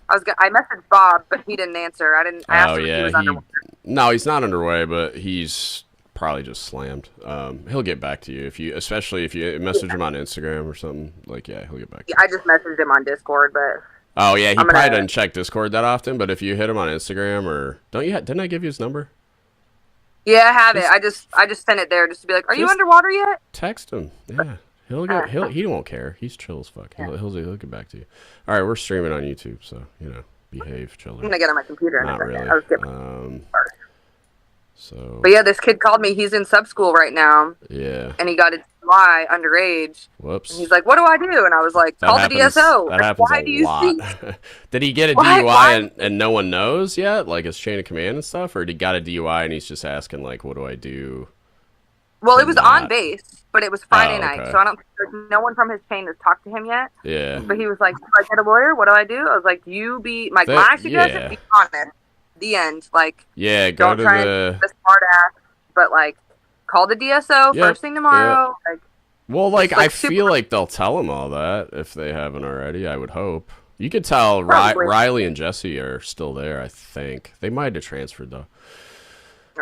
I messaged Bob, but he didn't answer. I asked Oh him if he yeah, was underwater. no, he's not underway, but he's probably just slammed. He'll get back to you especially if you message him on Instagram or something. Like, yeah, he'll get back to Yeah, you. I just messaged him on Discord, but Oh yeah, he I'm probably gonna. doesn't check Discord that often, but if you hit him on Instagram or didn't I give you his number? Yeah, I have it. Just I just sent it there just to be like, "Are you just underwater yet?" text him. Yeah. He won't care. He's chill as fuck. Yeah. He'll get back to you. All right, we're streaming on YouTube, so behave, I'm children. gonna get on my computer in a Not second. really. I was getting first. So But yeah, this kid called me. He's in sub school right now, yeah. and he got a DUI underage. Whoops. And he's like, "What do I do?" And I was like, "Call the DSO." That happens Why a do you lot. see? Did he get a Why? DUI and no one knows yet, like his chain of command and stuff, or did he got a DUI and he's just asking like, "What do I do?" Well, it was not- on base, but it was Friday night, okay. so I don't. There's no one from his chain has talked to him yet. Yeah. But he was like, "Do I get a lawyer? What do I do?" I was like, "You be my suggestion. yeah. Be honest. The end. Like, Yeah, go don't to try and the. be a smart ass, but like, call the DSO Yep, first thing tomorrow. Like, Well, like It's, like, I feel super- like they'll tell him all that if they haven't already. I would hope. You could tell Probably. Riley and Jesse are still there. I think they might have transferred though.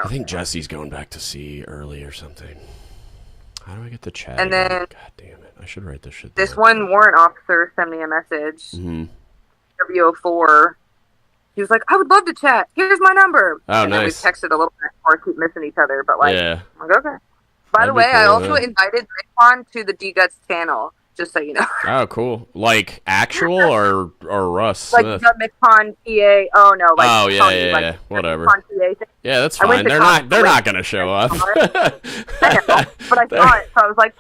I think Okay. Jesse's going back to sea early or something. How do I get the chat? And again? then- God damn it! I should write this shit. this down. one warrant officer sent me a message. Mhm. W04. He was like, "I would love to chat. Here's my number." Oh, and then we nice. texted a little bit more, keep missing each other, but like, Yeah. I'm like, okay. By the That'd be way, I cool, also yeah. invited Raekwon to the DGUTS channel, just so you know. Oh, cool. Like actual or Russ Like Smith? the McCon PA. Oh no, like Oh, yeah, Tony, yeah, like, yeah. the Whatever. McCon PA thing. Yeah, that's I went fine. to They're not Costco. gonna show up. I know, but I saw it, so I was like,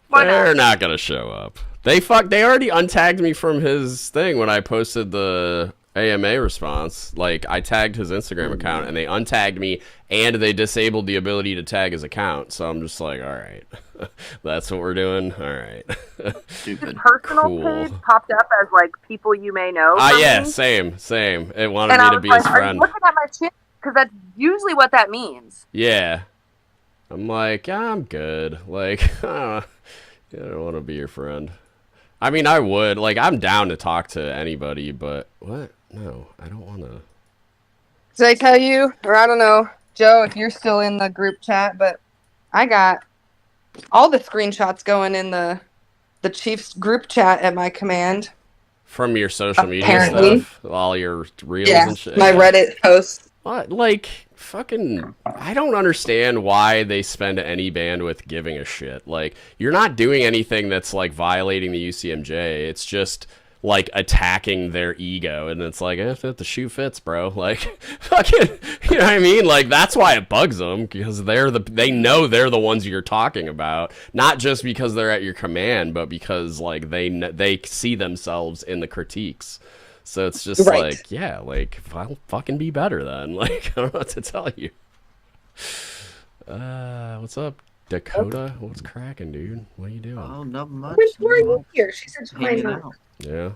why They're not? not gonna show up. They already untagged me from his thing when I posted the AMA response. Like I tagged his Instagram account and they untagged me and they disabled the ability to tag his account. So I'm just like, all right, that's what we're doing. All right. His Stupid. personal Cool. page popped up as like people you may know. for Yeah, me. same. It wanted And me I to was be like, his are you friend. looking at my chin? Because that's usually what that means. Yeah. I'm like, I'm good. Like, I don't want to be your friend. I mean, I would. Like, I'm down to talk to anybody, but what? No, I don't want to. Did I tell you, or I don't know, Joe, if you're still in the group chat, but I got all the screenshots going in the Chiefs group chat at my command. From your social media Apparently. stuff, all your reels Yeah, and shit. my Reddit posts. What? Like, fucking, I don't understand why they spend any bandwidth giving a shit. Like, you're not doing anything that's, like, violating the UCMJ. It's just, like, attacking their ego. And it's like, if the shoe fits, bro. Like, fucking, you know what I mean? Like, that's why it bugs them, because they know they're the ones you're talking about. Not just because they're at your command, but because, like, they see themselves in the critiques. So it's just Right. like, yeah, like, I'll fucking be better then. Like, I don't know what to tell you. What's up, Dakota? What's cracking, dude? What are you doing? Oh, not much. Why are you here? She said, Hanging out. Yeah.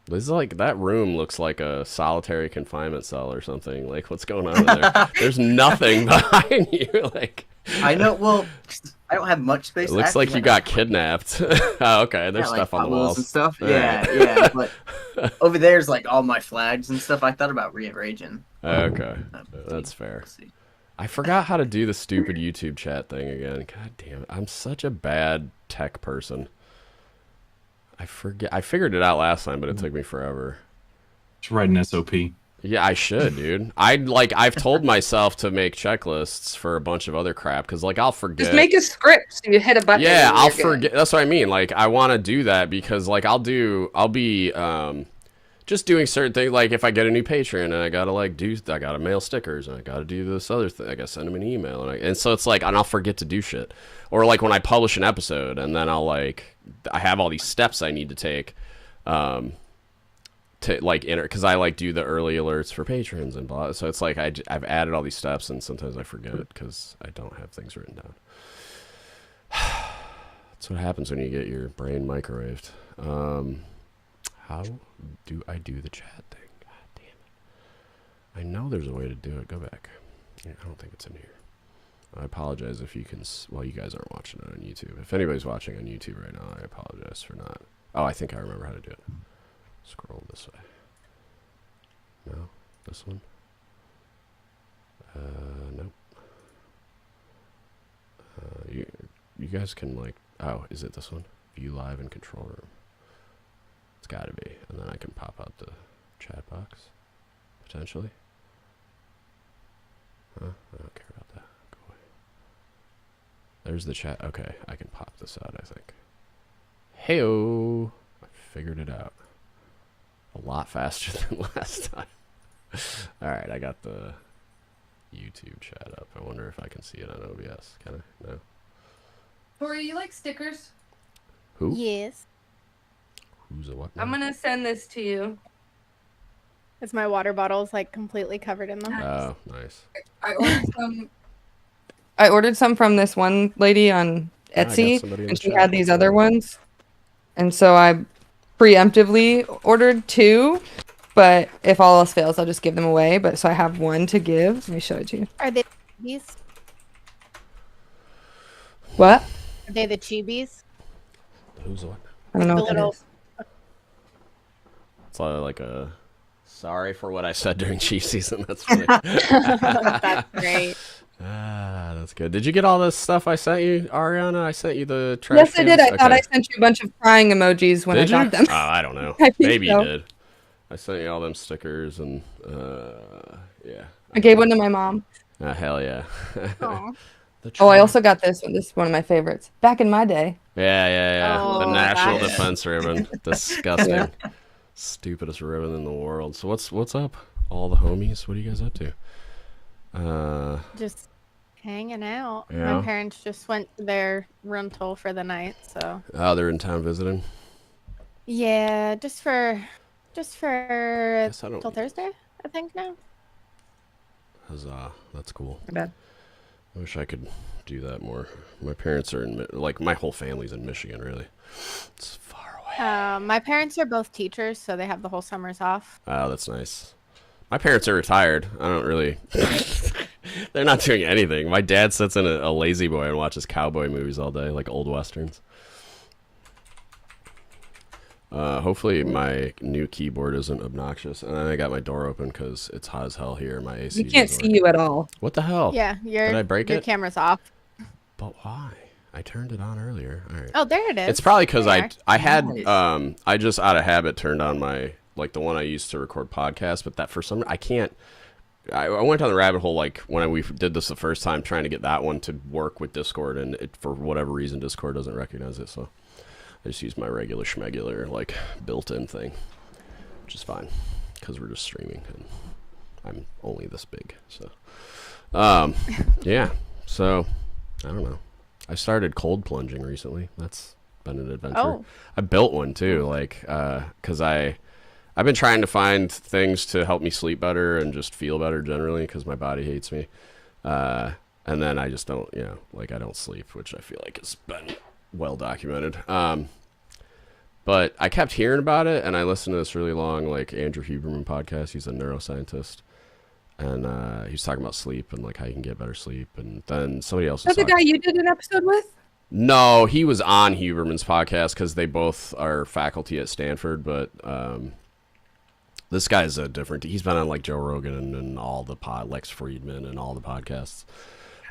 This is like, that room looks like a solitary confinement cell or something. Like, what's going on in there? There's nothing behind you. Like, I know. Well, I don't have much space. it looks like you got kidnapped. Oh, okay. There's stuff on the walls and stuff. All Yeah, right. yeah. But over there's like all my flags and stuff. I thought about rearranging. Okay. That's fair. Let's see. I forgot how to do the stupid YouTube chat thing again. God damn it. I'm such a bad tech person. I figured it out last time, but it took me forever. Just write an SOP. Yeah, I should, dude. I've told myself to make checklists for a bunch of other crap because, like, I'll forget. just make a script so you hit a button. Yeah, and I'll you're good. forget. That's what I mean. Like, I want to do that because, like, I'll be just doing certain things. Like, if I get a new patron and I gotta mail stickers and I gotta do this other thing. I gotta send them an email and so it's like, and I'll forget to do shit. Or like when I publish an episode and then I have all these steps I need to take. To like enter, because I like do the early alerts for patrons and blah. So it's like I've added all these steps and sometimes I forget because I don't have things written down. That's what happens when you get your brain microwaved. How do I do the chat thing? God damn it! I know there's a way to do it. Go back. Yeah, I don't think it's in here. I apologize if you can. Well, you guys aren't watching it on YouTube. If anybody's watching on YouTube right now, I apologize for not. Oh, I think I remember how to do it. Scroll this way. This one? Nope. You guys can like, oh, is it this one? View live in control room. It's gotta be. And then I can pop out the chat box, potentially. Huh? I don't care about that. Go away. There's the chat. Okay, I can pop this out, I think. Heyo! I figured it out. A lot faster than last time. Alright, I got the YouTube chat up. I wonder if I can see it on OBS. Can I? No. Tori, you like stickers? Who? Yes. Who's a what now? I'm gonna send this to you. It's my water bottles like completely covered in them. Oh, nice. I ordered some from this one lady on Yeah, I got Etsy, somebody in and the she chat. had these other ones. And so I preemptively ordered 2, but if all else fails, I'll just give them away. But so I have 1 to give. Let me show it to you. Are they chibis? What? Are they the chibis? Who's what? I don't know The what that little- is. It's like a sorry for what I said during cheese season. That's funny. That's great. Ah, that's good. Did you get all this stuff I sent you, Ariana? I sent you the trash Yes, I did. cans? I thought Okay. I sent you a bunch of crying emojis when Did I you? got them. Oh, I don't know. I think Maybe so. you did. I sent you all them stickers and yeah. I gave one to my mom. Hell yeah. Aw. Oh, I also got this one. This is one of my favorites. Back in my day. Yeah. The Oh, National that's- Defense Ribbon. Disgusting. Yeah. Stupidest ribbon in the world. So what's up? All the homies? What are you guys up to? Just hanging out. Yeah. My parents just went to their rental for the night, so Oh, they're in town visiting. yeah, just for Guess I don't. till Thursday, I think now. Huzzah. That's cool. My bad. I wish I could do that more. My parents are in, like, my whole family's in Michigan, really. It's far away. My parents are both teachers, so they have the whole summers off. Oh, that's nice. My parents are retired. I don't really. They're not doing anything. My dad sits in a lazy boy and watches cowboy movies all day, like old westerns. Hopefully my new keyboard isn't obnoxious. And I got my door open because it's hot as hell here. My AC. We can't see you at all. What the hell? Yeah, Did I break your it? camera's off. But why? I turned it on earlier. All right. Oh, there it is. It's probably because There you I had Nice. I just out of habit turned on my, like, the one I used to record podcasts, but that for some I can't. I went down the rabbit hole, like, when we did this the first time, trying to get that one to work with Discord, and it, for whatever reason Discord doesn't recognize it, so I just use my regular schmegular, like, built-in thing, which is fine because we're just streaming and I'm only this big, so yeah. So I don't know. I started cold plunging recently. That's been an adventure. Oh. I built one too, like, because I've been trying to find things to help me sleep better and just feel better generally because my body hates me. And then I just don't, like, I don't sleep, which I feel like has been well documented. But I kept hearing about it, and I listened to this really long, like, Andrew Huberman podcast. He's a neuroscientist. And he was talking about sleep and, like, how you can get better sleep. And then somebody else was Is that the talking. guy you did an episode with? No, he was on Huberman's podcast because they both are faculty at Stanford. But this guy's a different. He's been on, like, Joe Rogan and all the Lex Friedman and all the podcasts.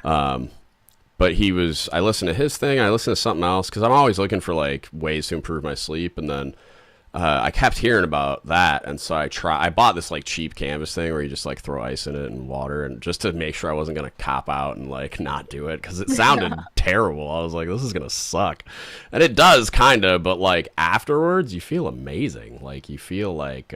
But I listened to his thing. I listened to something else because I'm always looking for, like, ways to improve my sleep. And then I kept hearing about that, and so I bought this, like, cheap canvas thing where you just, like, throw ice in it and water, and just to make sure I wasn't gonna cop out and, like, not do it because it sounded terrible. I was like, this is gonna suck, and it does kind of, but, like, afterwards you feel amazing. Like, you feel like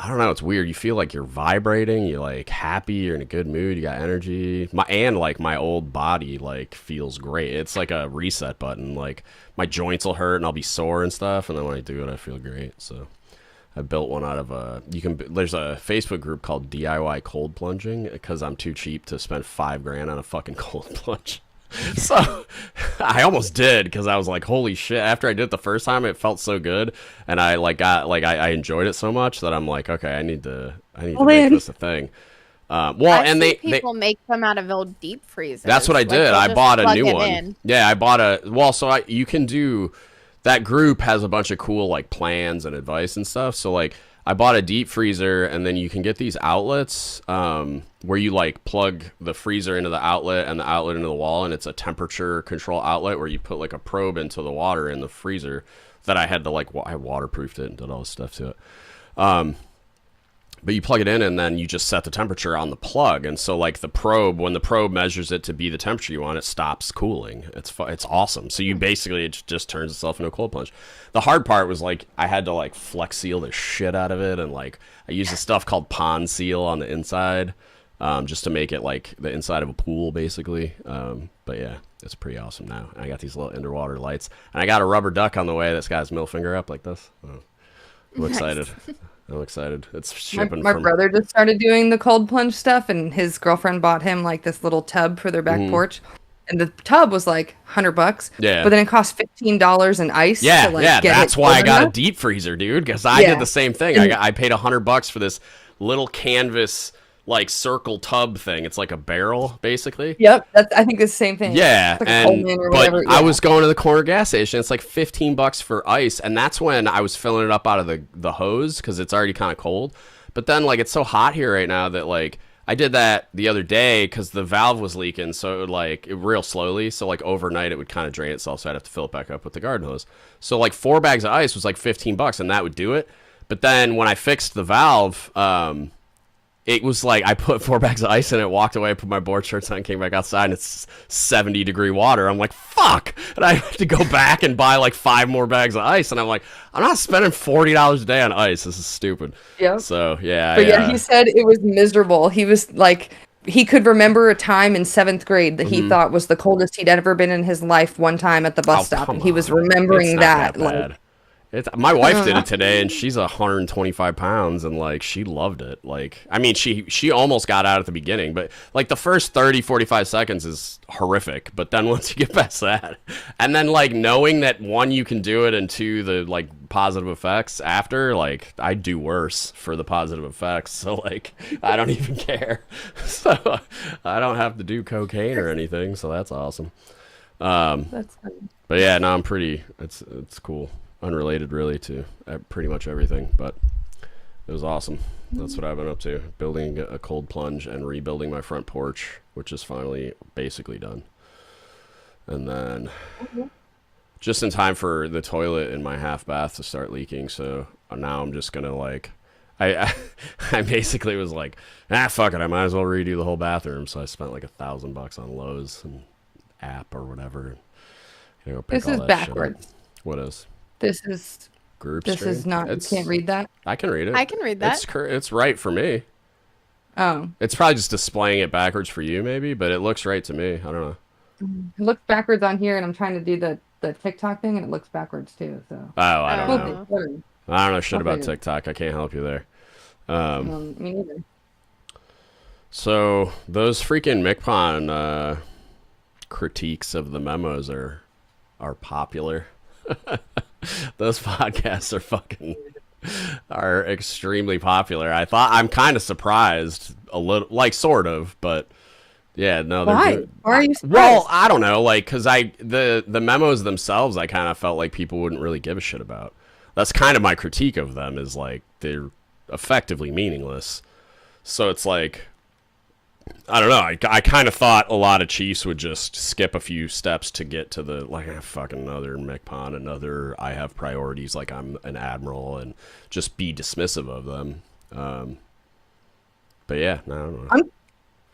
I don't know, it's weird. You feel like you're vibrating, you're, like, happy, you're in a good mood, you got energy. My old body, like, feels great. It's like a reset button. Like, my joints will hurt and I'll be sore and stuff, and then when I do it, I feel great. So I built one out of there's a Facebook group called DIY cold plunging because I'm too cheap to spend $5,000 on a fucking cold plunge. So I almost did because I was like, holy shit. After I did it the first time, it felt so good, and I I enjoyed it so much that I'm like, okay, I need to make this a thing. I've And seen they people make them out of old deep freezers. that's what I Like, did. they'll I just bought a plug new it one. in. Yeah, I bought you can do that. Group has a bunch of cool, like, plans and advice and stuff. So, like, I bought a deep freezer, and then you can get these outlets where you like plug the freezer into the outlet and the outlet into the wall, and it's a temperature control outlet where you put like a probe into the water in the freezer that I had to like I waterproofed it and did all this stuff to it. But you plug it in, and then you just set the temperature on the plug, and so like the probe, when the probe measures it to be the temperature you want, it stops cooling. It's awesome. So you basically, it just turns itself into a cold plunge. The hard part was like I had to like Flex Seal the shit out of it, and like I used this stuff called Pond Seal on the inside, just to make it like the inside of a pool basically. But yeah, it's pretty awesome now. And I got these little underwater lights, and I got a rubber duck on the way that's got his middle finger up like this. I'm excited. I'm excited. It's shipping. My brother just started doing the cold plunge stuff, and his girlfriend bought him like this little tub for their back porch, and the tub was like $100. Yeah. But then it cost $15 in ice. Yeah, to, like, yeah. get That's it why I got a enough. deep freezer, dude. Because I did the same thing. I paid $100 for this little canvas like circle tub thing. It's like a barrel, basically. Yep, I think it's the same thing. Yeah, It's like a and Coleman or but whatever. I Yeah. was going to the corner gas station. It's like $15 for ice, and that's when I was filling it up out of the hose because it's already kind of cold. But then like it's so hot here right now that like I did that the other day because the valve was leaking, so it would like real slowly. So like overnight it would kind of drain itself, so I'd have to fill it back up with the garden hose. So like 4 bags of ice was like $15, and that would do it. But then when I fixed the valve, it was like I put 4 bags of ice in it, walked away, put my board shorts on, came back outside, and it's 70-degree water. I'm like, fuck! And I have to go back and buy like 5 more bags of ice, and I'm like, I'm not spending $40 a day on ice. This is stupid. Yep. So yeah. But yeah, he said it was miserable. He was like, he could remember a time in 7th grade that he thought was the coldest he'd ever been in his life. One time at the bus stop, and he was remembering It's that. not that bad. My wife did it today, and she's 125 pounds, and like she loved it. Like, I mean, she almost got out at the beginning, but like the first 30-45 seconds is horrific. But then once you get past that, and then like knowing that one, you can do it, and two, the like positive effects after, like I do worse for the positive effects. So like I don't even care. So I don't have to do cocaine or anything. So that's awesome. That's funny. But yeah, no, I'm pretty. It's cool. Unrelated really to pretty much everything, but it was awesome. That's what I've been up to, building a cold plunge and rebuilding my front porch, which is finally basically done. And then just in time for the toilet in my half bath to start leaking, so now I'm just gonna like I basically was like, fuck it, I might as well redo the whole bathroom. So I spent like $1,000 on Lowe's and app or whatever. You know, pick This all is that backwards. shit up. What is? This is Group this stream? is not. You can't read that. I can read it. I can read that. It's right for me. Oh, It's probably just displaying it backwards for you, maybe, but it looks right to me. I don't know. it looks backwards on here, and I'm trying to do the TikTok thing, and it looks backwards too. So. Oh, I don't Oh. know. Whatever. I don't know shit about figure. TikTok. I can't help you there. Me neither. So those freaking McPon critiques of the memos are popular. Those podcasts are extremely popular. I'm kind of surprised a little, like sort of, but yeah, no. Why? Why are you surprised? Well, I don't know, like because the memos themselves, I kind of felt like people wouldn't really give a shit about. That's kind of my critique of them, is like they're effectively meaningless. So it's like, I don't know. I kind of thought a lot of Chiefs would just skip a few steps to get to the, like, fucking another McPon, another I have priorities, like I'm an admiral, and just be dismissive of them. But yeah, no, I don't know.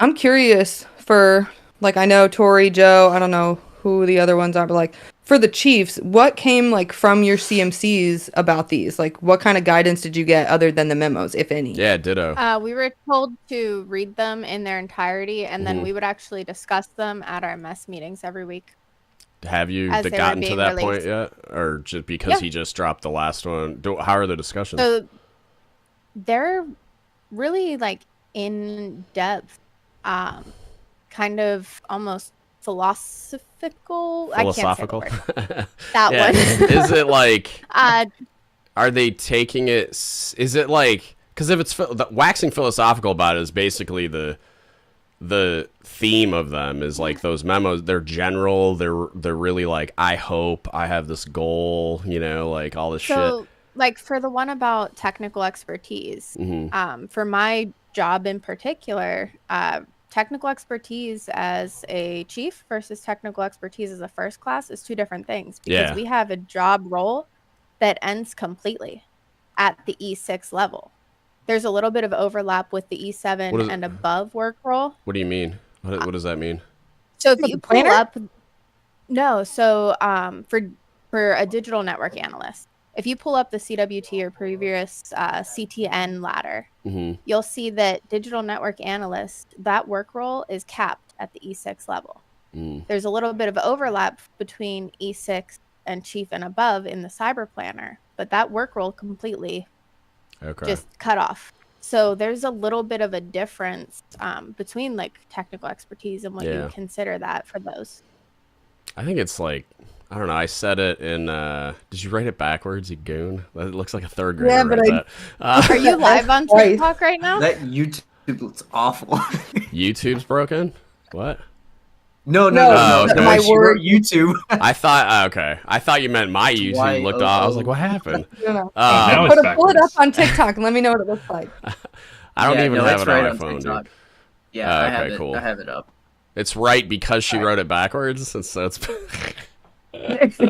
I'm curious for, like, I know Tori, Joe, I don't know who the other ones are, but like for the Chiefs, what came like from your CMCs about these? Like, what kind of guidance did you get other than the memos, if any? Yeah, ditto. We were told to read them in their entirety, and then we would actually discuss them at our mess meetings every week. Have you as they were gotten to being that point released. yet? Or just because Yeah. he just dropped the last one? How are the discussions? So they're really like in depth, kind of almost philosophical. Philosophical? I can't say the word. That Yeah. one. Is it like, Uh, are they taking it, is it like, because if it's waxing philosophical about it is basically the theme of them is like those memos, they're general, they're really like, I hope, I have this goal, you know, like all this shit. like for the one about technical expertise, for my job in particular, technical expertise as a chief versus technical expertise as a first class is two different things, because we have a job role that ends completely at the E6 level. There's a little bit of overlap with the E7 and above work role. What do you mean? What does that mean? So if you pull up, for a digital network analyst, if you pull up the CWT or previous CTN ladder, you'll see that digital network analyst, that work role is capped at the E6 level. There's a little bit of overlap between E6 and chief and above in the cyber planner, but that work role completely just cut off. So there's a little bit of a difference between like technical expertise and what you consider that for those. I think it's like, I don't know. I said it in. Did you write it backwards, you goon? That looks like a third grader. Yeah, but are you live on TikTok right now? That YouTube looks awful. YouTube's broken. What? No. My word, YouTube. I thought. Okay, I thought you meant my YouTube looked off. I was like, what happened? No. Pull it up on TikTok and let me know what it looks like. I don't even have it right on my phone. Dude. Yeah, I have it. Cool. I have it up. It's right because she wrote it backwards, and so it's. Alrighty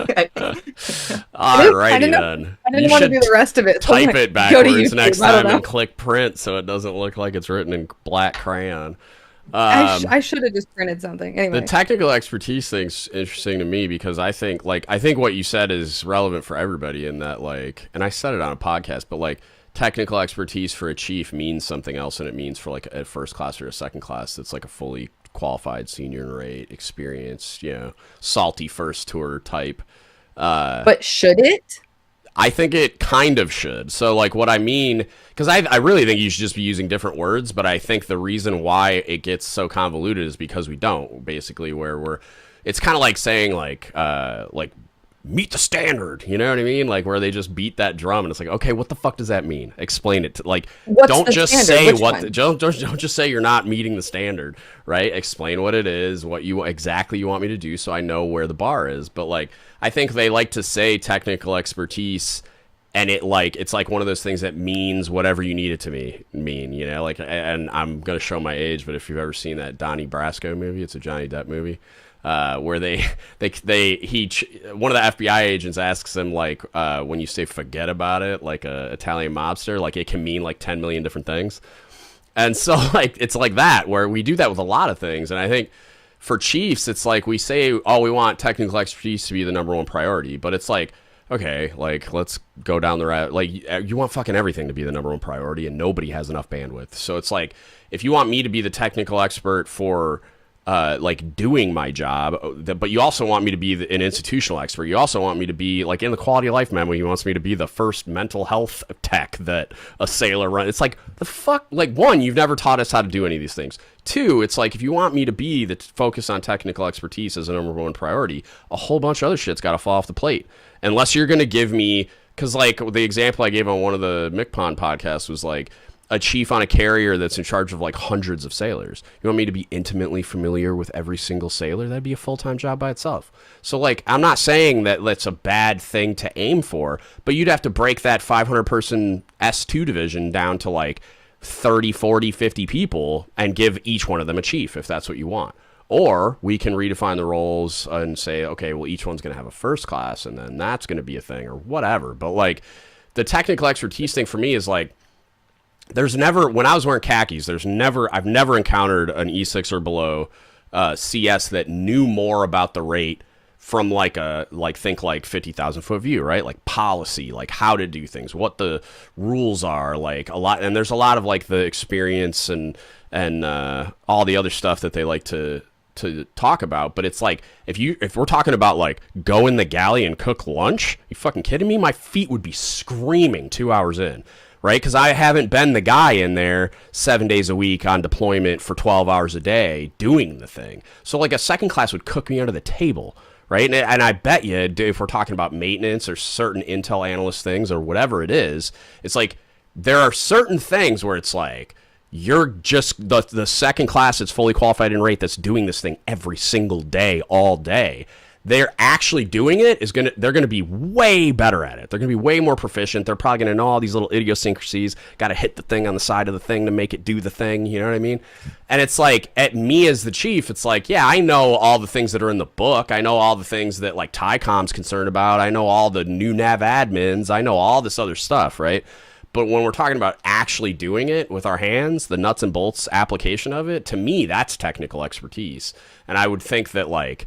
then. I didn't want to do the rest of it. So type it backwards next time and click print so it doesn't look like it's written in black crayon. I should have just printed something. Anyway, the technical expertise thing's interesting to me because I think what you said is relevant for everybody in that, like, and I said it on a podcast, but like technical expertise for a chief means something else than it means for like a first class or a second class. It's like a fully qualified senior rate, experienced, salty first tour type. But should it? I think it kind of should. So like what I mean, because I really think you should just be using different words, but I think the reason why it gets so convoluted is because we don't, basically, where it's kind of like saying like meet the standard, you know what I mean? Like where they just beat that drum and it's like, okay, what the fuck does that mean? Explain it. Don't just say don't just say you're not meeting the standard, right? Explain what it is, what you exactly want me to do so I know where the bar is. But like I think they like to say technical expertise and it's like one of those things that means whatever you need it to mean, like, and I'm going to show my age, but if you've ever seen that Donnie Brasco movie, it's a Johnny Depp movie. Where one of the FBI agents asks him like, when you say forget about it, like a Italian mobster, like it can mean like 10 million different things. And so like, it's like that where we do that with a lot of things. And I think for chiefs, it's like we say, oh, we want technical expertise to be the number one priority, but it's like, okay, like let's go down the route. Like you want fucking everything to be the number one priority and nobody has enough bandwidth. So it's like, if you want me to be the technical expert for like doing my job, but you also want me to be an institutional expert. You also want me to be like in the quality of life memo. He wants me to be the first mental health tech that a sailor runs. It's like the fuck. Like one, you've never taught us how to do any of these things. Two, it's like if you want me to be the focus on technical expertise as a number one priority, a whole bunch of other shit's got to fall off the plate. Unless you're going to give me, because like the example I gave on one of the McPon podcasts was like a chief on a carrier that's in charge of like hundreds of sailors. You want me to be intimately familiar with every single sailor? That'd be a full-time job by itself. So like, I'm not saying that that's a bad thing to aim for, but you'd have to break that 500 person S2 division down to like 30, 40, 50 people and give each one of them a chief if that's what you want. Or we can redefine the roles and say, okay, well, each one's going to have a first class and then that's going to be a thing or whatever. But like the technical expertise thing for me is like, there's never, when I was wearing khakis, I've never encountered an E6 or below CS that knew more about the rate from think 50,000 foot view, right? Like policy, like how to do things, what the rules are, like a lot. And there's a lot of like the experience and all the other stuff that they like to talk about. But it's like, if we're talking about like go in the galley and cook lunch, you fucking kidding me? My feet would be screaming 2 hours in. Right? Because I haven't been the guy in there 7 days a week on deployment for 12 hours a day doing the thing. So like a second class would cook me under the table, right? And I bet you if we're talking about maintenance or certain intel analyst things or whatever it is, it's like there are certain things where it's like you're just the second class that's fully qualified in rate that's doing this thing every single day, all day. they're actually doing it they're gonna be way better at it. They're gonna be way more proficient. They're probably gonna know all these little idiosyncrasies. Got to hit the thing on the side of the thing to make it do the thing. You know what I mean? And it's like, at me as the chief, it's like, yeah, I know all the things that are in the book. I know all the things that like Tycom's concerned about. I know all the new nav admins. I know all this other stuff, right? But when we're talking about actually doing it with our hands, the nuts and bolts application of it, to me, that's technical expertise. And I would think that, like,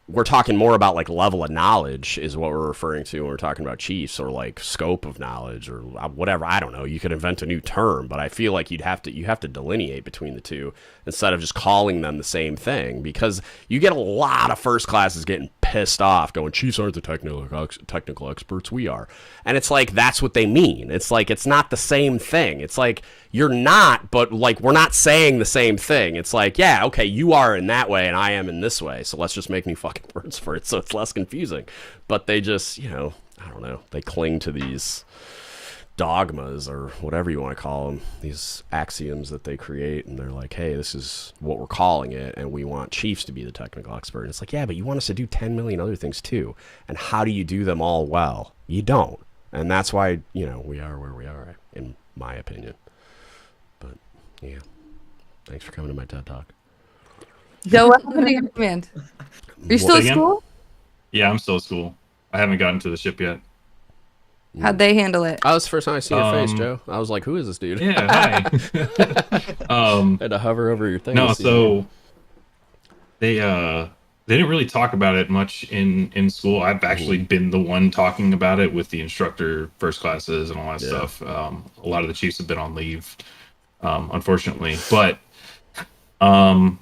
we're talking more about like level of knowledge is what we're referring to when we're talking about chiefs, or like scope of knowledge, or whatever. I don't know. You could invent a new term, but I feel like you have to delineate between the two instead of just calling them the same thing, because you get a lot of first classes getting pissed off going, chiefs aren't the technical experts, we are. And it's like, that's what they mean. It's like, it's not the same thing. It's like, you're not, but like, we're not saying the same thing. It's like, yeah, okay, you are in that way and I am in this way, so let's just make new fucking words for it so it's less confusing. But they just, I don't know, they cling to these dogmas, or whatever you want to call them, these axioms that they create, and they're like, hey, this is what we're calling it, and we want chiefs to be the technical expert. And it's like, yeah, but you want us to do 10 million other things too, and how do you do them all well? You don't. And that's why, we are where we are, in my opinion. But yeah, thanks for coming to my TED Talk. Joe, what happened to your command? Are you still at school? Yeah, I'm still at school. I haven't gotten to the ship yet. How'd they handle it? Oh, it's the first time I see your face, Joe. I was like, who is this dude? Yeah, hi. Had to hover over your thing. No, so they didn't really talk about it much in school. I've actually been the one talking about it with the instructor, first classes, and all that stuff. A lot of the chiefs have been on leave, unfortunately. But, I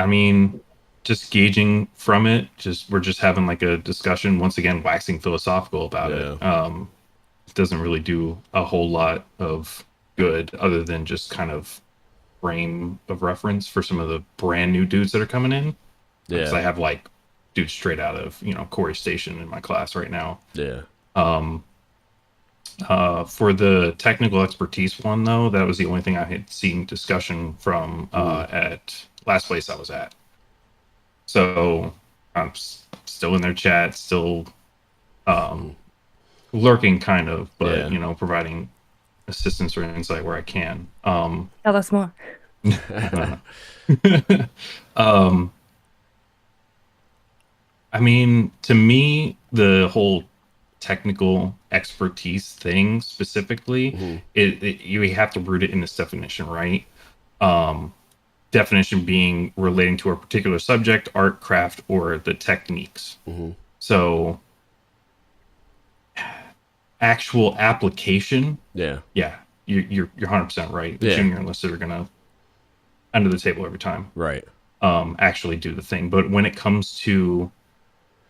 mean, just gauging from it, we're just having like a discussion, once again, waxing philosophical about it. It doesn't really do a whole lot of good other than just kind of frame of reference for some of the brand new dudes that are coming in. Because I have like dudes straight out of Corey Station in my class right now. For the technical expertise one, though, that was the only thing I had seen discussion from at last place I was at. So I'm still in their chat, still lurking kind of, but providing assistance or insight where I can. Tell us more. I mean, to me, the whole technical expertise thing specifically, you have to root it in this definition, right? Definition being relating to a particular subject, art, craft, or the techniques. So actual application, you're 100% right. The junior enlisted are gonna under the table every time, right? Actually do the thing. But when it comes to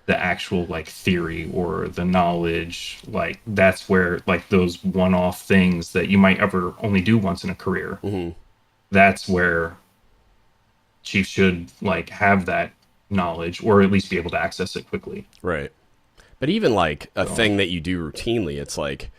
the actual like theory or the knowledge, like that's where like those one-off things that you might ever only do once in a career, that's where chief should like have that knowledge, or at least be able to access it quickly, right? But even like a thing that you do routinely, it's like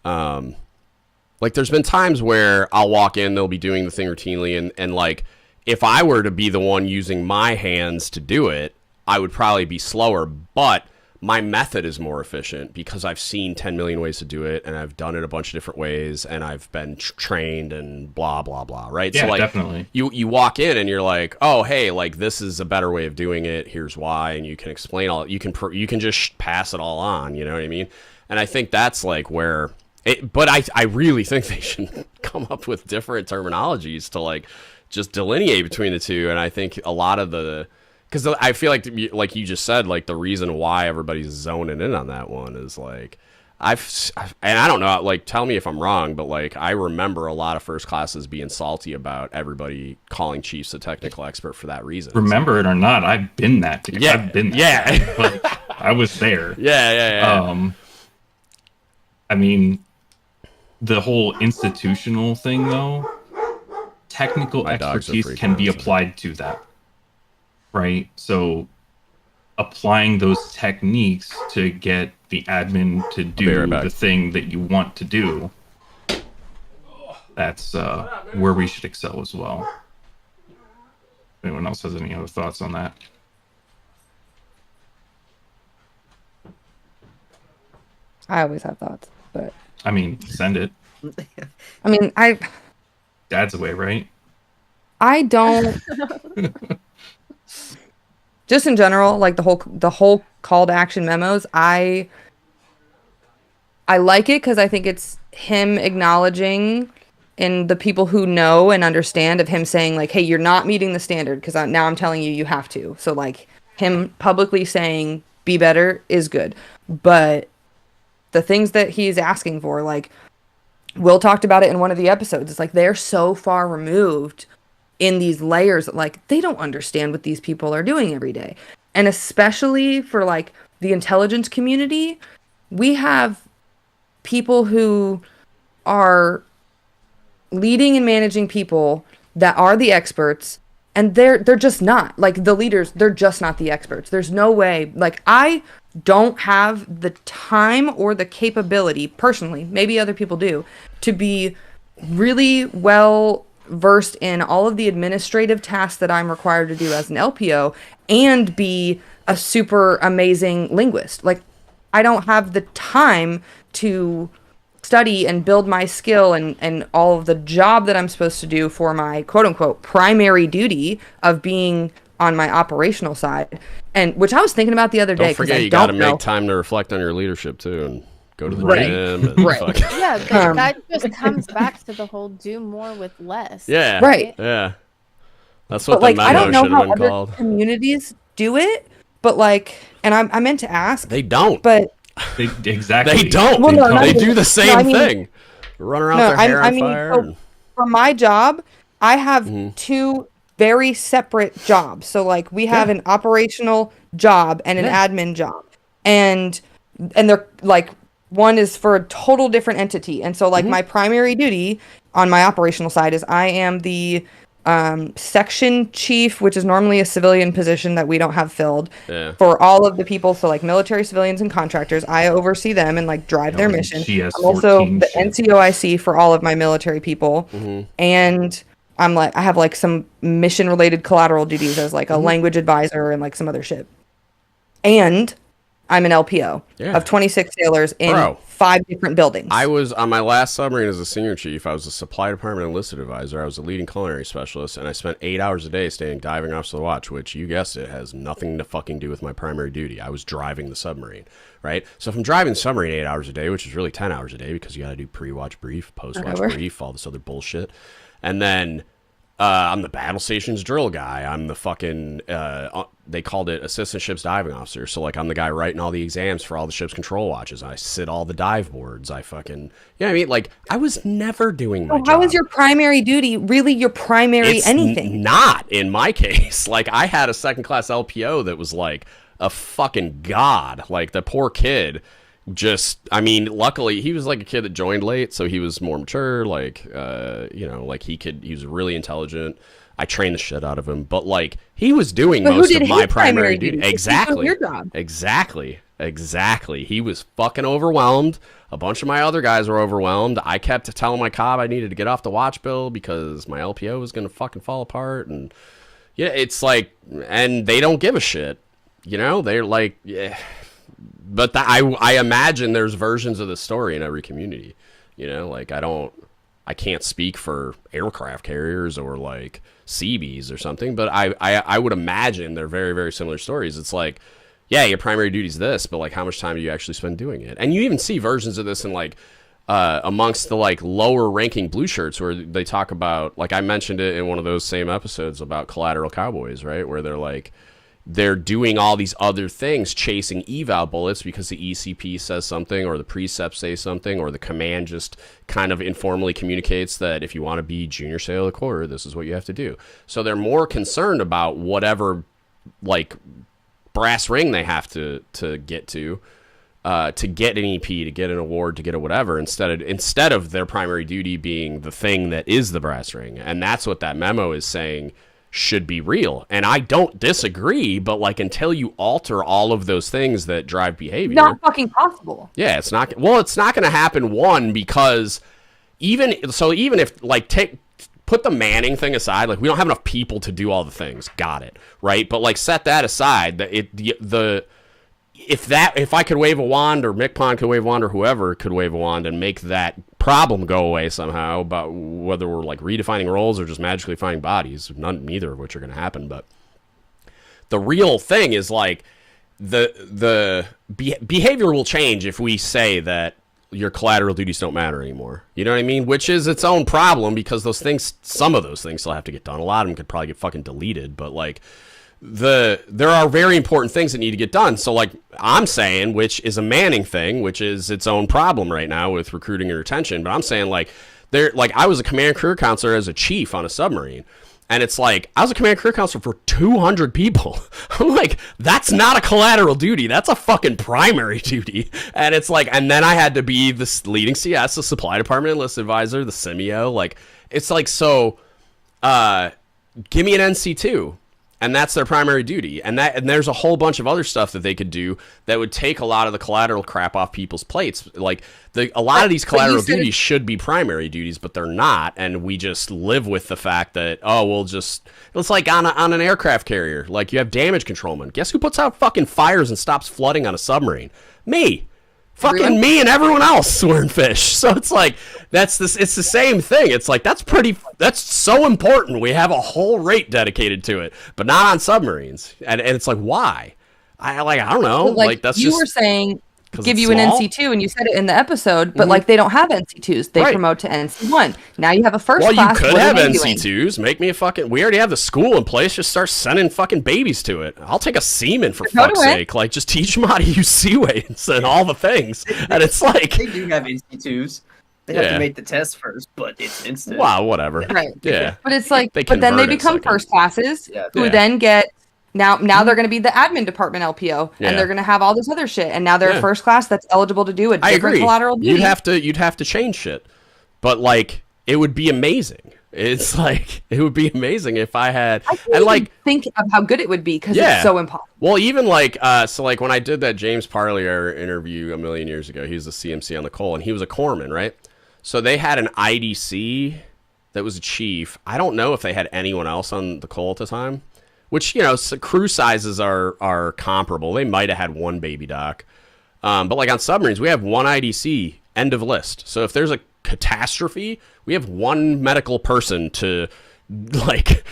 there's been times where I'll walk in, they'll be doing the thing routinely, and like if I were to be the one using my hands to do it, I would probably be slower, but my method is more efficient because I've seen 10 million ways to do it, and I've done it a bunch of different ways, and I've been trained and blah, blah, blah, right? Yeah, so like, definitely. You walk in and you're like, oh, hey, like this is a better way of doing it. Here's why. And you can explain all, you can just pass it all on, you know what I mean? And I think that's like where but I really think they should come up with different terminologies to like just delineate between the two. And I think a lot of because I feel like you just said, like the reason why everybody's zoning in on that one is like and I don't know, like tell me if I'm wrong, but like I remember a lot of first classes being salty about everybody calling chiefs a technical expert for that reason. Remember it or not, I've been that. I've been that. Like, I was there. Yeah. I mean, the whole institutional thing though, technical expertise can be applied to that. Right, so applying those techniques to get the admin to do the thing that you want to do, that's where we should excel as well. Anyone else has any other thoughts on that? I always have thoughts, but I mean, send it. I mean, Dad's away, right? I don't. Just in general, like the whole call to action memos, I like it because I think it's him acknowledging and the people who know and understand of him saying like, hey, you're not meeting the standard because now I'm telling you have to. So like him publicly saying be better is good. But the things that he's asking for, like Will talked about it in one of the episodes, it's like they're so far removed in these layers that like they don't understand what these people are doing every day. And especially for like the intelligence community, we have people who are leading and managing people that are the experts, and they're just not like the leaders. They're just not the experts. There's no way. Like I don't have the time or the capability personally, maybe other people do, to be really well versed in all of the administrative tasks that I'm required to do as an LPO and be a super amazing linguist. Like I don't have the time to study and build my skill and all of the job that I'm supposed to do for my quote unquote primary duty of being on my operational side. And which I was thinking about the other day. Don't forget, you got to make time to reflect on your leadership too and go to the gym. And right. Yeah, that just comes back to the whole do more with less. Yeah. Right. Yeah. That's what but the like, I memo don't know should how have been other called. communities do it, but like, and I meant to ask. They don't. But Exactly. They don't. Well, no, they do the same thing. Run around with their hair on fire. So for my job, I have two very separate jobs. So like we have an operational job and an admin job. And they're like one is for a total different entity. And so like my primary duty on my operational side is I am the section chief, which is normally a civilian position that we don't have filled for all of the people. So like military, civilians, and contractors, I oversee them and like drive their mission. I'm also the NCOIC for all of my military people. And I'm like, I have like some mission related collateral duties as like a language advisor and like some other shit. And I'm an LPO of 26 sailors in 5 different buildings. I was on my last submarine as a senior chief. I was a supply department enlisted advisor. I was a leading culinary specialist, and I spent 8 hours a day staying diving officer of the watch, which you guessed it has nothing to fucking do with my primary duty. I was driving the submarine, right? So if I'm driving the submarine 8 hours a day, which is really 10 hours a day because you got to do pre-watch brief, post-watch brief, all this other bullshit, and then I'm the battle stations drill guy. I'm the fucking, they called it assistant ships diving officer. So, like, I'm the guy writing all the exams for all the ship's control watches. I sit all the dive boards. I fucking, I mean? Like, I was never doing my job. How is your primary duty really your primary anything? Not in my case. Like, I had a second-class LPO that was, like, a fucking god. Like, the poor kid just, I mean, luckily he was like a kid that joined late, so he was more mature, like like he was really intelligent. I trained the shit out of him, but like he was doing most of my primary duty. Exactly. He was fucking overwhelmed. A bunch of my other guys were overwhelmed. I kept telling my cob I needed to get off the watch bill because my LPO was gonna fucking fall apart. And it's like, and they don't give a shit, they're like, but I imagine there's versions of the story in every community, like I can't speak for aircraft carriers or like Seabees or something, but I would imagine they're very, very similar stories. It's like, your primary duty is this, but like how much time do you actually spend doing it? And you even see versions of this in like amongst the like lower ranking blue shirts where they talk about, like I mentioned it in one of those same episodes about collateral cowboys, right? Where they're like, they're doing all these other things, chasing eval bullets because the ECP says something or the precepts say something or the command just kind of informally communicates that if you want to be junior sailor of the quarter, this is what you have to do. So they're more concerned about whatever like brass ring they have to get to get an EP, to get an award, to get a whatever, instead of their primary duty being the thing that is the brass ring. And that's what that memo is saying should be real. And I don't disagree, but like until you alter all of those things that drive behavior, not fucking possible. Yeah, it's not going to happen, because even if like put the manning thing aside, like we don't have enough people to do all the things, got it, right? But like set that aside, if I could wave a wand, or Mick Pond could wave a wand, or whoever could wave a wand and make that problem go away somehow, about whether we're like redefining roles or just magically finding bodies, neither of which are going to happen. But the real thing is like the behavior will change if we say that your collateral duties don't matter anymore. You know what I mean? Which is its own problem, because those things, some of those things still have to get done. A lot of them could probably get fucking deleted, but like there are very important things that need to get done. So like I'm saying, which is a Manning thing, which is its own problem right now with recruiting and retention. But I'm saying like I was a command career counselor as a chief on a submarine. And it's like, I was a command career counselor for 200 people. I'm like, that's not a collateral duty. That's a fucking primary duty. And it's like, and then I had to be the leading CS, the supply department enlist advisor, the SIMEO. Like, it's like, so, give me an NC2. And that's their primary duty. And there's a whole bunch of other stuff that they could do that would take a lot of the collateral crap off people's plates. Like a lot of these collateral duties should be primary duties, but they're not. And we just live with the fact that, it's like on an aircraft carrier. Like you have damage controlman. Guess who puts out fucking fires and stops flooding on a submarine? Me. Fucking me and everyone else wearing fish. So it's like, it's the same thing. It's like, that's so important. We have a whole rate dedicated to it, but not on submarines. And it's like, why? I don't know. Like that's you just, were saying, give you small? an NC2, and you said it in the episode, but like they don't have NC2s. They promote to NC1. Now you have a first class. Well, you could have NC2s. Make me a fucking. We already have the school in place. Just start sending fucking babies to it. I'll take a seaman for fuck's sake. Like just teach them how to use seaways and all the things. And it's like they do have NC2s. They have to make the test first, but it's instant. Wow, whatever. Right. Yeah. But it's like, but then they become first classes, who then get. Now they're going to be the admin department LPO, and they're going to have all this other shit. And now they're a first class that's eligible to do a different collateral duty. You'd have to change shit, but like it would be amazing. It's like it would be amazing if I had. I can't even think of how good it would be because it's so impossible. Well, even like so like when I did that James Parlier interview a million years ago, he was a CMC on the Cole, and he was a corpsman, right? So they had an IDC that was a chief. I don't know if they had anyone else on the Cole at the time. Which, you know, crew sizes are comparable. They might have had one baby doc. But like on submarines, we have one IDC, end of list. So if there's a catastrophe, we have one medical person to like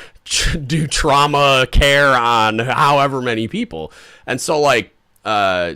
do trauma care on however many people. And so like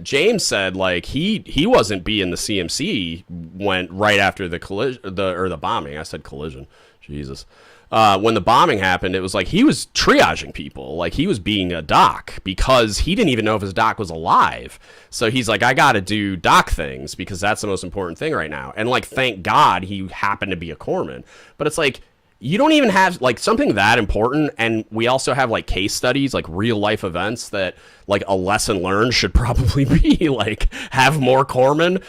James said, like he wasn't being the CMC went right after the collision or the bombing. I said collision. Jesus. When the bombing happened, it was like he was triaging people. Like he was being a doc because he didn't even know if his doc was alive. So he's like, I got to do doc things because that's the most important thing right now. And like, thank God he happened to be a corpsman. But it's like, you don't even have like something that important. And we also have like case studies, like real life events that like a lesson learned should probably be like have more corpsmen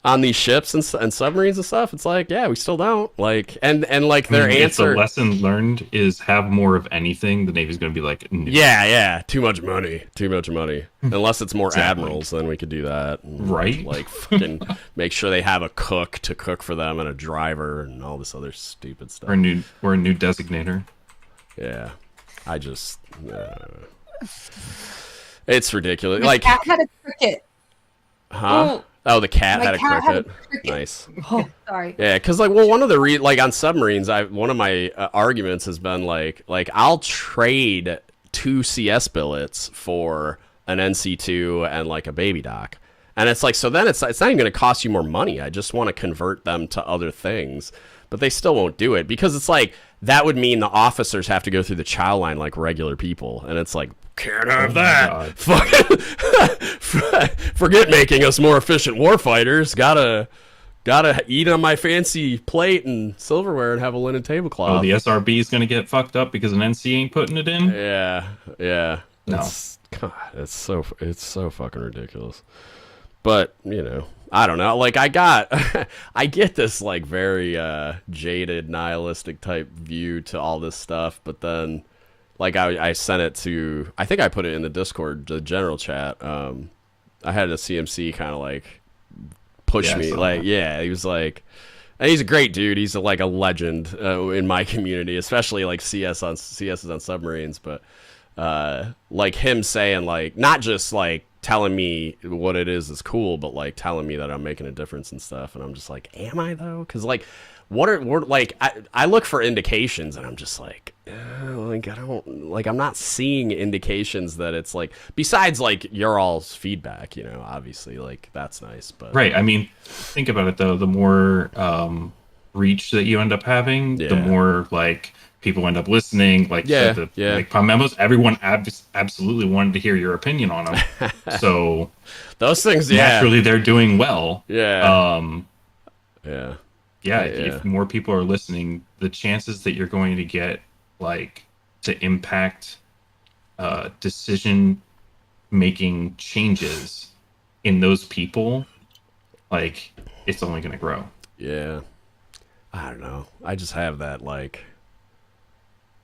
on these ships and submarines and stuff. It's like, yeah, we still don't like, and like their answer. If the lesson learned is have more of anything, the Navy's going to be like, no. Yeah, too much money. Unless it's more admirals, then we could do that, right? Like fucking make sure they have a cook to cook for them and a driver and all this other stupid stuff. Or a new designator. Yeah, I just, it's ridiculous. My like cat had a cricket. Huh? Oh, the cat had a cricket. Nice. Oh, sorry. Yeah, because like, well, one of the like on submarines, one of my arguments has been like I'll trade 2 CS billets for an NC2 and like a baby doc, and it's like, so then it's not even going to cost you more money. I just want to convert them to other things, but they still won't do it because it's like that would mean the officers have to go through the chow line like regular people, and it's like. Can't have that. Fucking forget making us more efficient warfighters. Gotta eat on my fancy plate and silverware and have a linen tablecloth. Oh, the SRB is gonna get fucked up because an NC ain't putting it in. Yeah. No. It's so fucking ridiculous. But you know, I don't know. Like I get this like very jaded nihilistic type view to all this stuff, but then. Like I sent it to, I think I put it in the Discord, the general chat. I had a CMC kind of like push me, like he was like, and he's a great dude. He's like a legend in my community, especially like CS is on submarines. But like him saying like, not just like telling me what it is cool, but like telling me that I'm making a difference and stuff. And I'm just like, am I though? Because like, what like I look for indications, and I'm just like, like I don't like, I'm not seeing indications that it's like, besides like your all's feedback, you know, obviously like that's nice, but right. I mean, think about it though. The more reach that you end up having, the more like people end up listening. Like like Palm Memos, everyone absolutely wanted to hear your opinion on them. So those things, naturally, they're doing well. If more people are listening, the chances that you're going to get like to impact decision making changes in those people, like it's only going to grow. I don't know, I just have that like,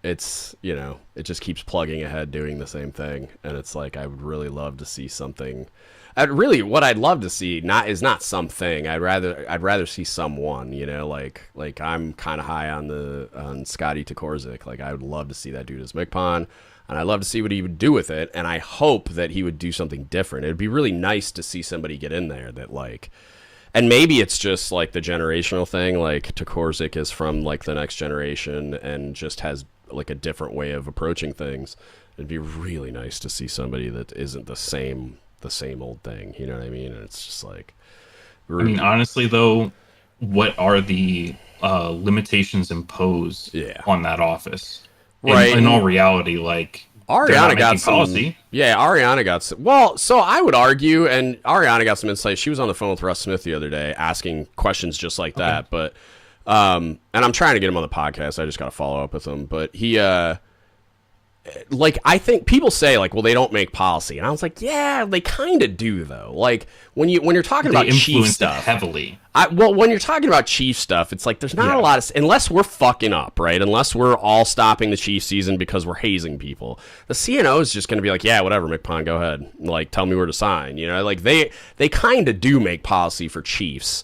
it's, you know, it just keeps plugging ahead doing the same thing, and it's like I would really love to see something. What I'd love to see is not something. I'd rather see someone, you know, like I'm kind of high on Scotty Tokorzik. Like I would love to see that dude as McPon, and I'd love to see what he would do with it, and I hope that he would do something different. It'd be really nice to see somebody get in there that like, and maybe it's just like the generational thing, like Tokorzik is from like the next generation and just has like a different way of approaching things. It'd be really nice to see somebody that isn't the same old thing, you know what I mean? And it's just like, I mean, honestly though, what are the limitations imposed on that office? Right. In all reality, like Ariana got some policy. Yeah, Ariana got some. Well, so I would argue, and Ariana got some insight. She was on the phone with Russ Smith the other day asking questions just like that. But and I'm trying to get him on the podcast. I just got to follow up with him. But he like, I think people say like, well, they don't make policy, and I was like, yeah, they kind of do though. Like when you're talking about chief stuff heavily. When you're talking about chief stuff, it's like there's not a lot of, unless we're fucking up, right? Unless we're all stopping the chief season because we're hazing people. The CNO is just going to be like, yeah, whatever, McPon, go ahead. Like, tell me where to sign. You know, like they kind of do make policy for chiefs.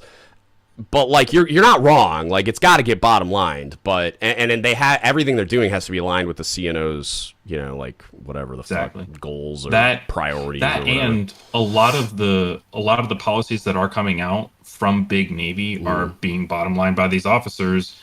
But like you're not wrong. Like it's got to get bottom lined. But and they have everything they're doing has to be aligned with the CNO's, you know, like whatever the fuck goals or priorities. That and a lot of the policies that are coming out from Big Navy are being bottom lined by these officers,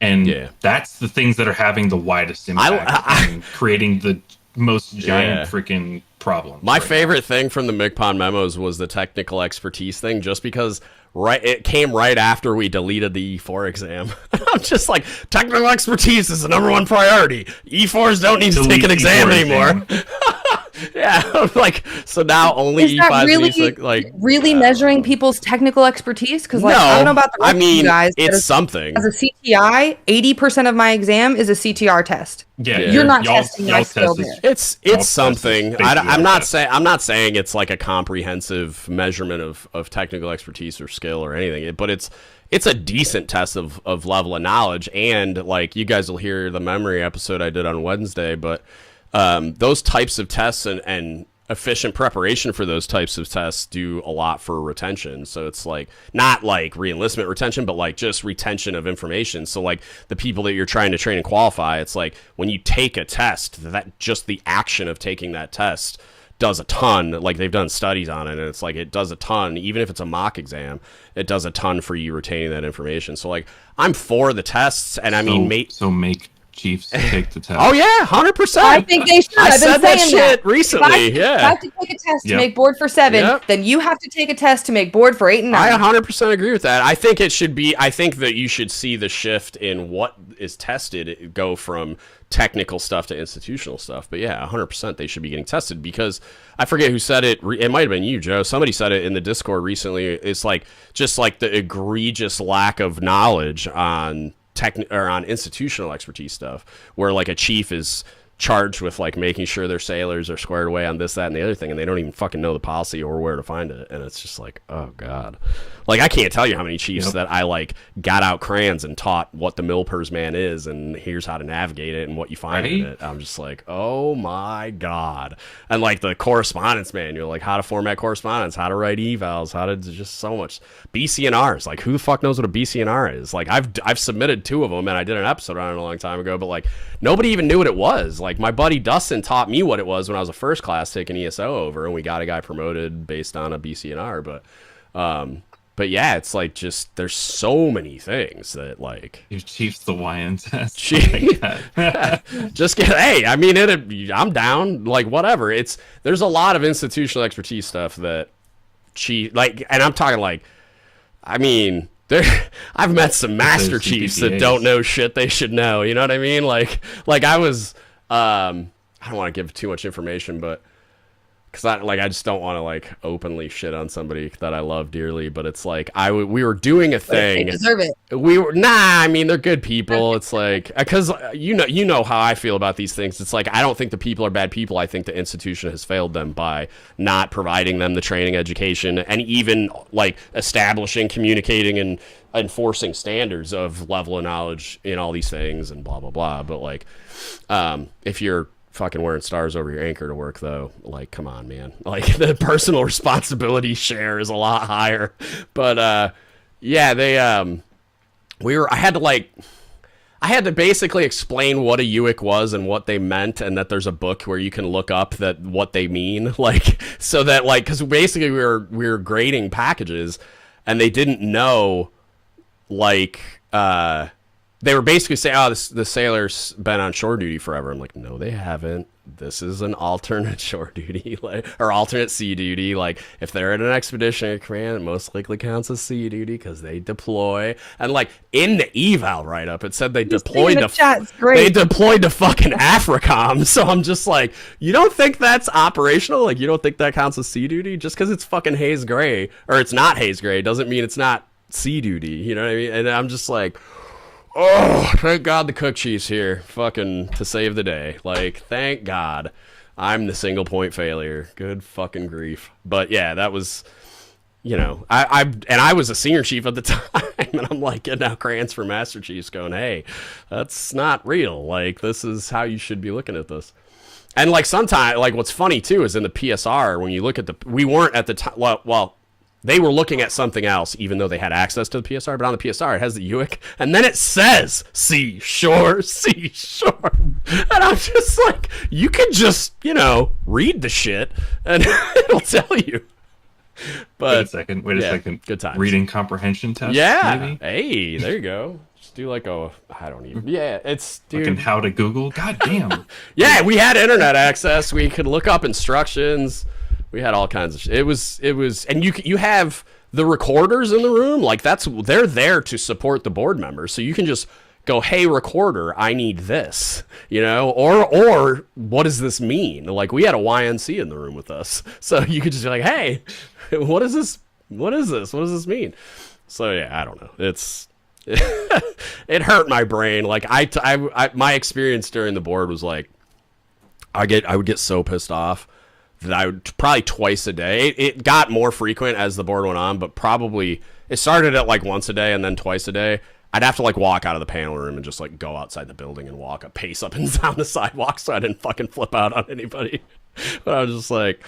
and that's the things that are having the widest impact and creating the most giant freaking problem. My favorite thing from the McPon memos was the technical expertise thing, just because it came right after we deleted the E4 exam. I'm just like, technical expertise is the #1 priority. E4s don't need to take an exam anymore. Yeah, like, so now only E5s really measuring people's technical expertise? Because like, I don't know about the rest of you guys. It's something. As a CTI, 80% of my exam is a CTR test. Yeah, you're not testing my skill there. It's something. I'm not saying it's like a comprehensive measurement of technical expertise or skill or anything, but it's a decent test of level of knowledge. And like, you guys will hear the memory episode I did on Wednesday, but those types of tests and efficient preparation for those types of tests do a lot for retention. So it's like not like re-enlistment retention, but like just retention of information. So like the people that you're trying to train and qualify, it's like when you take a test, that just the action of taking that test does a ton. Like they've done studies on it, and it's like it does a ton. Even if it's a mock exam, it does a ton for you retaining that information. So like I'm for the tests, and I mean make Chiefs take the test. Oh yeah, 100%. I think they should. I've been saying that recently. If I have to take a test to make board for 7, then you have to take a test to make board for 8 and 9. I 100% agree with that. I think it should be. I think that you should see the shift in what is tested go from technical stuff to institutional stuff. But yeah, 100% they should be getting tested, because I forget who said it. It might have been you, Joe. Somebody said it in the Discord recently. It's like just like the egregious lack of knowledge on on institutional expertise stuff, where like a chief is charged with like making sure their sailors are squared away on this, that, and the other thing, and they don't even fucking know the policy or where to find it. And it's just like, oh god, like I can't tell you how many chiefs that I like got out crayons and taught what the MILPERS man is, and here's how to navigate it and what you find in it. I'm just like, oh my god. And like the correspondence manual, like how to format correspondence, how to write evals, how to just so much BCNRs. Like who the fuck knows what a BCNR is? Like I've submitted 2 of them, and I did an episode on it a long time ago, but like nobody even knew what it was. Like, my buddy Dustin taught me what it was when I was a first class taking ESO over, and we got a guy promoted based on a BCNR. But yeah, it's like, just there's so many things that, like, Your chief's the YN test. Just get, hey, I mean, I'm down, like, whatever. There's a lot of institutional expertise stuff that like, and I'm talking like, I mean, I've met some master chiefs that don't know shit they should know. You know what I mean? Like I was, I don't want to give too much information, but because I just don't want to, like, openly shit on somebody that I love dearly. But it's like, we were doing a thing. They deserve it. I mean, they're good people. It's like, because you know how I feel about these things. It's like, I don't think the people are bad people. I think the institution has failed them by not providing them the training, education, and even, like, establishing, communicating, and enforcing standards of level of knowledge in all these things and blah blah blah. But, like, if you're fucking wearing stars over your anchor to work, though, like, come on, man. Like, the personal responsibility share is a lot higher. But yeah, they I had to basically explain what a UIC was and what they meant, and that there's a book where you can look up what they mean, like, so that, like, because basically we were grading packages, and they didn't know, like, they were basically saying, oh, the sailor's been on shore duty forever. I'm like, no, they haven't. This is an alternate shore duty, like, or alternate sea duty. Like, if they're in an expeditionary command, it most likely counts as sea duty because they deploy. And, like, in the eval write-up, it said they deployed to fucking AFRICOM. So I'm just like, you don't think that's operational? Like, you don't think that counts as sea duty? Just because it's fucking haze gray, or it's not haze gray, doesn't mean it's not sea duty. You know what I mean? And I'm just like, oh, thank God the cook chief's here, fucking, to save the day. Like, thank God I'm the single point failure. Good fucking grief. But yeah, that was, you know, I was a senior chief at the time, and I'm like getting out grants for master chiefs going, hey, that's not real. Like, this is how you should be looking at this. And, like, sometimes, like, what's funny too is in the PSR, when you look at we weren't at the time, well, they were looking at something else, even though they had access to the PSR. But on the PSR, it has the UIC, and then it says "sea shore." And I'm just like, you can just, you know, read the shit, and it'll tell you. But wait a second. Good times. Reading comprehension test. Yeah. Maybe? Hey, there you go. Just do like I don't even. Yeah, it's dude. Fucking how to Google. God damn. Yeah, we had internet access. We could look up instructions. We had all kinds of shit. It was, and you have the recorders in the room. Like, they're there to support the board members. So you can just go, hey, recorder, I need this, you know, or what does this mean? Like, we had a YNC in the room with us. So you could just be like, hey, what is this? What is this? What does this mean? So yeah, I don't know. It hurt my brain. Like, my experience during the board was like, I would get so pissed off that I would probably twice a day. It got more frequent as the board went on, but probably it started at like once a day and then twice a day. I'd have to, like, walk out of the panel room and just, like, go outside the building and walk a pace up and down the sidewalk so I didn't fucking flip out on anybody. But I was just like,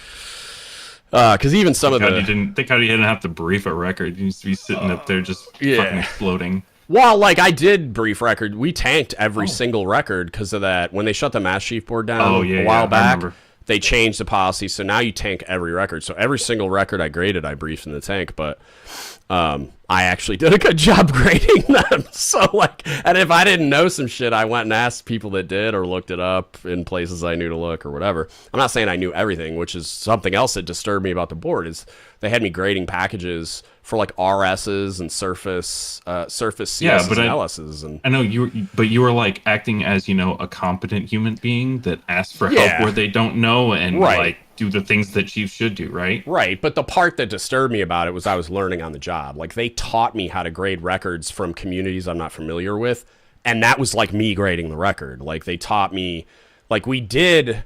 because even some of the... You didn't have to brief a record. You used to be sitting up there just fucking exploding. Well, like, I did brief record. We tanked every single record because of that. When they shut the Master Chief board down a while back, they changed the policy. So now you tank every record. So every single record I graded, I briefed in the tank. But I actually did a good job grading them. So, like, and if I didn't know some shit, I went and asked people that did or looked it up in places I knew to look or whatever. I'm not saying I knew everything, which is something else that disturbed me about the board, is they had me grading packages for, like, RSs and surface CSs and LSs. And I know you were like acting as, you know, a competent human being that asks for help where they don't know and like do the things that chiefs should do, right? Right, but the part that disturbed me about it was I was learning on the job. Like, they taught me how to grade records from communities I'm not familiar with, and that was like me grading the record. Like, they taught me, like, we did...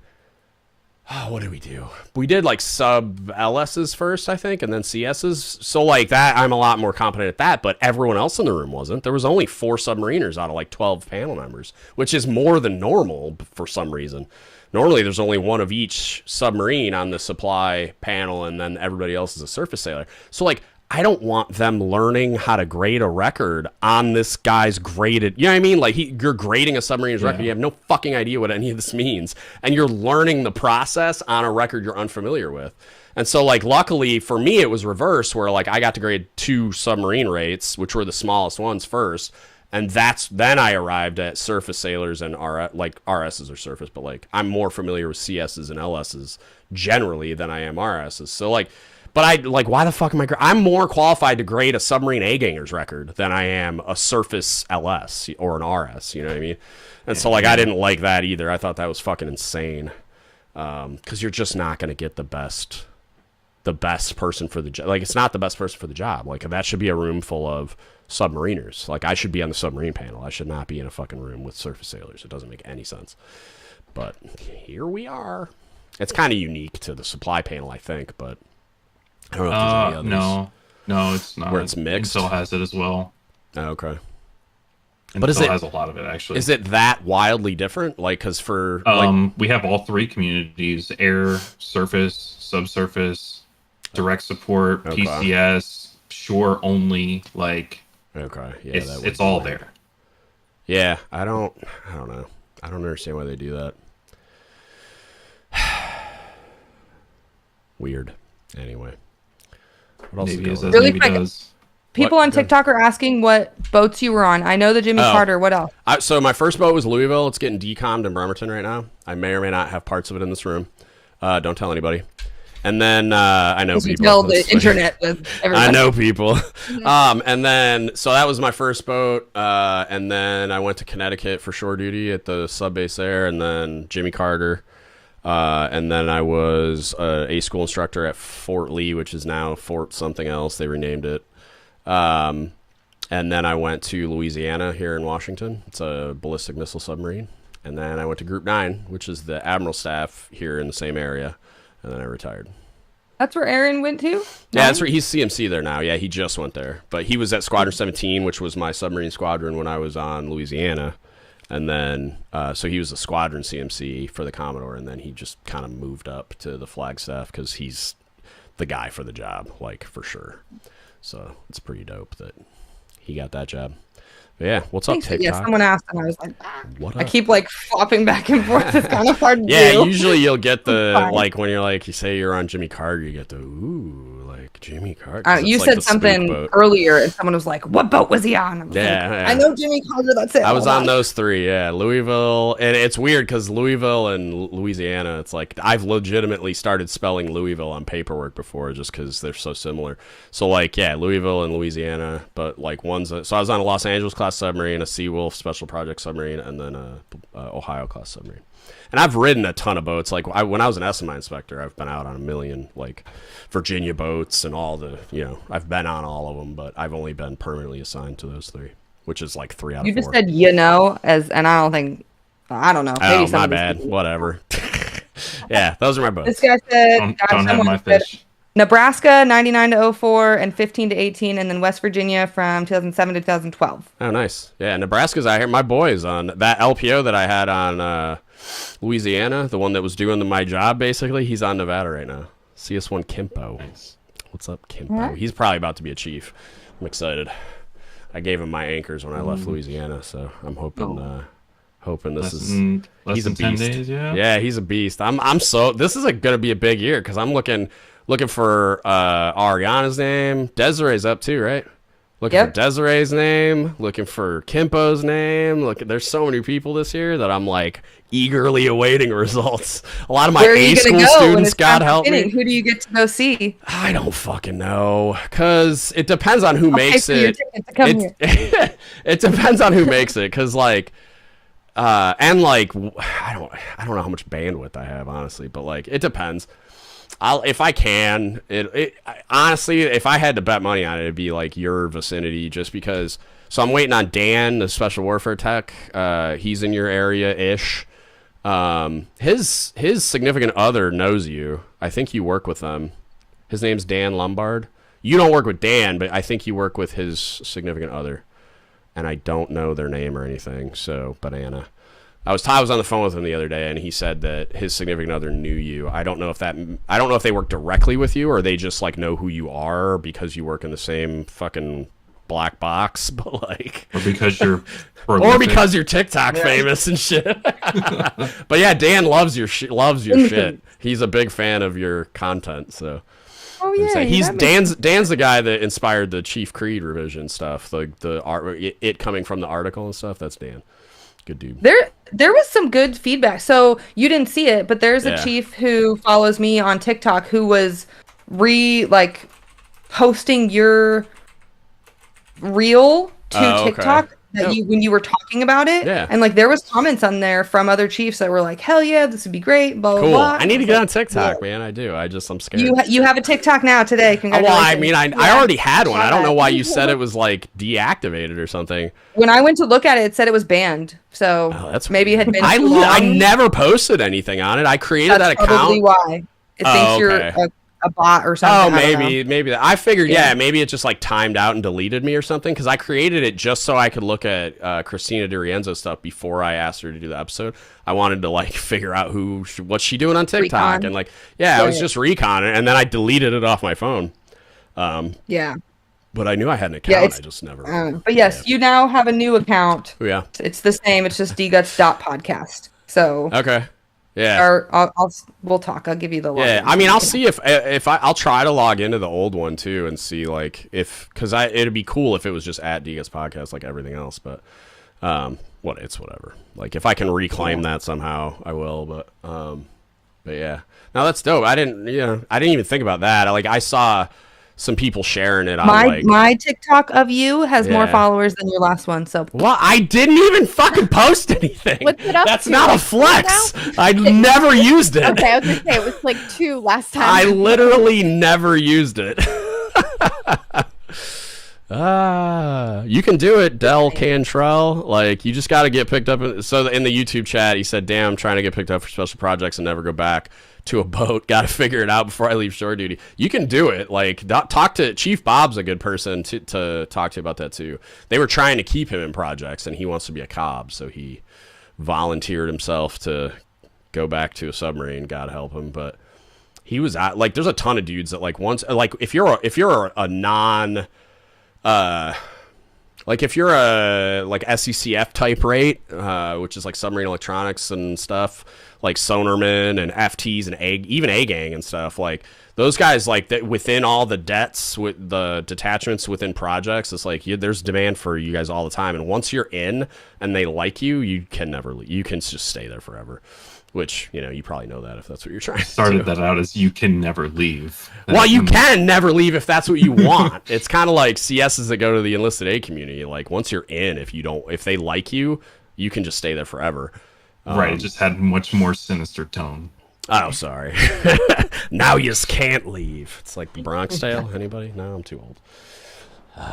what did we do? We did, like, sub LSs first, I think, and then CSs. So, like, that, I'm a lot more competent at that, but everyone else in the room wasn't. There was only 4 submariners out of, like, 12 panel members, which is more than normal for some reason. Normally, there's only one of each submarine on the supply panel, and then everybody else is a surface sailor. So, like, I don't want them learning how to grade a record on this guy's graded. You know what I mean? Like you're grading a submariner's record. You have no fucking idea what any of this means, and you're learning the process on a record you're unfamiliar with. And so, like, luckily for me, it was reverse, where like I got to grade 2 submarine rates, which were the smallest ones first, and then I arrived at surface sailors and RSs are surface, but like I'm more familiar with CSs and LSs generally than I am RSs. So like. But why the fuck am I'm more qualified to grade a submarine A-ganger's record than I am a surface LS or an RS, you know what I mean? And so, like, I didn't like that either. I thought that was fucking insane. Because you're just not going to get the best person for the job. Like, it's not the best person for the job. Like, that should be a room full of submariners. Like, I should be on the submarine panel. I should not be in a fucking room with surface sailors. It doesn't make any sense. But here we are. It's kind of unique to the supply panel, I think, but... I don't know if there's any others. No, it's not. Where it's mixed? Intel has it as well. Oh, okay. But Intel has a lot of it, actually. Is it that wildly different? Like, because for... we have all 3 communities. Air, surface, subsurface, direct support, PCS, shore only. Like, okay. Yeah, it's all there. Yeah, I don't know. I don't understand why they do that. Weird. Anyway. What else Maybe is going on? Really quick, people on TikTok are asking what boats you were on. I know the Jimmy Carter. What else? So my first boat was Louisville. It's getting decommed in Bremerton right now. I may or may not have parts of it in this room. Don't tell anybody. And then I know people. Tell the internet with everybody. I know people. And then so that was my first boat. And then I went to Connecticut for shore duty at the sub base there, and then Jimmy Carter. And then I was a school instructor at Fort Lee, which is now Fort something else. They renamed it. And then I went to Louisiana here in Washington. It's a ballistic missile submarine. And then I went to Group 9, which is the Admiral staff here in the same area. And then I retired. That's where Aaron went to? Yeah, that's where he's CMC there now. Yeah, he just went there. But he was at Squadron 17, which was my submarine squadron when I was on Louisiana. And then, so he was a squadron CMC for the Commodore, and then he just kind of moved up to the Flagstaff because he's the guy for the job, like, for sure. So it's pretty dope that he got that job. But yeah, what's up, TikTok? Yeah, someone asked, and I was like, what I keep, like, flopping back and forth. It's kind of hard to do. Yeah, usually you'll get the, like, when you're, like, you say you're on Jimmy Carter, you get the, ooh, like, Jimmy Carter. You said something earlier, and someone was like, what boat was he on? Yeah. I know Jimmy Carter, that's it. I was on those 3, yeah. Louisville, and it's weird because Louisville and Louisiana, it's like, I've legitimately started spelling Louisville on paperwork before just because they're so similar. So, like, yeah, Louisville and Louisiana, but, like, so I was on a Los Angeles class submarine, a Seawolf special project submarine, and then a Ohio class submarine. And I've ridden a ton of boats. Like, when I was an SMI inspector, I've been out on a million, like, Virginia boats and all the, I've been on all of them, but I've only been permanently assigned to those 3, which is like 3 out of 4. You just said, and I don't know. Maybe my bad. Whatever. Yeah, those are my boats. This guy said, don't have my fish. Nebraska 99 to 04 and 15 to 18, and then West Virginia from 2007 to 2012. Oh, nice. Yeah, Nebraska's out here. My boy's on that LPO that I had on Louisiana, the one that was doing my job, basically. He's on Nevada right now. CS1 Kimpo. Nice. What's up, Kimpo? He's probably about to be a chief. I'm excited. I gave him my anchors when I left Louisiana, so I'm hoping this is. He's a beast. 10 days, yeah. Yeah, he's a beast. This is gonna be a big year because I'm looking for Ariana's name. Desiree's up too, right? Looking for Desiree's name, looking for Kimpo's name. There's so many people this year that I'm like eagerly awaiting results. A lot of my A school students, God help me. Who do you get to go see? I don't fucking know, cause it depends on who makes it. It depends on who makes it, cause like, and like I don't know how much bandwidth I have honestly, but like it depends. If I can, honestly, if I had to bet money on it, it'd be like your vicinity, just because. So I'm waiting on Dan, the special warfare tech. He's in your area-ish. His significant other knows you. I think you work with them. His name's Dan Lombard. You don't work with Dan, but I think you work with his significant other. And I don't know their name or anything, so banana. I was on the phone with him the other day, and he said that his significant other knew you. I don't know if they work directly with you, or they just like know who you are because you work in the same fucking black box, but like, or because you're or because you're TikTok famous and shit. But yeah, Dan loves your shit. He's a big fan of your content, so. Oh yeah, Dan's the guy that inspired the Chief Creed revision stuff, like the art, it coming from the article and stuff. That's Dan. Good dude. There was some good feedback. So you didn't see it, but there's a chief who follows me on TikTok who was posting your reel to TikTok that when you were talking about it. Yeah. And like there was comments on there from other chiefs that were like, hell yeah, this would be great, blah, blah, cool. blah. I need to get on TikTok, man. I do. I'm scared. You have a TikTok now today. Congratulations. Well, I mean, I already had one. I don't know why you said it was like deactivated or something. When I went to look at it, it said it was banned. So that's maybe it had been too long. I never posted anything on it. I created that account. Probably why. It thinks you're a bot or something. Oh, maybe that. I figured, maybe it just like timed out and deleted me or something, because I created it just so I could look at Christina DiRienzo stuff before I asked her to do the episode. I wanted to like figure out what's she doing on TikTok, recon. And like, I was just reconning, and then I deleted it off my phone. Yeah. But I knew I had an account. I just never. But yes, you now have a new account. Yeah. It's the same. It's just dguts.podcast. So. Okay. Yeah. Or we'll talk. I'll give you the login. Yeah, I mean, I'll see if I'll try to log into the old one too and see like because it'd be cool if it was just at DGUTS Podcast like everything else, but it's whatever. Like if I can reclaim that somehow, I will. But yeah, no, that's dope. I didn't even think about that. I saw some people sharing it on my TikTok of you has more followers than your last one. So well, I didn't even fucking post anything. What's it up That's to? not a flex. I never used it. Okay, I was gonna say it was like 2 last time. I literally never used it. You can do it, Del Cantrell. Like, you just got to get picked up. So in the YouTube chat, he said, "Damn, I'm trying to get picked up for special projects and never go back to a boat. Got to figure it out before I leave shore duty." You can do it. Like, talk to Chief Bob's a good person to talk to about that too. They were trying to keep him in projects, and he wants to be a cob, so he volunteered himself to go back to a submarine. God help him, but he was at, like, there's a ton of dudes that like once, like if you're a non like if you're a like SCCF type rate, which is like submarine electronics and stuff, like sonarmen and FTs and even A gang and stuff, like those guys, like that within all the debts with the detachments within projects, it's like there's demand for you guys all the time, and once you're in and they like you, you can never leave. You can just stay there forever. Which, you probably know that if that's what you're trying to do. Started that out as you can never leave. Well, you can never leave if that's what you want. It's kind of like CSs that go to the enlisted A community. Like, once you're in, if they like you, you can just stay there forever. Right, it just had much more sinister tone. Oh, sorry. Now you just can't leave. It's like The Bronx Tale. Anybody? No, I'm too old.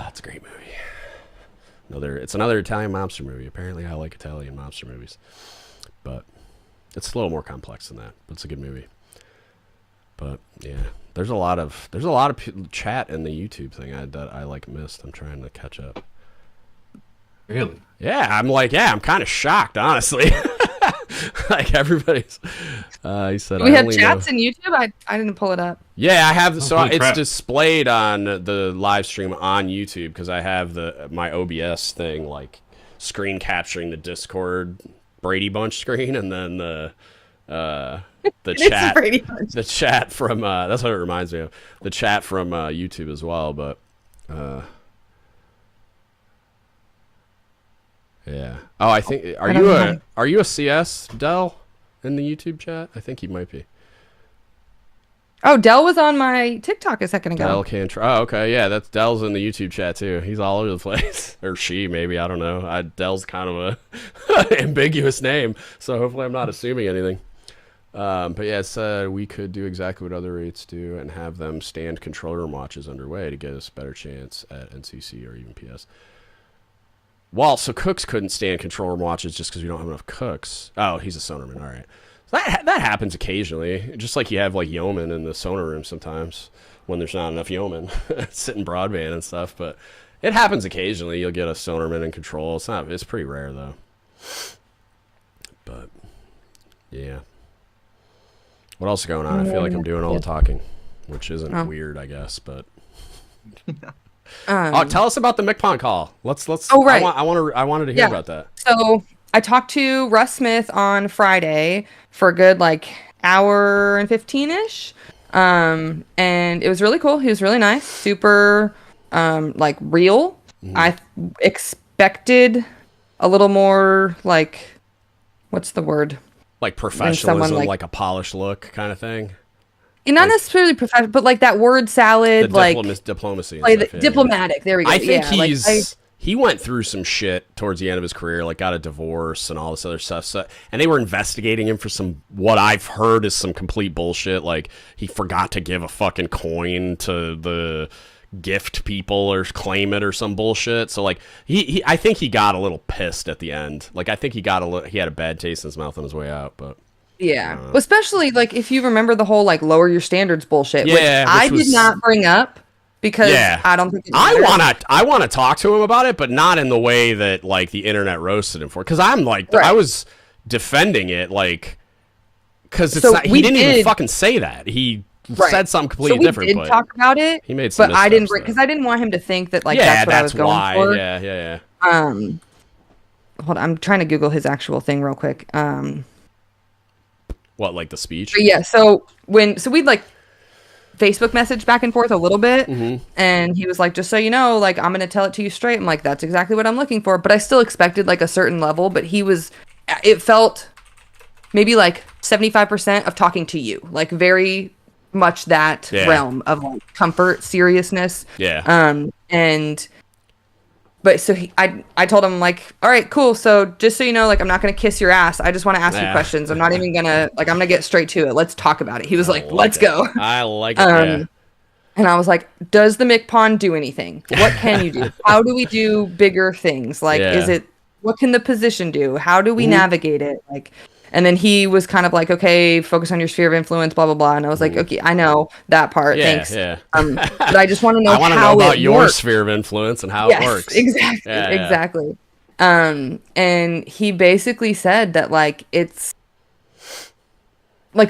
It's a great movie. It's another Italian mobster movie. Apparently, I like Italian mobster movies. But it's a little more complex than that, but it's a good movie. But yeah, there's a lot of chat in the YouTube thing that I like missed. I'm trying to catch up. Really? Yeah, I'm kind of shocked, honestly. Like everybody's. He said we had chats in YouTube. I didn't pull it up. Yeah, I have. So it's crap. displayed on the live stream on YouTube because I have my OBS thing like screen capturing the Discord Brady Bunch screen, and then the chat from that's what it reminds me of, the chat from YouTube as well. But yeah. Oh, I think are you a CS, Del, in the YouTube chat? I think he might be. Oh, Del was on my TikTok a second ago. Del Cantrell. Oh, okay. Yeah, that's Del's in the YouTube chat too. He's all over the place. Or she, maybe. I don't know. Del's kind of a ambiguous name, so hopefully I'm not assuming anything. But yeah, it said we could do exactly what other rates do and have them stand control room watches underway to get us a better chance at NCC or even PS. Well, so cooks couldn't stand control room watches just because we don't have enough cooks. Oh, he's a sonarman. All right. That happens occasionally, just like you have like yeomen in the sonar room sometimes when there's not enough yeomen sitting broadband and stuff. But it happens occasionally. You'll get a sonarman in control. It's pretty rare though. But yeah. What else is going on? I feel like I'm doing all the talking, which isn't weird, I guess, but. Tell us about the MCPON call. Let's. Oh, right. I wanted to hear about that. So I talked to Russ Smith on Friday for a good hour and 15-ish. And it was really cool. He was really nice, super real. I expected a little more what's the word? Like professionalism, like a polished look kind of thing. Not necessarily professional, but that word salad, diplomacy, diplomatic. There we go. I think he went through some shit towards the end of his career, got a divorce and all this other stuff. So, and they were investigating him for what I've heard is some complete bullshit. He forgot to give a fucking coin to the gift people or claim it or some bullshit. So I think he got a little pissed at the end. I think he had a bad taste in his mouth on his way out, but. Yeah, especially if you remember the whole lower your standards bullshit, which I did not bring up because I don't think I want to talk to him about it, but not in the way that the internet roasted him for. Because I'm I was defending it because he didn't even fucking say that. He said something completely different. We did talk about it. He made some, but I didn't because I didn't want him to think that that's what I was going for. Yeah. Hold on, I'm trying to Google his actual thing real quick. What, the speech? Yeah, so we'd Facebook message back and forth a little bit, and he was just so you know, I'm going to tell it to you straight. I'm that's exactly what I'm looking for, but I still expected a certain level, but it felt maybe 75% of talking to you, very much that realm of comfort, seriousness. Yeah. But so I told him all right, cool. So just so you know, I'm not going to kiss your ass. I just want to ask you questions. I'm not even going to I'm going to get straight to it. Let's talk about it. He was let's go. I like it. And I was does the MCPON do anything? What can you do? How do we do bigger things? Is it, what can the position do? How do we navigate it? And then he was kind of okay, focus on your sphere of influence, blah, blah, blah. And I was okay, I know that part. Thanks. Yeah. But I just want to know I want to know about your sphere of influence and how it works. Exactly. Yeah. Exactly. And he basically said that it's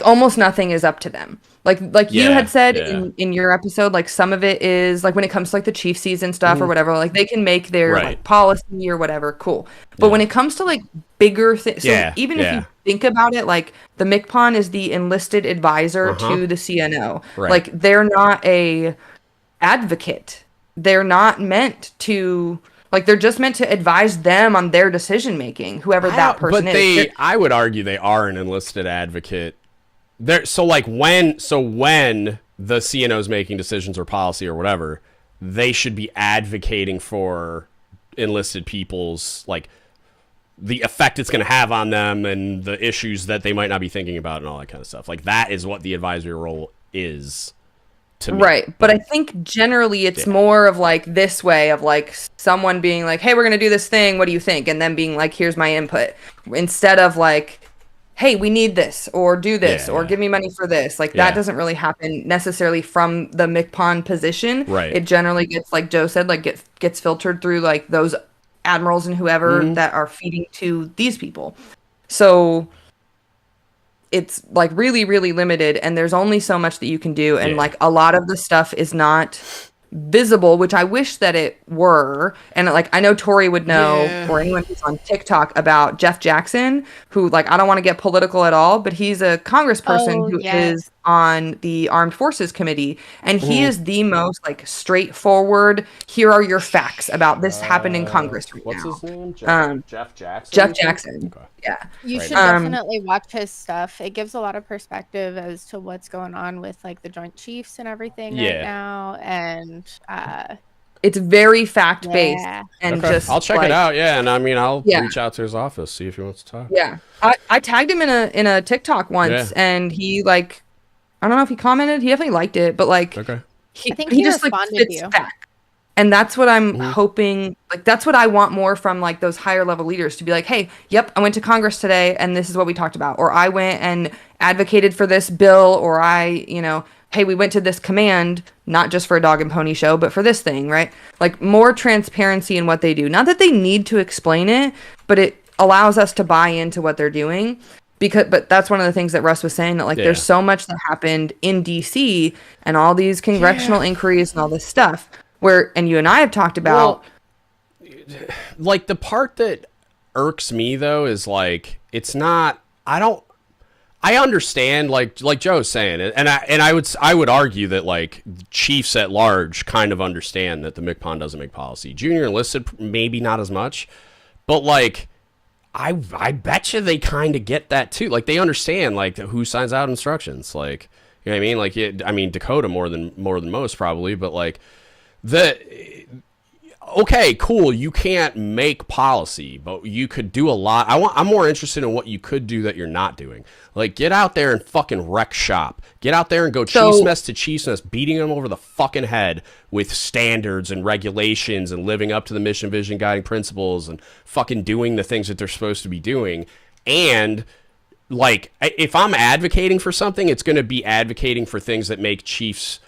almost nothing is up to them. You had said in your episode, some of it is when it comes to the chief season stuff or whatever, they can make their policy or whatever, cool. But when it comes to bigger things, so even if you think about it, the MCPON is the enlisted advisor to the CNO. Right. They're not a advocate. They're not meant to. They're just meant to advise them on their decision making, whoever that person is. I would argue they are an enlisted advocate. When the CNO is making decisions or policy or whatever, they should be advocating for enlisted people's the effect it's going to have on them and the issues that they might not be thinking about and all that kind of stuff. That is what the advisory role is to me. Right, but I think generally it's more of this way of someone being hey, we're going to do this thing, what do you think? And then being here's my input, instead of hey, we need this, or do this, or give me money for this. That doesn't really happen necessarily from the MCPON position. Right. It generally gets, Joe said, gets filtered through those admirals and whoever that are feeding to these people. So it's really, really limited, and there's only so much that you can do. And a lot of the stuff is not visible, which I wish that it were. And I know Tori would know, or anyone who's on TikTok, about Jeff Jackson, who I don't want to get political at all, but he's a congressperson who is on the Armed Forces Committee, and he is the most straightforward, here are your facts about this happened in Congress right what's now. His name? Jeff Jackson? Jeff Jackson. Okay. Yeah. You should definitely watch his stuff. It gives a lot of perspective as to what's going on with the Joint Chiefs and everything right now. And it's very fact-based. And just I'll check it out, and I'll reach out to his office, see if he wants to talk. Yeah. I tagged him in a TikTok once, and he I don't know if he commented. He definitely liked it, but okay. I think he just responded to you. Back. And that's what I'm hoping. That's what I want more from those higher level leaders, to be hey, yep, I went to Congress today and this is what we talked about, or I went and advocated for this bill, or hey, we went to this command, not just for a dog and pony show, but for this thing, right? More transparency in what they do. Not that they need to explain it, but allows us to buy into what they're doing. But that's one of the things that Russ was saying, that like there's so much that happened in DC and all these congressional inquiries and all this stuff and you and I have talked about. Well, like the part that irks me though is like, it's not, I understand like Joe's saying, and I would argue that like chiefs at large kind of understand that the MCPON doesn't make policy. Junior enlisted maybe not as much, but like I bet you they kind of get that too. Like they understand like who signs out instructions. Like, you know what I mean? Like Dakota more than most probably, but like okay, cool. You can't make policy, but you could do a lot. I'm more interested in what you could do that you're not doing. Like, get out there and fucking wreck shop. Get out there and go chief's mess to chief's mess, beating them over the fucking head with standards and regulations and living up to the mission, vision, guiding principles and fucking doing the things that they're supposed to be doing. And like, if I'm advocating for something, it's going to be advocating for things that make chiefs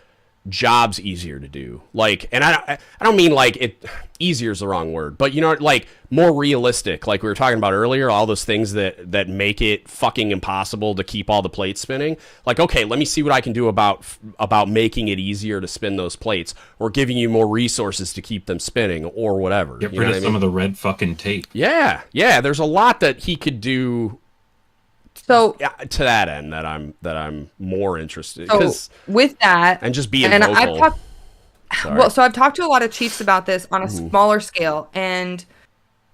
jobs easier to do. Like, and I don't mean like it, easier is the wrong word, but you know, like more realistic, like we were talking about earlier, all those things that make it fucking impossible to keep all the plates spinning. Like, okay, let me see what I can do about making it easier to spin those plates, or giving you more resources to keep them spinning, or whatever. Get rid of some of the red fucking tape. Yeah, there's a lot that he could do. So to that end, that I'm more interested. So with that, and just being vocal. I've talked to a lot of chiefs about this on a smaller scale, and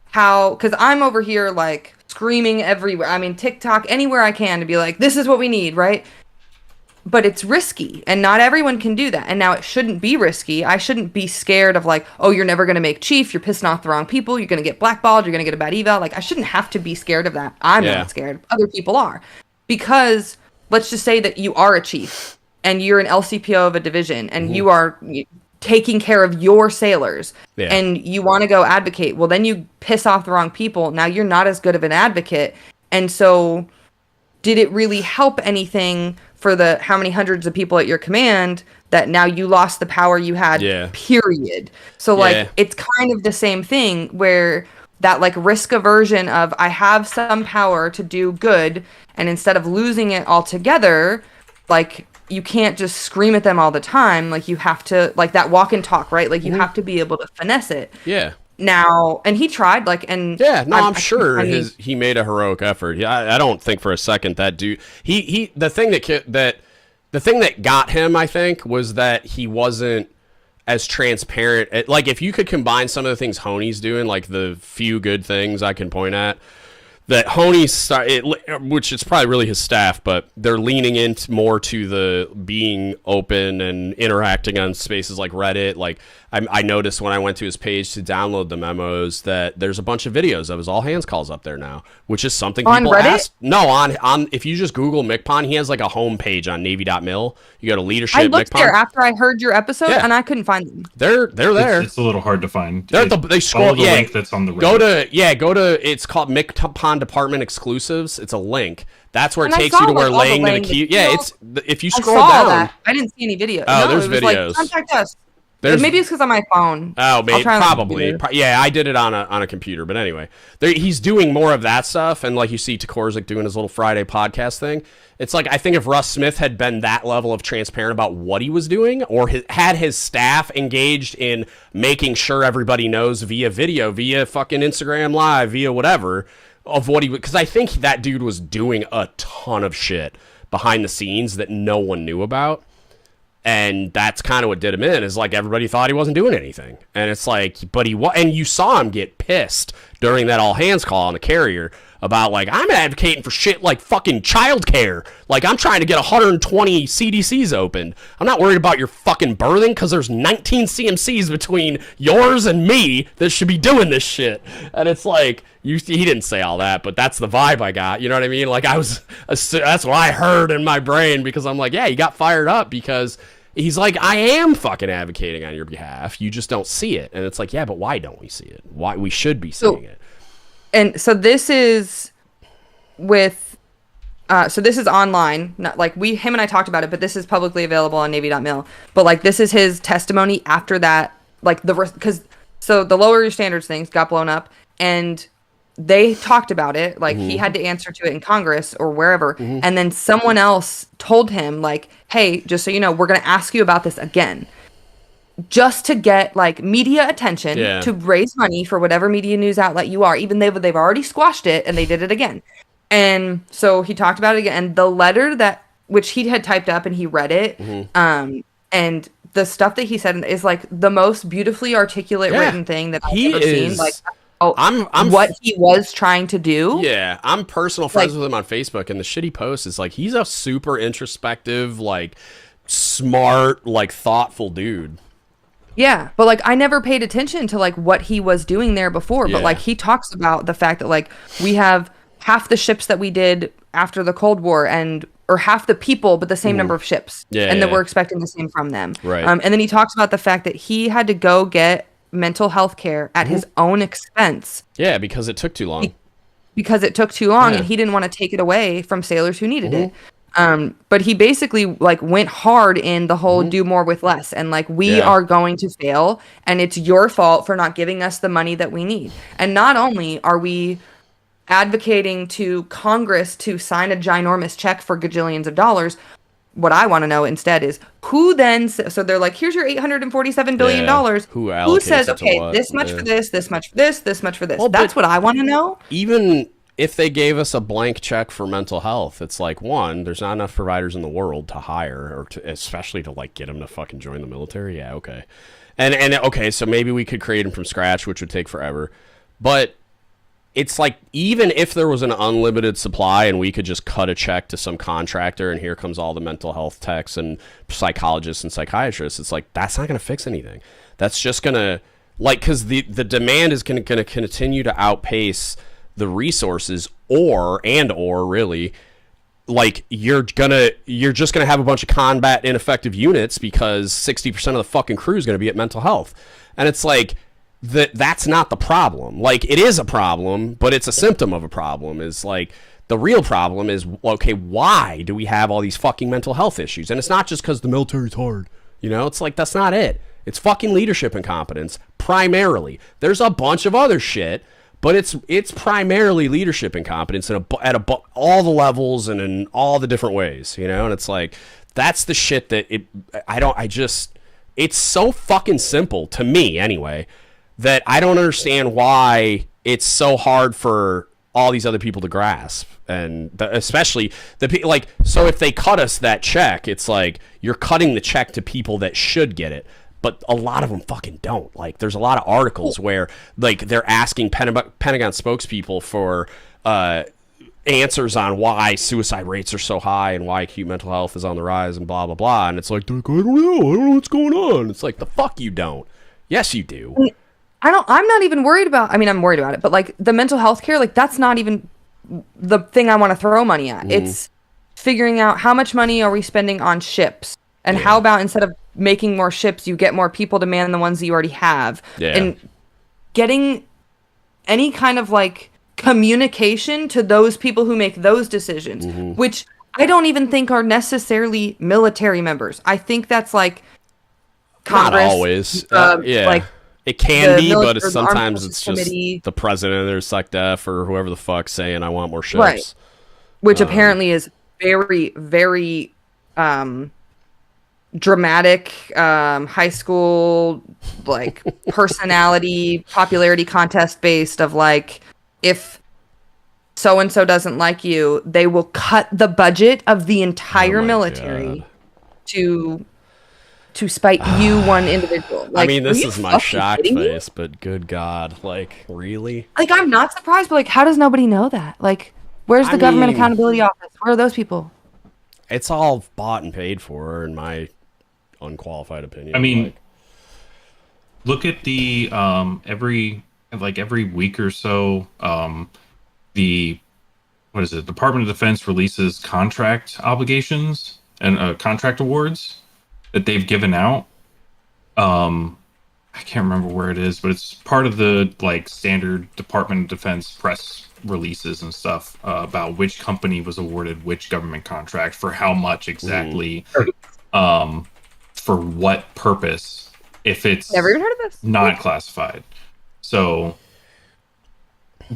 because I'm over here like screaming everywhere. I mean, TikTok, anywhere I can, to be like, this is what we need, right? But it's risky, and not everyone can do that. And now it shouldn't be risky. I shouldn't be scared of like, oh, you're never going to make chief. You're pissing off the wrong people. You're going to get blackballed. You're going to get a bad eval. Like, I shouldn't have to be scared of that. I'm not scared. Other people are. Because let's just say that you are a chief and you're an LCPO of a division and you are taking care of your sailors and you want to go advocate. Well, then you piss off the wrong people. Now you're not as good of an advocate. And so did it really help anything for the how many hundreds of people at your command that now you lost the power you had, period? So like it's kind of the same thing, where that like risk aversion of I have some power to do good, and instead of losing it altogether, like you can't just scream at them all the time. Like you have to, like that walk and talk, right? Like you have to be able to finesse it. Now, and he tried, like, and I'm sure he made a heroic effort. I don't think for a second that dude. The thing that got him, I think, was that he wasn't as transparent. Like, if you could combine some of the things Honey's doing, like the few good things I can point at, that Honey's, which is probably really his staff, but they're leaning into more to the being open and interacting on spaces like Reddit. Like I noticed when I went to his page to download the memos that there's a bunch of videos of his all hands calls up there now, which is something people ask. No, on if you just Google MCPON, he has like a home page on Navy.mil. You go to leadership. I looked MCPON. there after I heard your episode and I couldn't find them. They're there. It's a little hard to find. They scroll. The link that's on the Reddit. Go to. It's called MCPON Department Exclusives. It's a link. That's where it takes you to where laying to the key. Yeah, it's if you scroll down. That. I didn't see any videos. Oh, there's videos. Like, contact us. Maybe it's because on my phone. Oh, maybe probably. Yeah, I did it on a computer, but anyway, he's doing more of that stuff, and like you see Tkorzik doing his little Friday podcast thing. It's like, I think if Russ Smith had been that level of transparent about what he was doing, or had his staff engaged in making sure everybody knows via video, via fucking Instagram Live, via whatever, of what he would, because I think that dude was doing a ton of shit behind the scenes that no one knew about. And that's kind of what did him in, is like everybody thought he wasn't doing anything. And it's like, but and you saw him get pissed during that all hands call on the carrier about like, I'm advocating for shit like fucking childcare. Like, I'm trying to get 120 CDCs opened. I'm not worried about your fucking birthing, because there's 19 CMCs between yours and me that should be doing this shit. And it's like, he didn't say all that, but that's the vibe I got. You know what I mean? Like, that's what I heard in my brain, because I'm like, yeah, he got fired up because he's like, I am fucking advocating on your behalf. You just don't see it. And it's like, yeah, but why don't we see it? Why we should be seeing it. And so this is with, so this is online. Not like him and I talked about it, but this is publicly available on Navy.mil. But like, this is his testimony after that, like because so the lower your standards things got blown up, and they talked about it, like he had to answer to it in Congress or wherever, and then someone else told him like, hey, just so you know, we're going to ask you about this again, just to get like media attention, to raise money for whatever media news outlet you are, even though they've already squashed it and they did it again. And so he talked about it again, and the letter which he had typed up and he read it, and the stuff that he said is like the most beautifully articulate written thing that I've ever seen. Like, I'm what he was trying to do. Yeah, I'm personal friends with him on Facebook, and the shit he posts is like he's a super introspective, like smart, like thoughtful dude. Yeah, but like I never paid attention to like what he was doing there before. But like he talks about the fact that like we have half the ships that we did after the Cold War, or half the people, but the same number of ships, and that we're expecting the same from them. Right. And then he talks about the fact that he had to go get mental health care at his own expense. Yeah, because it took too long. Because it took too long, and he didn't want to take it away from sailors who needed it. But he basically like went hard in the whole do more with less, and like we are going to fail, and it's your fault for not giving us the money that we need. And not only are we advocating to Congress to sign a ginormous check for gajillions of dollars, what I want to know instead is who then, so they're like, here's your $847 billion. Who says, okay, this much for this, this much for this much for this? Well, that's what I want to know. Even if they gave us a blank check for mental health, it's like, one, there's not enough providers in the world to hire, or to, especially to like get them to fucking join the military. Yeah, okay. And okay, so maybe we could create them from scratch, which would take forever. But it's like, even if there was an unlimited supply and we could just cut a check to some contractor and here comes all the mental health techs and psychologists and psychiatrists, it's like, that's not going to fix anything. That's just going to, like, because the demand is going to continue to outpace the resources, or really, like, you're just gonna have a bunch of combat ineffective units because 60% of the fucking crew is going to be at mental health. And it's like, that's not the problem. Like, it is a problem, but it's a symptom of a problem. Is like, the real problem is, okay, why do we have all these fucking mental health issues? And it's not just because the military's hard. You know, it's like, that's not it. It's fucking leadership incompetence, primarily. There's a bunch of other shit, but it's primarily leadership incompetence at all the levels and in all the different ways, you know? And it's like, that's the shit that it's so fucking simple, to me anyway, that I don't understand why it's so hard for all these other people to grasp. And especially like, so if they cut us that check, it's like, you're cutting the check to people that should get it. But a lot of them fucking don't. Like, there's a lot of articles where, like, they're asking Pentagon spokespeople for answers on why suicide rates are so high and why acute mental health is on the rise and blah, blah, blah. And it's like, I don't know what's going on. It's like, the fuck you don't. Yes, you do. I'm not even worried about, I mean, I'm worried about it, but, like, the mental health care, like, that's not even the thing I want to throw money at. It's figuring out how much money are we spending on ships, and how about, instead of making more ships, you get more people to man the ones that you already have, and getting any kind of like communication to those people who make those decisions, which I don't even think are necessarily military members. I think that's like Congress. Not always. Like, it can be, but sometimes it's just the president or SecDef or whoever the fuck saying, I want more ships. Right. Which apparently is very, very dramatic, high school, like, personality popularity contest based, of like, if so and so doesn't like you, they will cut the budget of the entire military to spite you, one individual. Like, I mean, this is my shocked face, but good God, like, really? Like, I'm not surprised, but like, how does nobody know that? Like, where's the Government Accountability Office? Where are those people? It's all bought and paid for, in my unqualified opinion. I mean, look at the every week or so, the Department of Defense releases contract obligations and contract awards that they've given out. I can't remember where it is, but it's part of the like standard Department of Defense press releases and stuff about which company was awarded which government contract for how much exactly, for what purpose, if it's never even heard of this. Not classified. So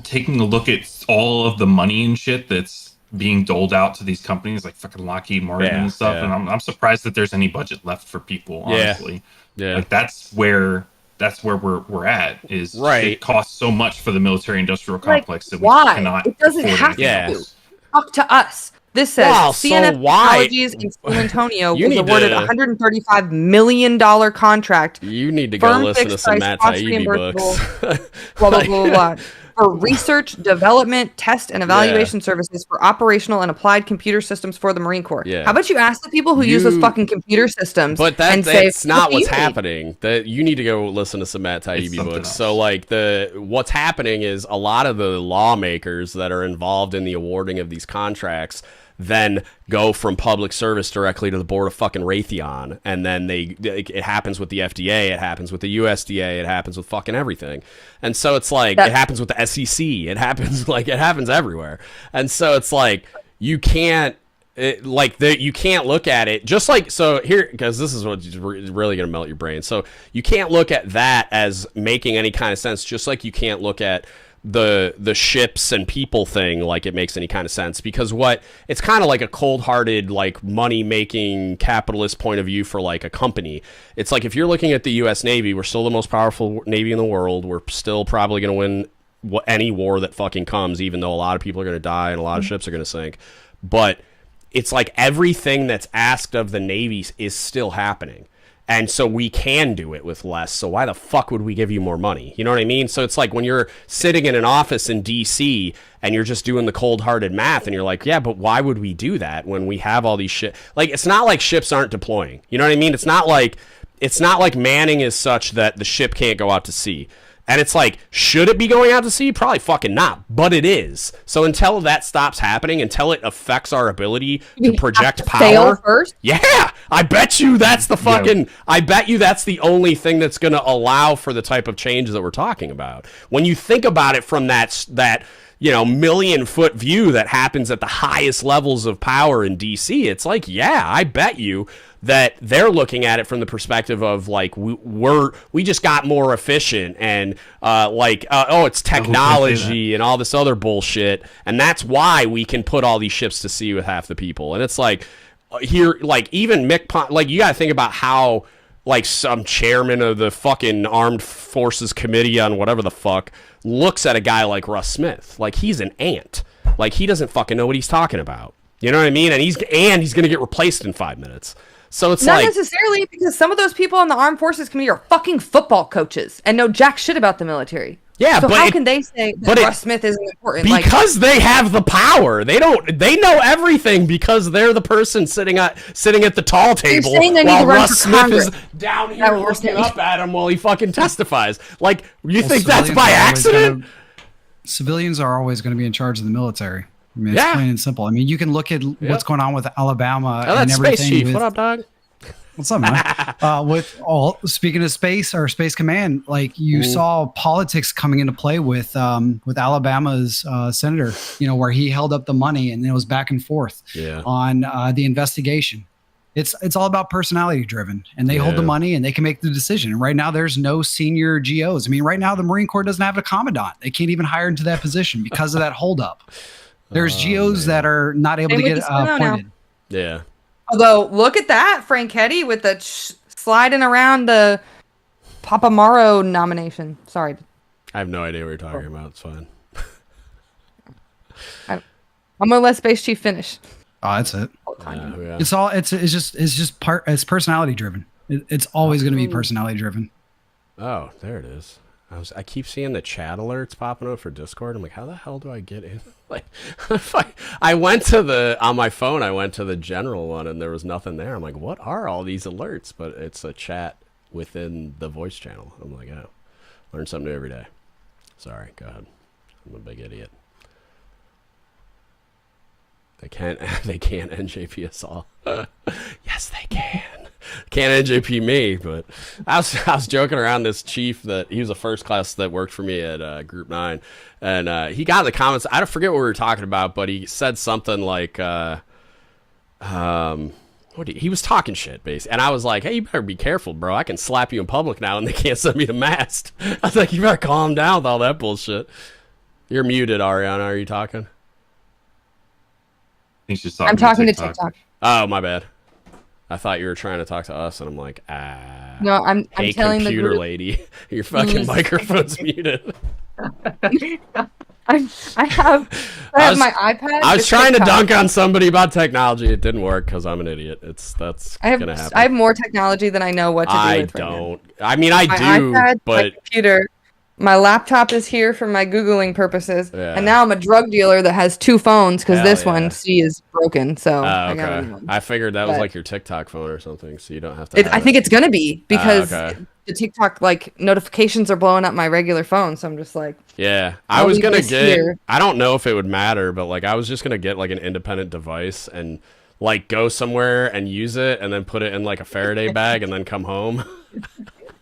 taking a look at all of the money and shit that's being doled out to these companies like fucking Lockheed Martin and stuff, and I'm surprised that there's any budget left for people, honestly. Like that's where we're at, is it costs so much for the military industrial complex that we cannot it doesn't have to talk to us. This says CNF Technologies in San Antonio was awarded a $135 million contract. You need to go listen to some Matt Taibbi books. Blah, blah, blah, blah, for research, development, test, and evaluation services for operational and applied computer systems for the Marine Corps. How about you ask the people who use those fucking computer systems? But that's not what's happening. That you need to go listen to some Matt Taibbi books. Else. So like what's happening is a lot of the lawmakers that are involved in the awarding of these contracts then go from public service directly to the board of fucking Raytheon, and then it happens with the FDA, it happens with the USDA, it happens with fucking everything, and so it's like it happens with the SEC, it happens everywhere, and so it's like you can't you can't look at it just like so here, because this is what's really gonna melt your brain. So you can't look at that as making any kind of sense, just like you can't look at the ships and people thing like it makes any kind of sense, because it's kind of like a cold-hearted like money-making capitalist point of view for like a company. It's like if you're looking at the US Navy, we're still the most powerful Navy in the world, we're still probably going to win any war that fucking comes, even though a lot of people are going to die and a lot of ships are going to sink, but it's like everything that's asked of the Navies is still happening. And so we can do it with less. So why the fuck would we give you more money? You know what I mean? So it's like when you're sitting in an office in DC and you're just doing the cold-hearted math and you're like, yeah, but why would we do that when we have all these shit? Like, it's not like ships aren't deploying. You know what I mean? It's not like manning is such that the ship can't go out to sea. And it's like, should it be going out to sea? Probably fucking not, but it is. So until that stops happening, until it affects our ability to project power. Sail first? Yeah, I bet you that's the fucking. I bet you that's the only thing that's going to allow for the type of change that we're talking about. When you think about it from that million-foot view that happens at the highest levels of power in DC, it's like, yeah, I bet you that they're looking at it from the perspective of like we just got more efficient and it's technology and all this other bullshit, and that's why we can put all these ships to sea with half the people. And it's like here, like even like you gotta think about how like some chairman of the fucking Armed Forces Committee on whatever the fuck looks at a guy like Russ Smith like he's an ant, like he doesn't fucking know what he's talking about. You know what I mean? And he's gonna get replaced in 5 minutes. So it's not necessarily, because some of those people on the Armed Forces Committee are fucking football coaches and know jack shit about the military. Yeah, so how can they say that Russ Smith isn't important? Because they have the power. They know everything because they're the person sitting at the tall table while Russ Smith is down here looking up at him while he fucking testifies. Like, you think that's by accident? Civilians are always going to be in charge of the military. I mean, it's plain and simple. I mean, you can look at what's going on with Alabama and everything. Space Chief. What up, dog? What's up, man? Speaking of space or Space Command, like you saw politics coming into play with Alabama's senator, where he held up the money and it was back and forth on the investigation. It's all about personality driven, and they hold the money and they can make the decision. And right now there's no senior GOs. I mean, right now the Marine Corps doesn't have a commandant. They can't even hire into that position because of that holdup. There's GOs that are not able to get appointed. Yeah. Although, look at that, Franchetti, with the sliding around the Papamaro nomination. Sorry. I have no idea what you're talking about. It's fine. I'm gonna let Space Chief finish. Oh, that's it. It's personality driven. It's always going to be personality driven. Oh, there it is. I keep seeing the chat alerts popping up for Discord. I'm like, how the hell do I get in? Like, I went to on my phone, I went to the general one and there was nothing there. I'm like, what are all these alerts? But it's a chat within the voice channel. I'm like, oh, learn something new every day. Sorry, go ahead. I'm a big idiot. They can't NJP us all. Yes, they can. Can't NJP me, but I was joking around this chief that he was a first class that worked for me at Group 9, and he got in the comments. I don't forget what we were talking about, but he said something like, he was talking shit, basically, and I was like, hey, you better be careful, bro. I can slap you in public now, and they can't send me the mast. I was like, you better calm down with all that bullshit. You're muted, Ariana. Are you talking? He's just I'm talking to TikTok. Oh, my bad. I thought you were trying to talk to us, and I'm like, No, I'm hey, telling computer the group, lady, your fucking microphone's muted. I have my iPad. I was with trying TikTok. to dunk on somebody about technology. It didn't work because I'm an idiot. That's gonna happen. I have more technology than I know what to do with. I don't. I mean, I my do, iPad, but my computer. My laptop is here for my Googling purposes. Yeah. And now I'm a drug dealer that has 2 phones because this yeah. one, C, is broken. So I got a okay. new one. I figured that was But- like your TikTok phone or something, so you don't have to. I think it's going to be because okay. the TikTok like notifications are blowing up my regular phone. So I'm just like, Yeah, I I'll was leave gonna this get. here. I don't know if it would matter, but like I was just gonna get like an independent device and like go somewhere and use it, and then put it in like a Faraday bag, and then come home.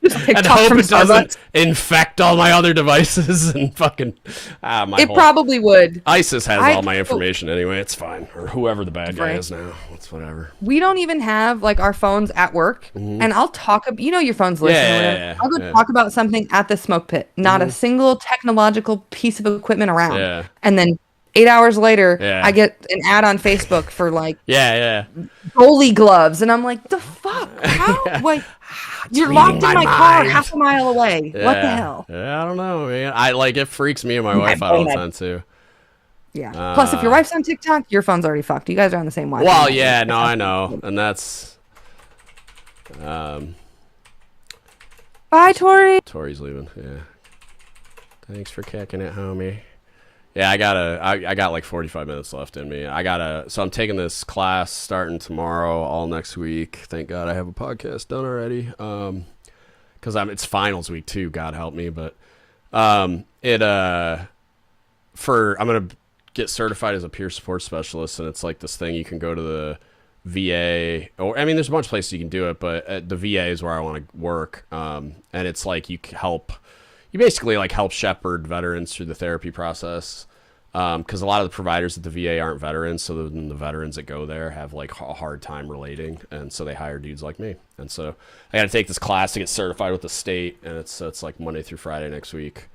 And TikTok hope from it doesn't Starbucks. infect all my other devices and fucking. It probably would. ISIS has all my information anyway. It's fine, or whoever the bad guy Right. is now. It's whatever. We don't even have like our phones at work, and I'll talk. Your phone's listening. Yeah, or whatever. yeah, I'll go yeah. talk about something at the smoke pit. Not a single technological piece of equipment around. Yeah. And then 8 hours later, Yeah. I get an ad on Facebook for like Yeah. goalie gloves, and I'm like, the fuck? How? Like, you're locked in my car, half a mile away. Yeah. What the hell? Yeah, I don't know, man. I like it freaks me and my wife out all the time too. Yeah. Plus, if your wife's on TikTok, your phone's already fucked. You guys are on the same Wi-Fi. Well, yeah, no, I know, and that's. Bye, Tori. Tori's leaving. Yeah. Thanks for kicking it, homie. Yeah, I got like 45 minutes left in me. So I'm taking this class starting tomorrow, all next week. Thank God I have a podcast done already. Because it's finals week too. God help me, but I'm gonna get certified as a peer support specialist, and it's like this thing you can go to the VA, or I mean, there's a bunch of places you can do it, but the VA is where I want to work. And it's like you basically like help shepherd veterans through the therapy process. Because a lot of the providers at the VA aren't veterans, so the veterans that go there have like a hard time relating, and so they hire dudes like me. And so I got to take this class to get certified with the state, and it's like Monday through Friday next week.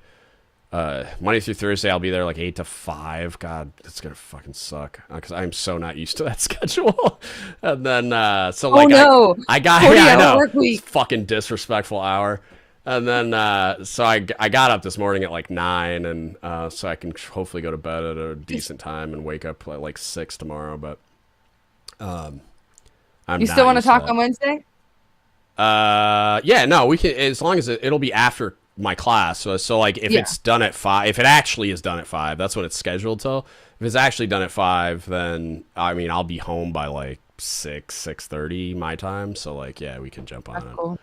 Monday through Thursday I'll be there like 8 to 5. God, it's gonna fucking suck because I'm so not used to that schedule. And then I got 40-hour work week. fucking disrespectful hour. And then, so I got up this morning at like 9, and so I can hopefully go to bed at a decent time and wake up at like 6 tomorrow. But You still want to talk on Wednesday? Yeah, no, we can, as long as it'll be after my class. So like if it's done at 5, if it actually is done at 5, that's when it's scheduled till. If it's actually done at 5, then I mean I'll be home by like 6:30 my time. So like yeah, we can jump on it. Cool.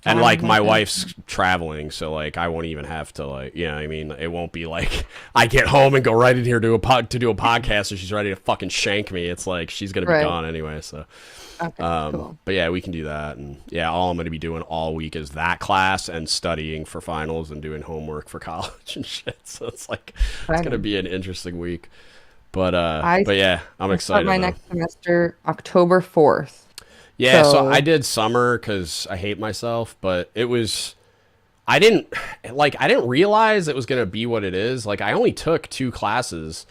And like my wife's traveling, so like I won't even have to like, you know what I mean? It won't be like I get home and go right in here to do a podcast, and she's ready to fucking shank me. It's like she's gonna be gone anyway. So, cool. But yeah, we can do that. And yeah, all I'm gonna be doing all week is that class and studying for finals and doing homework for college and shit. So it's like it's gonna be an interesting week. But yeah, I'm excited. My next semester, October 4th. Yeah, so I did summer because I hate myself, but I didn't realize it was going to be what it is. Like I only took 2 classes,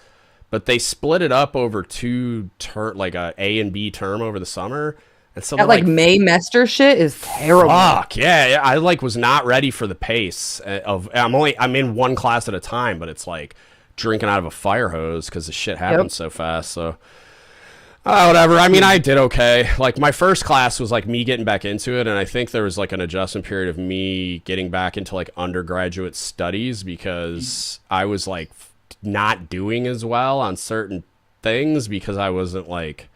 but they split it up over 2 like a A and B term over the summer. And so that like Maymester shit is terrible. Fuck, yeah, I like was not ready for the pace of, I'm in 1 class at a time, but it's like drinking out of a fire hose because the shit happens so fast. So whatever. I mean, I did okay. Like my first class was like me getting back into it, and I think there was like an adjustment period of me getting back into like undergraduate studies because I was like not doing as well on certain things because I wasn't like,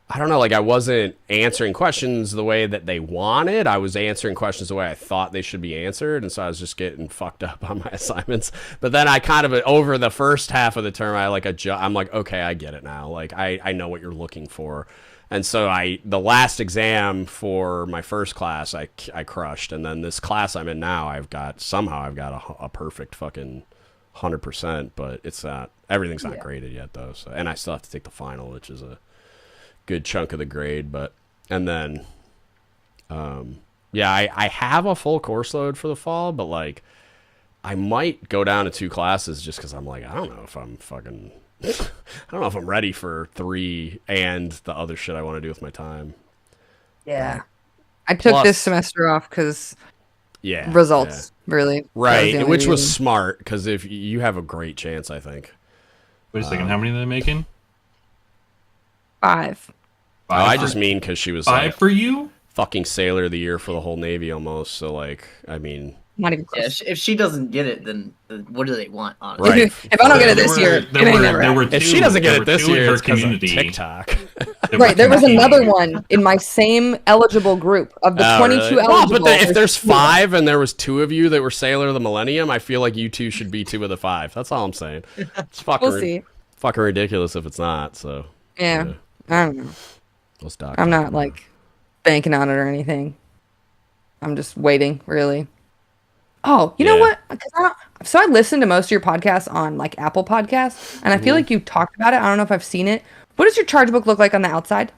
I don't know, like I wasn't answering questions the way that they wanted. I was answering questions the way I thought they should be answered, and so I was just getting fucked up on my assignments. But then I kind of, over the first half of the term, I'm like, okay, I get it now. Like I know what you're looking for. And so the last exam for my first class, I crushed. And then this class I'm in now, I've got a perfect fucking 100%, but it's not, everything's not graded yet though. So, and I still have to take the final, which is a good chunk of the grade. But and then I have a full course load for the fall, but like I might go down to 2 classes just because I'm like, I don't know if I'm fucking, I don't know if I'm ready for 3 and the other shit I want to do with my time. Yeah. I took this semester off because results, really. Right, which was smart because if you have a great chance, I think. Wait a second, how many are they making? 5. Oh, I just mean because she was 5 like for you? fucking sailor of the year for the whole Navy almost. So like, I mean, not even close. Yeah, if she doesn't get it, then what do they want? Honestly, right? If I don't get it this year, if she doesn't get it this year, it's because of TikTok. Right, there was another one in my same eligible group of the 22 really? eligible. Well, but if there's 5 and there was 2 of you that were Sailor of the Millennium, I feel like you 2 should be 2 of the 5. That's all I'm saying. It's fucking ridiculous if it's not. So yeah. I don't know. I'm not like banking on it or anything. I'm just waiting, really. Oh, you know what? So I listen to most of your podcasts on like Apple Podcasts, and I feel like you talked about it. I don't know if I've seen it. What does your charge book look like on the outside?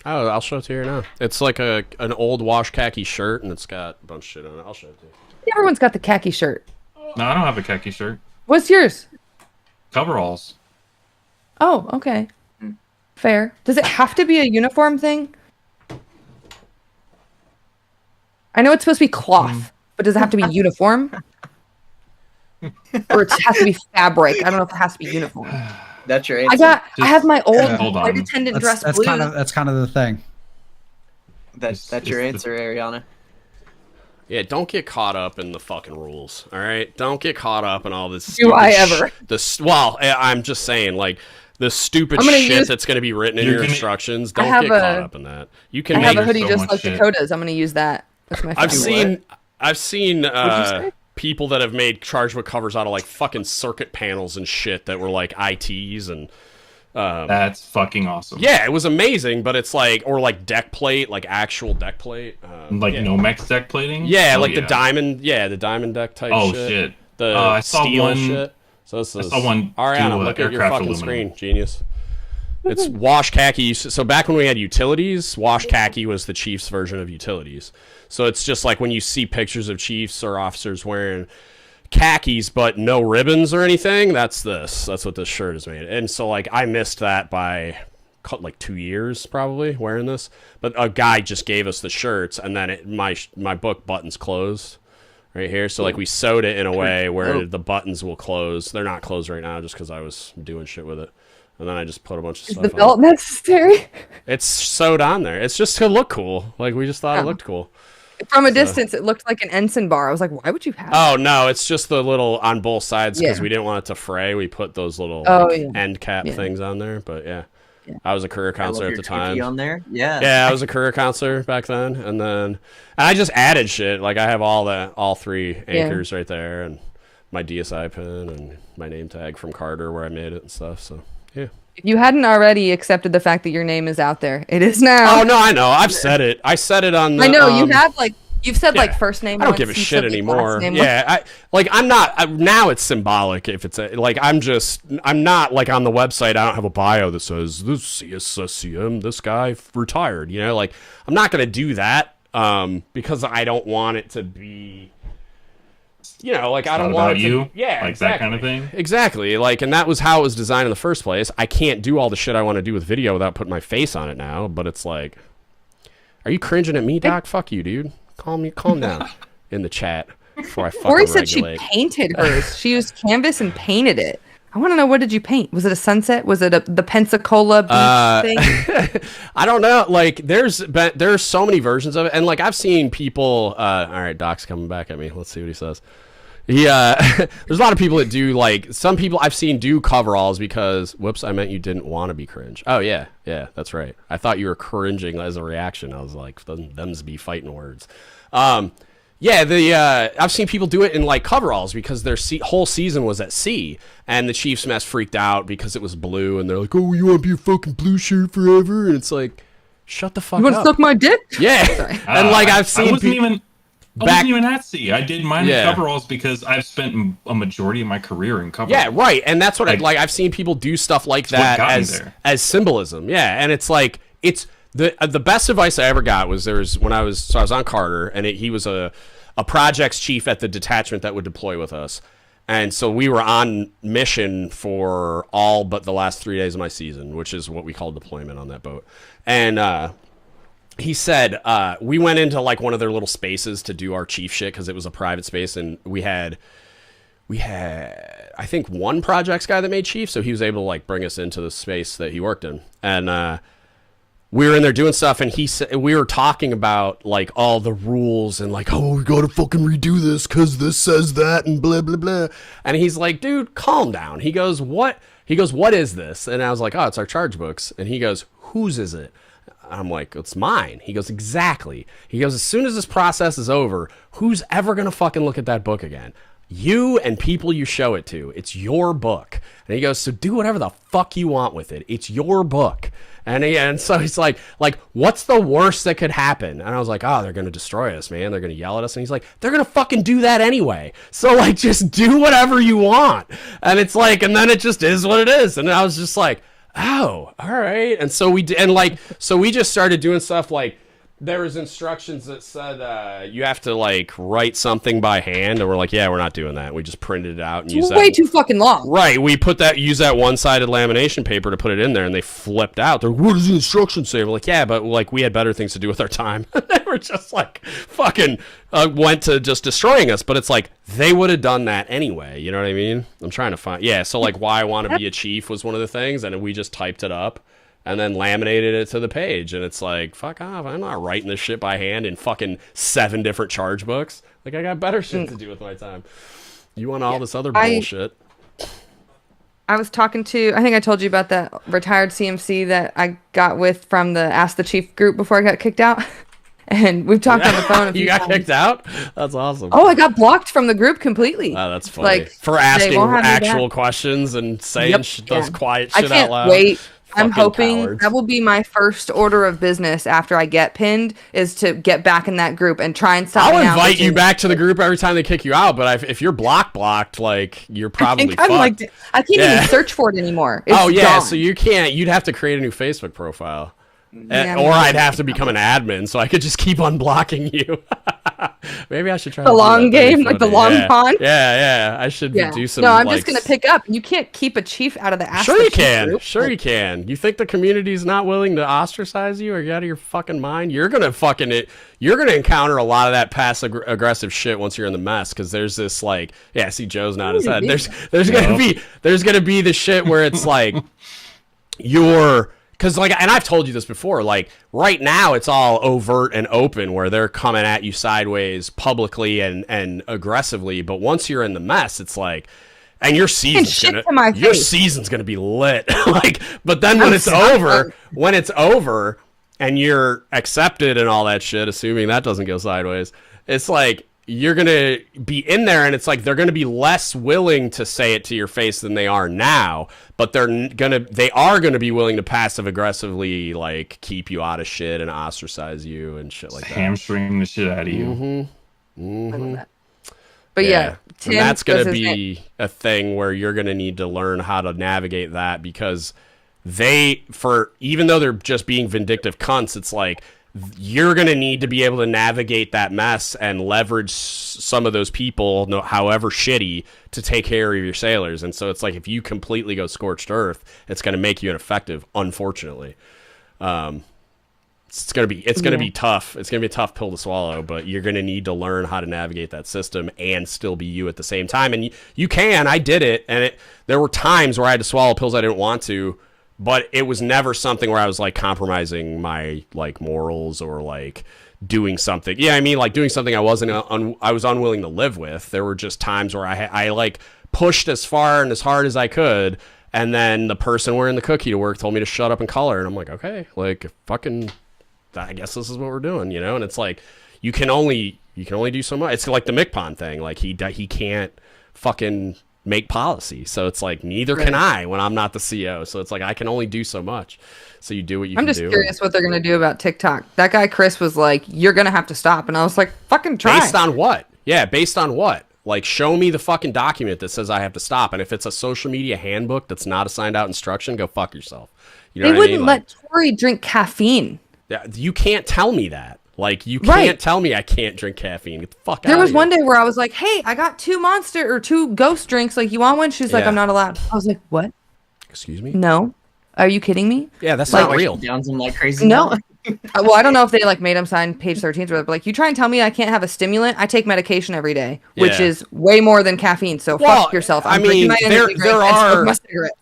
Oh, I'll show it to you now. It's like an old wash khaki shirt, and it's got a bunch of shit on it. I'll show it to you. Everyone's got the khaki shirt. No, I don't have a khaki shirt. What's yours? Coveralls. Oh, okay. Fair. Does it have to be a uniform thing? I know it's supposed to be cloth, but does it have to be uniform? Or it has to be fabric? I don't know if it has to be uniform. That's your answer. I have my old flight attendant dress that's blue. That's kind of the thing. That's your answer, Ariana. Yeah, don't get caught up in the fucking rules, all right? Don't get caught up in all this. Do I ever? Well, I'm just saying, like, the stupid shit that's going to be written in your instructions. Don't get caught up in that. You can. I have a hoodie so just like shit. Dakota's. I'm going to use that. That's my favorite. I've seen people that have made charge book covers out of like fucking circuit panels and shit that were like ITs and. That's fucking awesome. Yeah, it was amazing, but it's like, or like deck plate, like actual deck plate, like Nomex deck plating. Yeah, like the diamond deck type. Oh shit. shit! The I saw steel one. shit. So this is, I saw one. Ariana, look at your fucking aluminum screen, genius. It's wash khaki. So back when we had utilities, wash khaki was the Chiefs version of utilities. So it's just like when you see pictures of Chiefs or officers wearing khakis but no ribbons or anything, that's what this shirt is made. And so like I missed that by like 2 years probably wearing this, but a guy just gave us the shirts, and then my book buttons closed right here, so like we sewed it in a way where the buttons will close. They're not closed right now just because I was doing shit with it, and then I just put a bunch of stuff on. Is the belt necessary? It's sewed on there. It's just to look cool. Like we just thought it looked cool. From a distance, it looked like an ensign bar. I was like, why would you have Oh, no, it's just the little on both sides because we didn't want it to fray. We put those little end cap things on there. But yeah, I was a career counselor at the time. On there? Yeah. Yeah, I was a career counselor back then. And then I just added shit. Like I have all 3 anchors right there, and my DSI pin and my name tag from Carter where I made it and stuff. So yeah. If you hadn't already accepted the fact that your name is out there, it is now. Oh no, I know. I've said it. I said it on the. I know you have you've said like first name. I don't give a shit anymore. Yeah, I'm not now. It's symbolic. If it's I'm not like on the website. I don't have a bio that says this CSCM. This guy retired. You know, like I'm not gonna do that because I don't want it to be. You know, like I don't want you. Like exactly. That kind of thing. Exactly. Like, and that was how it was designed in the first place. I can't do all the shit I want to do with video without putting my face on it now. But it's like, are you cringing at me, Doc? Fuck you, dude. Calm down in the chat before I fucking Corey said regulate. she painted hers. She used canvas and painted it. I want to know, what did you paint? Was it a sunset? Was it the Pensacola beach thing? I don't know. Like, there's so many versions of it, and like I've seen people. All right, Doc's coming back at me. Let's see what he says. There's a lot of people that do, like, some people I've seen do coveralls because, whoops, I meent you didn't want to be cringe. Oh yeah, that's right. I thought you were cringing as a reaction. I was like, them's be fighting words. I've seen people do it in like coveralls because their whole season was at sea, and the Chiefs mess freaked out because it was blue, and they're like, "Oh, you want to be a fucking blue shirt forever?" And it's like, shut the fuck up. You want to suck my dick? Yeah, and like I've seen. I wasn't even at sea. I did mine in coveralls because I've spent a majority of my career in coveralls. Yeah, right, and that's what I've seen people do stuff like that as symbolism. Yeah, and it's like the best advice I ever got was when I was on Carter, and he was a a projects chief at the detachment that would deploy with us. And so we were on mission for all but the last 3 days of my season, which is what we call deployment on that boat. And he said we went into like one of their little spaces to do our chief shit because it was a private space, and we had I think one projects guy that made chief, so he was able to like bring us into the space that he worked in. And we were in there doing stuff, and he said we were talking about like all the rules and like, oh, we gotta fucking redo this because this says that and blah blah blah. And he's like, dude, calm down. He goes, what is this? And I was like, oh, it's our charge books. And he goes, whose is it? I'm like, it's mine. He goes, exactly. He goes, as soon as this process is over, who's ever gonna fucking look at that book again? You and people you show it to. It's your book. And he goes, so do whatever the fuck you want with it. It's your book. And so he's like, what's the worst that could happen? And I was like, oh, they're going to destroy us, man. They're going to yell at us. And he's like, they're going to fucking do that anyway. So like, just do whatever you want. And it's like, and then it just is what it is. And I was just like, oh, all right. And so we did, and like, so we just started doing stuff like, there was instructions that said you have to like write something by hand, and we're like, yeah, we're not doing that. We just printed it out and used that. Way too fucking long. Right, we use that one-sided lamination paper to put it in there, and they flipped out. They're, what does the instructions say? We're like, yeah, but like we had better things to do with our time. They were just like fucking went to just destroying us. But it's like they would have done that anyway. You know what I mean? I'm trying to find. Yeah, so like why I want to be a chief was one of the things, and we just typed it up and then laminated it to the page. And it's like, fuck off. I'm not writing this shit by hand in fucking 7 different charge books. Like, I got better shit to do with my time. You want all this other bullshit. I was talking to, I think I told you about that retired CMC that I got with from the Ask the Chief group before I got kicked out. And we've talked on the phone a few You got times. kicked out? That's awesome. Oh, I got blocked from the group completely. Oh, that's funny. Like, for asking actual questions and saying those quiet shit out loud. I can't wait. I'm Fucking hoping cowards. that will be my first order of business after I get pinned, is to get back in that group and try and stop. I'll invite you back to the group every time they kick you out, but if you're blocked, like, you're probably fucked. I can't even search for it anymore. It's yeah, gone. so you can't. You'd have to create a new Facebook profile. Or I'd have to become an admin so I could just keep unblocking you. Maybe I should try the long game, like the long pond. Yeah. I should do some. No, I'm just gonna pick up. You can't keep a chief out of the Ask Sure the you Chief can. group. Sure you can. You think the community's not willing to ostracize you? Are you out of your fucking mind? You're gonna encounter a lot of that passive aggressive shit once you're in the mess, because there's this like, yeah. See, Joe's nodding his head. There's gonna be the shit where it's like because, like, and I've told you this before, like, right now it's all overt and open where they're coming at you sideways publicly and aggressively. But once you're in the mess, it's like, and your season's gonna be lit. Like, but then when it's over and you're accepted and all that shit, assuming that doesn't go sideways, it's like, you're going to be in there, and it's like they're going to be less willing to say it to your face than they are now, but they are going to be willing to passive aggressively like keep you out of shit and ostracize you and shit like that. Hamstring the shit out of you. But yeah, and that's going to be a thing where you're going to need to learn how to navigate that, because even though they're just being vindictive cunts, it's like, you're going to need to be able to navigate that mess and leverage some of those people, however shitty, to take care of your sailors. And so it's like, if you completely go scorched earth, it's going to make you ineffective, unfortunately. It's going to be tough. It's going to be a tough pill to swallow, but you're going to need to learn how to navigate that system and still be you at the same time. And you can. I did it, and there were times where I had to swallow pills I didn't want to, but it was never something where I was like compromising my like morals or like doing something. Yeah, I mean, like doing something I was unwilling to live with. There were just times where I like pushed as far and as hard as I could, and then the person wearing the cookie to work told me to shut up and color, and I'm like, okay, like fucking, I guess this is what we're doing, you know? And it's like, you can only do so much. It's like the McPon thing. Like he can't fucking make policy, so it's like neither can I when I'm not the CEO. So it's like I can only do so much. So you do what you can do. I'm just curious what they're gonna do about TikTok. That guy Chris was like, "You're gonna have to stop," and I was like, "Fucking try." Based on what? Yeah, based on what? Like, show me the fucking document that says I have to stop. And if it's a social media handbook that's not a signed out instruction, go fuck yourself. You know they what wouldn't I mean? let Tori drink caffeine. You can't tell me that. Like, you can't tell me I can't drink caffeine. Get the fuck out of here. There was one day where I was like, hey, I got 2 Ghost drinks. Like, you want one? She's like, I'm not allowed. I was like, what? Excuse me? No. Are you kidding me? Yeah, that's Like, not real. Downs them like crazy. No. Well, I don't know if they like made him sign page 13 or whatever, but like, you try and tell me I can't have a stimulant. I take medication every day, which is way more than caffeine. So fuck yourself. I mean, there are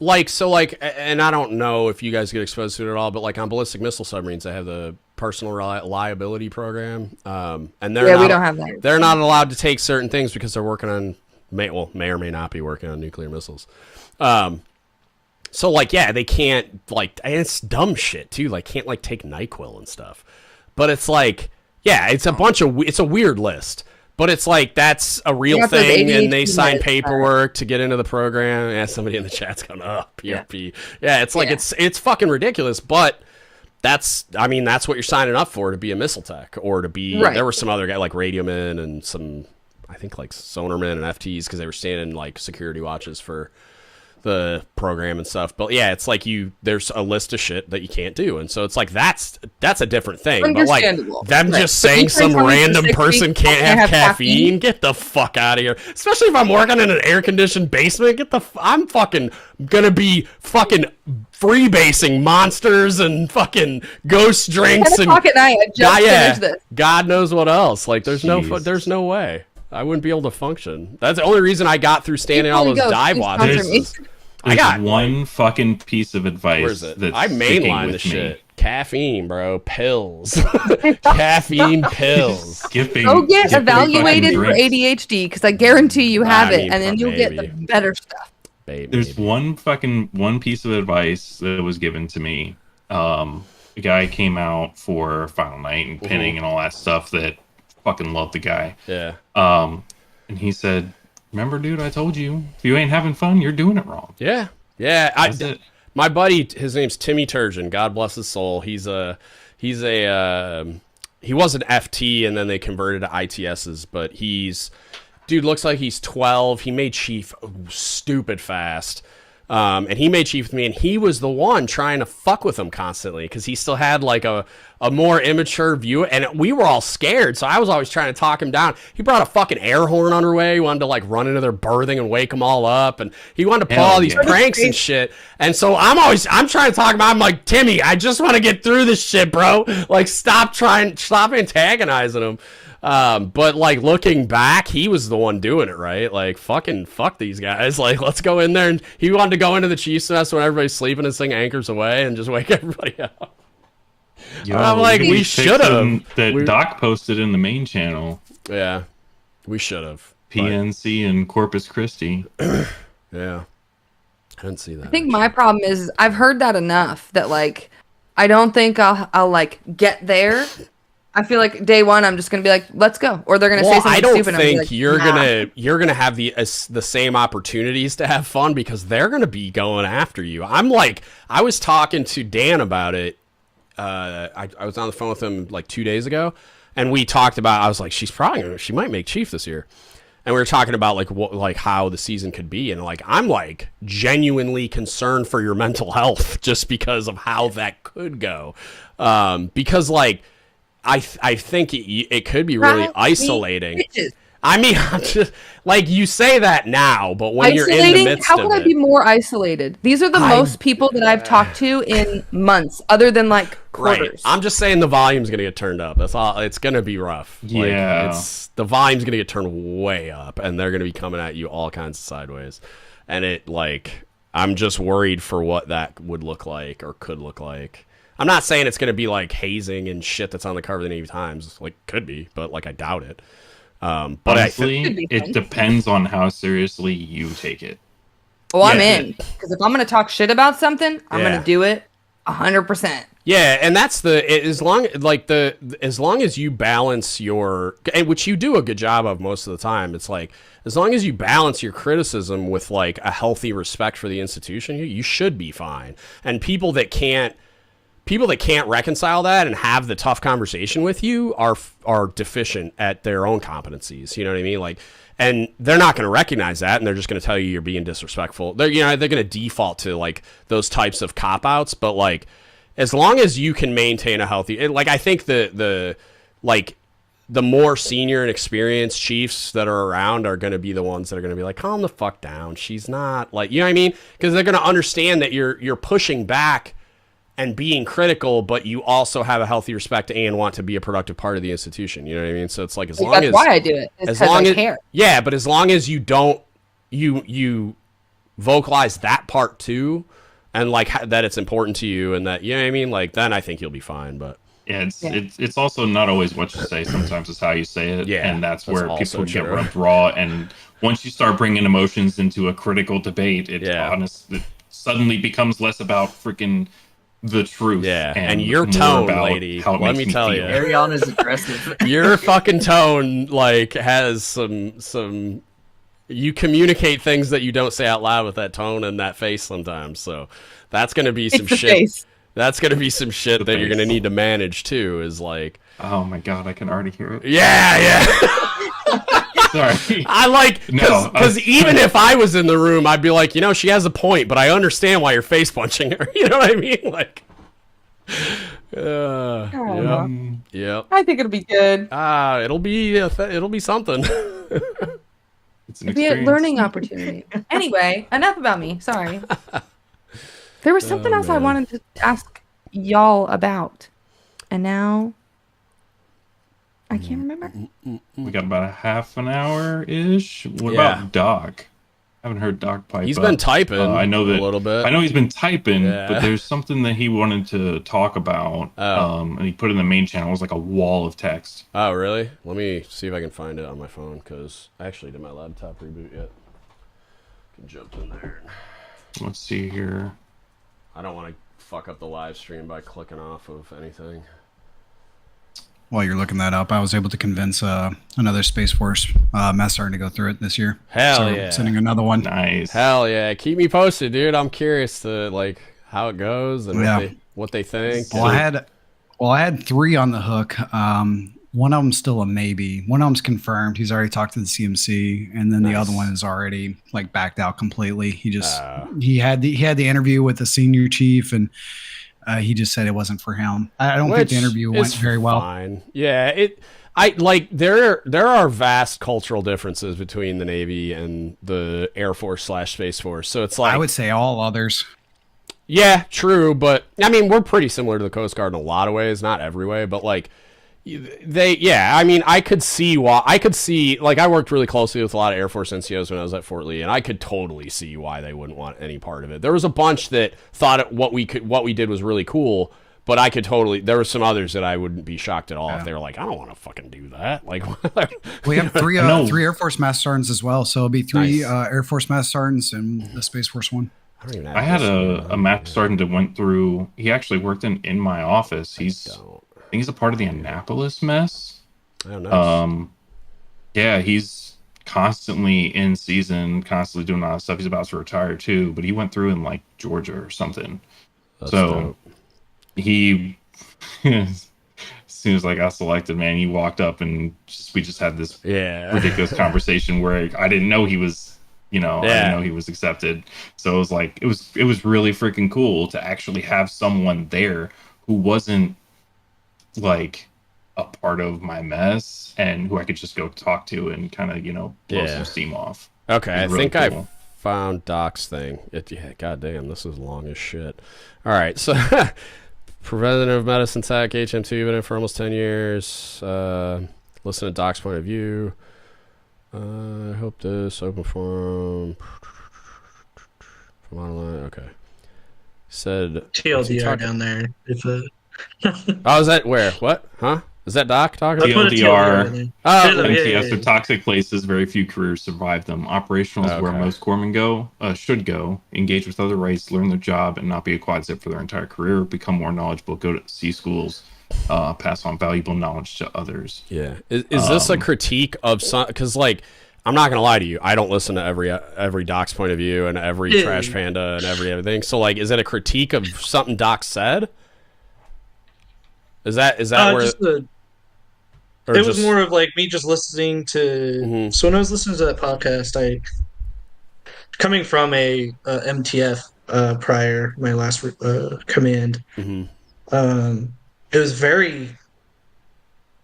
like, and I don't know if you guys get exposed to it at all, but like on ballistic missile submarines, they have the personal liability program, and we don't have that. They're not allowed to take certain things because they're working on may or may not be working on nuclear missiles. So, like, yeah, they can't, like, and it's dumb shit, too. Like, can't, like, take NyQuil and stuff. But it's like, yeah, it's a weird list. But it's like, that's a real thing, and they sign paperwork to get into the program. Yeah, somebody in the chat's going, oh, PFP. Yeah, it's like, it's fucking ridiculous, but that's what you're signing up for, to be a missile tech, or to be, there were some other guys, like radiomen, and some, I think, like, sonarmen and FTs, because they were standing, like, security watches for the program and stuff. But yeah, it's like there's a list of shit that you can't do, and so it's like that's a different thing. But like them just saying some random person can't have caffeine, get the fuck out of here. Especially if I'm working in an air conditioned basement, I'm fucking gonna be fucking freebasing monsters and fucking ghost drinks and at night. I just finished this. God knows what else. Like there's no way I wouldn't be able to function. That's the only reason I got through standing all those dive watches. I got one fucking piece of advice. I mainline the shit. Caffeine, bro. Pills. Caffeine pills. Go get evaluated for ADHD, because I guarantee you have it, and then you'll get the better stuff. There's one piece of advice that was given to me. A guy came out for Final Night and pinning and all that stuff that fucking loved the guy. Yeah. And he said, remember, dude, I told you, if you ain't having fun, you're doing it wrong. Yeah. My buddy, his name's Timmy Turgeon. God bless his soul. He was an FT, and then they converted to ITSs, but dude looks like he's 12. He made chief stupid fast. And he made chief with me, and he was the one trying to fuck with him constantly, because he still had like a more immature view, and we were all scared, so I was always trying to talk him down. He brought a fucking air horn underway. He wanted to like run into their berthing and wake them all up, and he wanted to pull all these pranks and shit. And so I'm trying to talk about him, like, Timmy, I just want to get through this shit, bro. Like, stop antagonizing him. But like looking back, he was the one doing it, right? Like, fuck these guys. Like, let's go in there. And he wanted to go into the Chiefs nest when everybody's sleeping and sing Anchors Away and just wake everybody up. I'm like, we should have. That Doc posted in the main channel. Yeah, we should have. PNC and Corpus Christi. Yeah, I didn't see that. I think my problem is I've heard that enough that like I don't think I'll like get there. I feel like day one I'm just gonna be like, let's go, or they're gonna say something stupid. I don't think you're gonna have the same opportunities to have fun, because they're gonna be going after you. I was talking to Dan about it. I was on the phone with him like 2 days ago, and we talked about. I was like, she might make chief this year, and we were talking about like how the season could be, and like I'm like genuinely concerned for your mental health just because of how that could go, because like. I think it could be really isolating. I mean, I'm just, like, you say that now, but when you're in the midst of it... How could I be more isolated? These are the most people that I've talked to in months, other than, like, quarters. Right. I'm just saying the volume's going to get turned up. That's all. It's going to be rough. Yeah. The volume's going to get turned way up, and they're going to be coming at you all kinds of sideways. And I'm just worried for what that would look like or could look like. I'm not saying it's going to be like hazing and shit that's on the cover of the Navy Times. Like, could be, but like I doubt it. But honestly, it depends on how seriously you take it. Oh, I'm in, because if I'm going to talk shit about something, I'm going to do it 100%. Yeah, and that's as long as you balance which you do a good job of most of the time. It's like, as long as you balance your criticism with like a healthy respect for the institution, you should be fine. And people that can't reconcile that and have the tough conversation with you are deficient at their own competencies. You know what I mean? Like, and they're not going to recognize that, and they're just going to tell you you're being disrespectful. They're going to default to like those types of cop outs. But like, as long as you can maintain a healthy, like, I think the like the more senior and experienced chiefs that are around are going to be the ones that are going to be like, calm the fuck down. She's not like, you know what I mean? Because they're going to understand that you're pushing back and being critical, but you also have a healthy respect and want to be a productive part of the institution. You know what I mean? So it's like, as long That's as why I do it. It's as because long I as care. yeah, but as long as you don't you vocalize that part too, and like that it's important to you, and that, you know what I mean, like, then I think you'll be fine. But Yeah, it's also not always what you say. Sometimes it's how you say it. Yeah, and that's that's where also people get true. rubbed raw. And once you start bringing emotions into a critical debate, it suddenly becomes less about freaking the truth. Yeah, and and your more tone, about lady, how it let makes me tell feel. you. Ariana's aggressive. Your fucking tone, like, has some. You communicate things that you don't say out loud with that tone and that face sometimes. So that's gonna be some shit. Face. That's gonna be some shit that you're face. gonna need to manage too. Is like, Oh my god, I can already hear it. yeah. Sorry. I like, because No, even if I was in the room, I'd be like, she has a point, but I understand why you're face punching her. You know what I mean? Like, yep. I think it'll be good. It'll be something. It's an It'll be a experience. learning opportunity. Anyway, enough about me. Sorry. There was something else I man. wanted to ask y'all about, and now I can't remember. We got about a half an hour ish. What Yeah. about Doc? I haven't heard Doc pipe. He's up. been typing. I know that a little bit. I know he's been typing, Yeah. but there's something that he wanted to talk about. And he put it in the main channel. It was like a wall of text. Oh, really? Let me see if I can find it on my phone, because I actually did my laptop reboot yet. Can jump in there. Let's see here. I don't want to fuck up the live stream by clicking off of anything. While you're looking that up, I was able to convince another Space Force mess sergeant to go through it this year. Hell so yeah. Sending another one. Nice. Hell yeah. Keep me posted, dude. I'm curious to, like, how it goes and what they think. Well, I had 3 on the hook. One of them's still a maybe. One of them's confirmed. He's already talked to the CMC, and then the other one is already like backed out completely. He just he had the interview with the senior chief, and he just said it wasn't for him. I don't think the interview went very well. Fine. Yeah, I like there are vast cultural differences between the Navy and the Air Force / Space Force. So it's like, I would say all others. Yeah, true, but I mean, we're pretty similar to the Coast Guard in a lot of ways, not every way, but like I mean, I could see why. Like, I worked really closely with a lot of Air Force NCOs when I was at Fort Lee, and I could totally see why they wouldn't want any part of it. There was a bunch that thought what we did was really cool, but I could totally. There were some others that I wouldn't be shocked at all if they were like, I don't want to fucking do that. Like, we have three Air Force Master Sergeants as well, so it'll be 3 Air Force Master Sergeants and the Space Force one. I had a Master Sergeant that went through. He actually worked in my office. I think he's a part of the Annapolis mess. Oh, nice. Yeah, he's constantly in season, constantly doing a lot of stuff. He's about to retire too, but he went through in like Georgia or something. That's so dope. He, as soon as I got selected, man, he walked up and we just had this ridiculous conversation where I didn't know he was, I didn't know he was accepted. So it was like, it was really freaking cool to actually have someone there who wasn't like a part of my mess and who I could just go talk to and kind of, blow some steam off. Okay, I really think cool. I found Doc's thing. God damn, this is long as shit. All right, so President of Medicine Tech, HM2, been in for almost 10 years. Listen to Doc's point of view. I hope this open forum from online. Okay. Said TLDR down there. If oh, is that where? What? Huh? Is that Doc talking? TLDR. Oh, MTS are toxic places. Very few careers survive them. Operational is where most corpsmen should go. Engage with other races, learn their job, and not be a quad zip for their entire career. Become more knowledgeable. Go to sea schools. Pass on valuable knowledge to others. Yeah. Is this a critique of some? Because like, I'm not gonna lie to you. I don't listen to every Doc's point of view and every Trash Panda and everything. So like, is it a critique of something Doc said? Is that where? It was more of like me just listening to. So when I was listening to that podcast, coming from a MTF prior my last command, it was very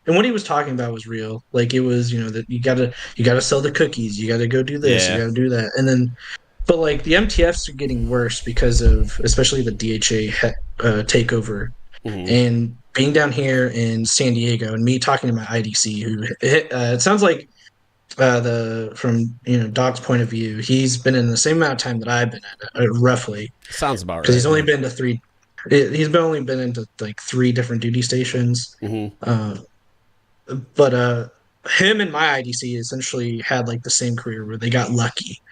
and what he was talking about was real. Like it was, that you gotta sell the cookies, you gotta go do this, you gotta do that, and then, but like the MTFs are getting worse because of especially the DHA takeover, and being down here in San Diego, and me talking to my IDC, who it sounds like from Doc's point of view, he's been in the same amount of time that I've been in it, roughly. Sounds about right. Because he's only been to three. He's only been into like 3 different duty stations. But him and my IDC essentially had like the same career where they got lucky.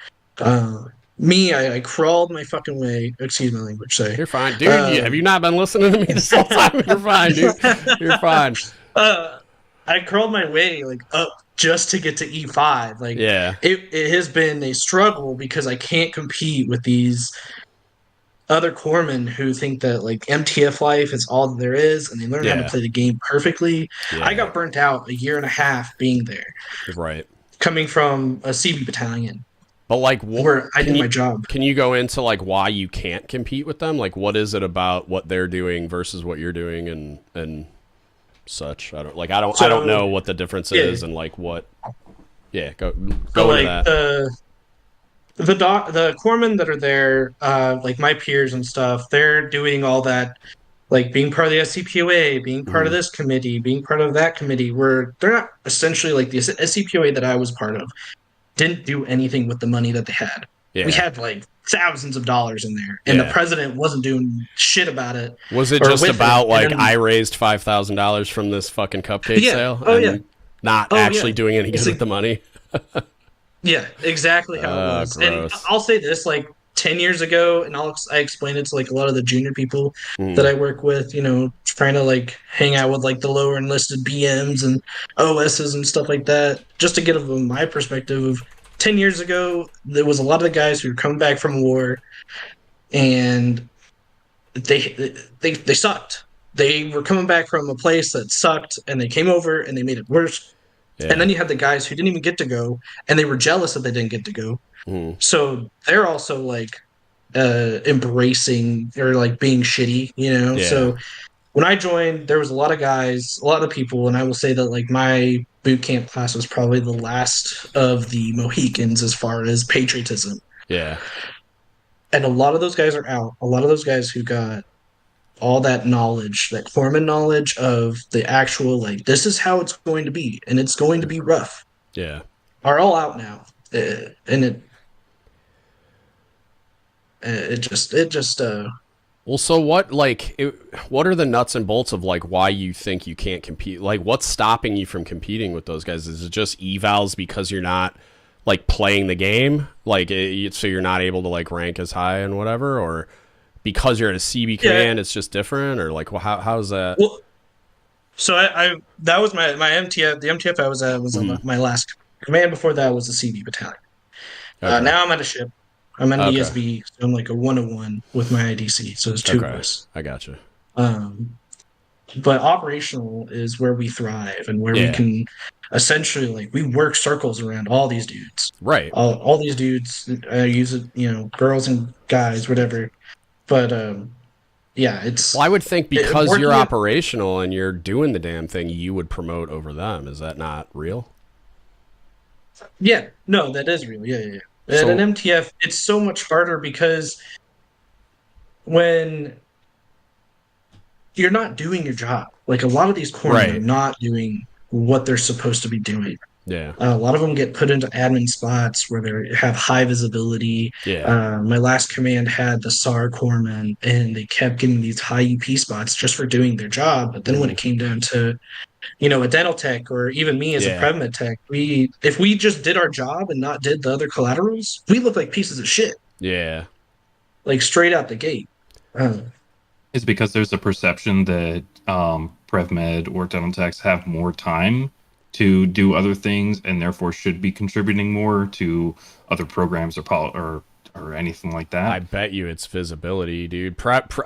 Me, I crawled my fucking way. Excuse my language. Say you're fine, dude. Have you not been listening to me this whole time? You're fine, dude. You're fine. I crawled my way like up just to get to E5. Like, it has been a struggle because I can't compete with these other corpsmen who think that like MTF life is all that there is, and they learn how to play the game perfectly. I got burnt out a year and a half being there. Right. Coming from a CB battalion. But like, where I did my job. Can you go into like why you can't compete with them? Like, what is it about what they're doing versus what you're doing, and such? I don't know what the difference is, and like what. Yeah, go into that. The corpsmen that are there, like my peers and stuff, they're doing all that, like being part of the SCPOA, being part of this committee, being part of that committee. Where they're not essentially like the SCPOA that I was part of. Didn't do anything with the money that they had. We had like thousands of dollars in there, and the president wasn't doing shit about it. Was it just about like I raised $5,000 from this fucking cupcake sale? Not actually doing any good with the money. Yeah, exactly how it was. Gross. And I'll say this, like 10 years ago, and I explained it to like a lot of the junior people that I work with, trying to like hang out with like the lower enlisted BMs and OSs and stuff like that, just to get my perspective of 10 years ago, there was a lot of the guys who were coming back from war, and they sucked. They were coming back from a place that sucked, and they came over and they made it worse. Yeah. And then you had the guys who didn't even get to go, and they were jealous that they didn't get to go. So they're also like embracing or like being shitty, So when I joined, there was a lot of people, and I will say that like my boot camp class was probably the last of the Mohicans as far as patriotism. Yeah. And a lot of those guys are out. A lot of those guys who got all that knowledge, that corpsman knowledge of the actual, like, this is how it's going to be, and it's going to be rough. Yeah. Are all out now. And it just well, so what are the nuts and bolts of like why you think you can't compete? Like, what's stopping you from competing with those guys? Is it just evals because you're not like playing the game, like so you're not able to like rank as high and whatever, or because you're at a CB command, it's just different, or like, well, how's that? Well, so I that was my MTF. The MTF I was at was my last command. Before that was the CB battalion. Okay. Now I'm at a ship. I'm at an ESB, so I'm like a 101 with my IDC, so there's 2 of us. I gotcha. But operational is where we thrive, and where we can essentially, like, we work circles around all these dudes. Right. All these dudes, use it, girls and guys, whatever. But, it's... Well, I would think because you're operational and you're doing the damn thing, you would promote over them. Is that not real? Yeah. No, that is real. Yeah. At an MTF, it's so much harder because when you're not doing your job, like a lot of these corpsmen are not doing what they're supposed to be doing. Yeah. A lot of them get put into admin spots where they have high visibility. Yeah. My last command had the SAR corpsmen, and they kept getting these high EP spots just for doing their job. But then when it came down to a dental tech, or even me as a prevmed tech, if we just did our job and not did the other collaterals, we look like pieces of shit. Yeah. Like straight out the gate. It's because there's a perception that prevmed or dental techs have more time to do other things, and therefore should be contributing more to other programs or anything like that. I bet you it's visibility, dude.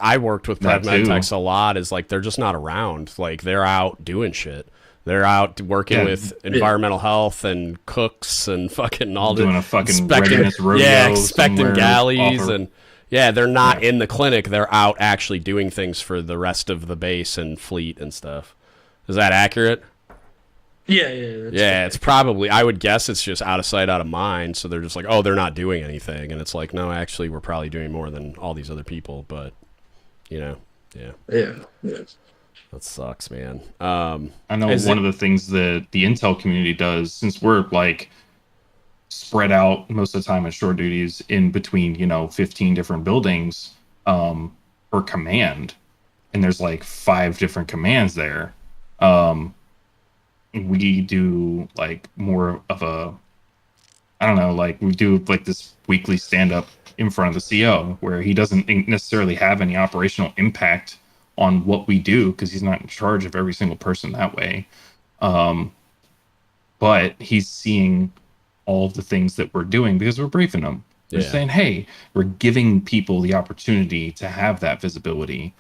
I worked with prevmed techs a lot. Is like they're just not around. Like they're out doing shit. They're out working with environmental health and cooks and fucking all doing a fucking readiness rodeo, expecting galleys and they're not in the clinic. They're out actually doing things for the rest of the base and fleet and stuff. Is that accurate? Yeah, it's probably, I would guess it's just out of sight, out of mind. So they're just like, oh, they're not doing anything. And it's like, no, actually, we're probably doing more than all these other people. But, yeah. That sucks, man. I know one of the things that the Intel community does, since we're like spread out most of the time on shore duties in between, 15 different buildings per command, and there's like 5 different commands there. We do like more of a, I don't know, like we do like this weekly stand up in front of the CO where he doesn't necessarily have any operational impact on what we do because he's not in charge of every single person that way. But he's seeing all of the things that we're doing because we're briefing them. We're saying, hey, we're giving people the opportunity to have that visibility.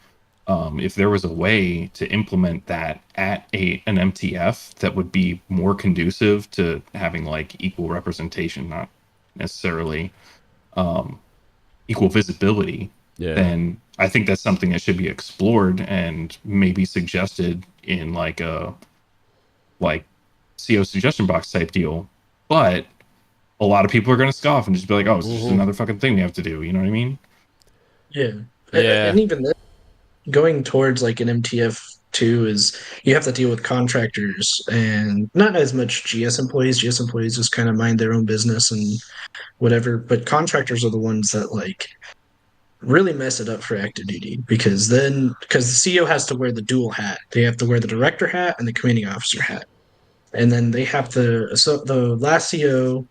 If there was a way to implement that at an MTF that would be more conducive to having like equal representation, not necessarily equal visibility, then I think that's something that should be explored and maybe suggested in like a CO suggestion box type deal. But a lot of people are going to scoff and just be like, oh, it's just another fucking thing we have to do. You know what I mean? Yeah. And even then, going towards like an MTF too is you have to deal with contractors and not as much GS employees. GS employees just kind of mind their own business and whatever. But contractors are the ones that like really mess it up for active duty because the CO has to wear the dual hat. They have to wear the director hat and the commanding officer hat. And then they have to, so the last CO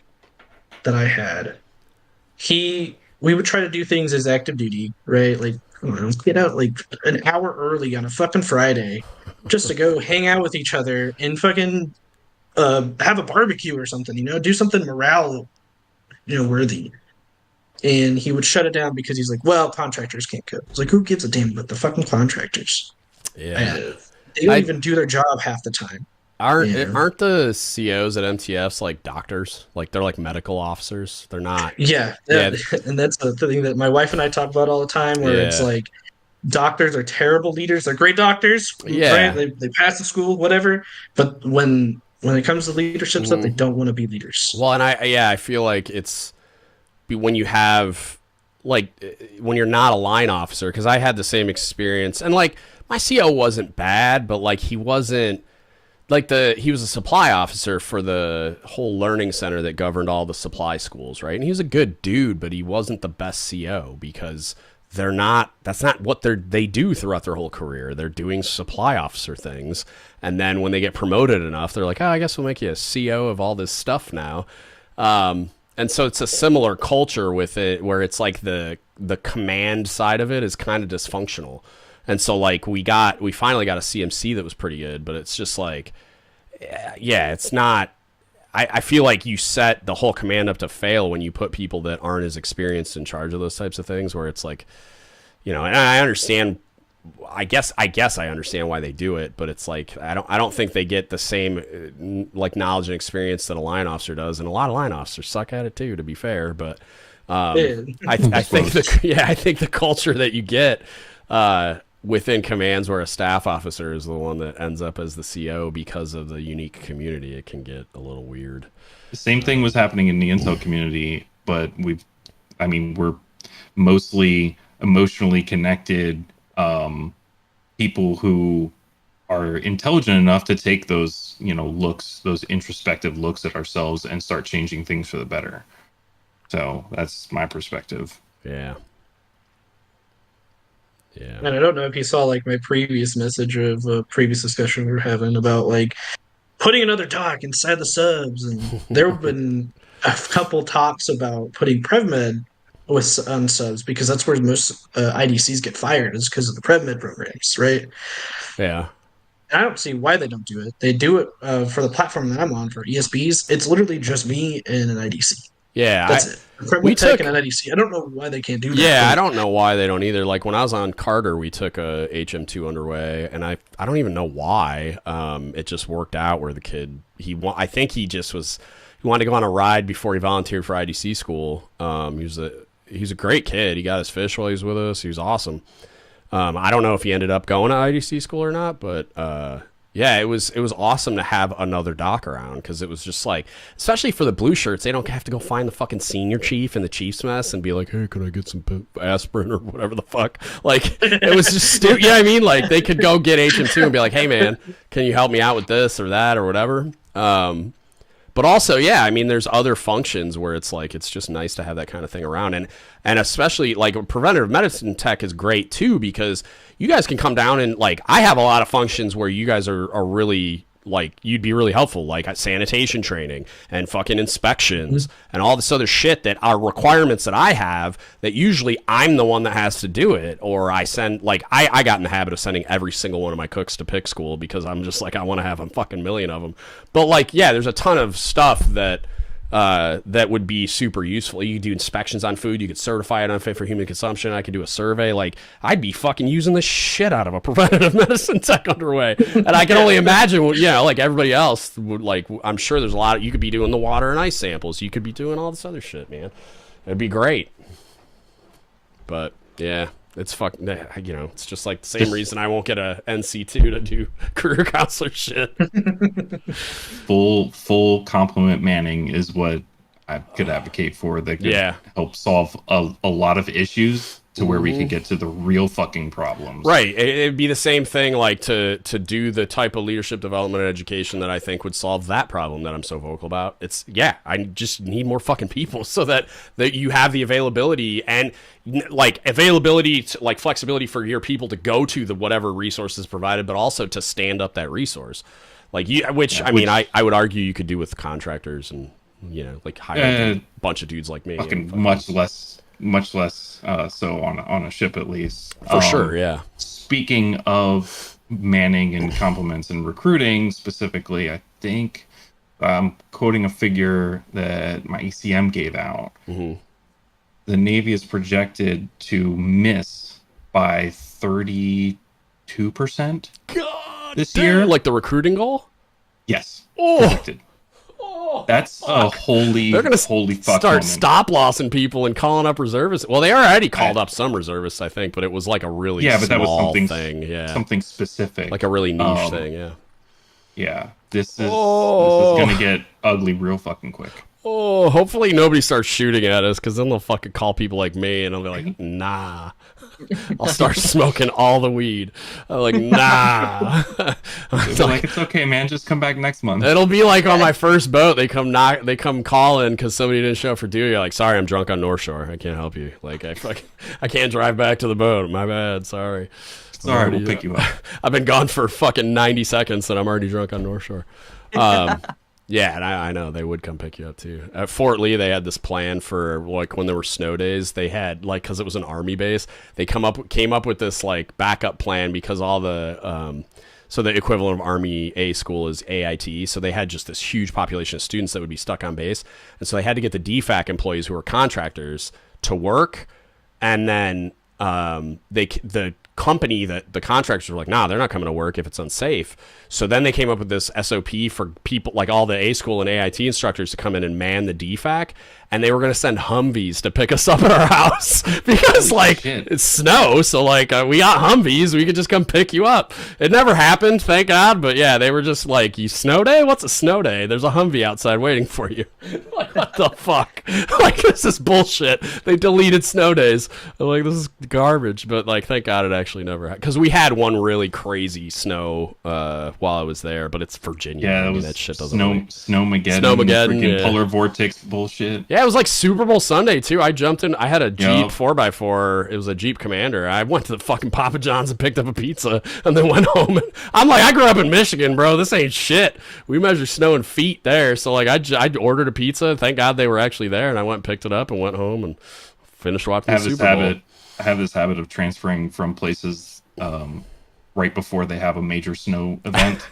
that I had, we would try to do things as active duty, right? Like, I don't know, get out like an hour early on a fucking Friday just to go hang out with each other and fucking have a barbecue or something, do something morale, worthy. And he would shut it down because he's like, well, contractors can't go. It's like, who gives a damn about the fucking contractors? Yeah. They don't even do their job half the time. Aren't the COs at MTFs like doctors? Like they're like medical officers? They're not. Yeah. And that's the thing that my wife and I talk about all the time where it's like doctors are terrible leaders. They're great doctors. Yeah. Right? They pass the school, whatever. But when it comes to leadership stuff, they don't want to be leaders. Well, and I feel like it's when you have like when you're not a line officer, because I had the same experience, and like my CO wasn't bad, but like he wasn't like he was a supply officer for the whole learning center that governed all the supply schools, right? And he was a good dude, but he wasn't the best CO because that's not what they do throughout their whole career. They're doing supply officer things. And then when they get promoted enough, they're like, oh, I guess we'll make you a CO of all this stuff now. And so it's a similar culture with it where it's like the command side of it is kind of dysfunctional. And so like we finally got a CMC that was pretty good, but it's just like, yeah, it's not, I feel like you set the whole command up to fail when you put people that aren't as experienced in charge of those types of things, where it's like, and I understand, I guess I understand why they do it, but it's like, I don't think they get the same like knowledge and experience that a line officer does. And a lot of line officers suck at it too, to be fair. But I think the culture that you get, within commands where a staff officer is the one that ends up as the CO because of the unique community, it can get a little weird. The same thing was happening in the Intel community, but we're mostly emotionally connected people who are intelligent enough to take those, those introspective looks at ourselves and start changing things for the better. So that's my perspective. Yeah. Yeah. And I don't know if you saw like my previous message of a previous discussion we were having about like putting another dock inside the subs, and there have been a couple talks about putting PrevMed on subs because that's where most IDCs get fired is because of the PrevMed programs, right? Yeah. And I don't see why they don't do it. They do it for the platform that I'm on for ESBs. It's literally just me and an IDC. Yeah, that's it. We took an IDC. I don't know why they can't do that. Yeah, I don't know why they don't either. Like when I was on Carter, we took a HM2 underway, and I don't even know why. It just worked out where the kid I think he wanted to go on a ride before he volunteered for IDC school. He's a great kid. He got his fish while he was with us. He was awesome. I don't know if he ended up going to IDC school or not, but Yeah, it was awesome to have another doc around, because it was just like, especially for the blue shirts, they don't have to go find the fucking senior chief in the chief's mess and be like, hey, could I get some aspirin or whatever the fuck? Like, it was just stupid. You know what I mean? Like, they could go get HM2 and be like, hey man, can you help me out with this or that or whatever? But also, yeah, I mean, there's other functions where it's like, it's just nice to have that kind of thing around. And especially, like, preventative medicine tech is great, too, because you guys can come down and, like, I have a lot of functions where you guys are really, like, you'd be really helpful, like sanitation training and fucking inspections and all this other shit that are requirements that I have that usually I'm the one that has to do it, or I send, like, I got in the habit of sending every single one of my cooks to pick school because I'm just like, I want to have a fucking million of them. But, like, yeah, there's a ton of stuff that would be super useful. You could do inspections on food. You could certify it unfit for human consumption. I could do a survey. Like, I'd be fucking using the shit out of a preventative medicine tech underway. And I can only imagine, like everybody else would, like, I'm sure there's a lot of, you could be doing the water and ice samples. You could be doing all this other shit, man. It'd be great. But yeah, it's fucking, it's just like the same reason I won't get a NC2 to do career counselor shit. Full complement manning is what I could advocate for, that could help solve a lot of issues to where we could get to the real fucking problems. Right. It'd be the same thing, like, to do the type of leadership development and education that I think would solve that problem that I'm so vocal about. I just need more fucking people so that you have the availability and, like, availability to, like, flexibility for your people to go to the whatever resource is provided, but also to stand up that resource. Like, I would argue you could do with contractors and, like, hire a bunch of dudes like me. Fucking much less so on a ship, at least. For sure, yeah. Speaking of manning and complements and recruiting specifically, I think I'm quoting a figure that my ECM gave out. The Navy is projected to miss by 32% this year. Like the recruiting goal? Yes. Projected. That's a They're gonna holy fuck start moment. stop lossing people and calling up reservists. Well, they already called up some reservists, I think, but it was like a really small that was something thing. Yeah, something specific, like a really niche thing. Yeah. Yeah. This is gonna get ugly real fucking quick. Oh, hopefully nobody starts shooting at us, because then they'll fucking call people like me, and I'll be like, nah. I'll start smoking all the weed. I'm like, nah. Like, it's okay, man. Just come back next month. It'll be like on my first boat. They come calling because somebody didn't show up for duty. You're like, sorry, I'm drunk on North Shore. I can't help you. Like, I can't drive back to the boat. My bad. Sorry. Sorry, we'll pick you up. I've been gone for fucking 90 seconds and I'm already drunk on North Shore. Yeah, and I know they would come pick you up too. At Fort Lee, they had this plan for, like, when there were snow days. They had, like, because it was an army base, they came up with this, like, backup plan, because all the so the equivalent of Army A school is AIT. So they had just this huge population of students that would be stuck on base, and so they had to get the DFAC employees who were contractors to work, and then the company that the contractors were like, nah, they're not coming to work if it's unsafe. So then they came up with this SOP for people, like all the A school and AIT instructors, to come in and man the DFAC, and they were going to send Humvees to pick us up at our house because it's snow. So, like, we got Humvees, we could just come pick you up. It never happened, thank God. But yeah, they were just like, you snow day? What's a snow day? There's a Humvee outside waiting for you. Like, what the fuck? Like, this is bullshit. They deleted snow days. I'm like, this is garbage. But, like, thank God it actually never happened. Because we had one really crazy snow while I was there, but it's Virginia. Yeah, that shit doesn't Snowmageddon. Snowmageddon, polar vortex bullshit. Yeah, it was like Super Bowl Sunday too. I jumped in. I had a Jeep 4x4. It was a Jeep Commander. I went to the fucking Papa John's and picked up a pizza, and then went home. And I'm like, I grew up in Michigan, bro. This ain't shit. We measure snow in feet there. So, like, I ordered a pizza. Thank God they were actually there, and I went and picked it up and went home and finished watching the Super Bowl. I have this habit of transferring from places right before they have a major snow event.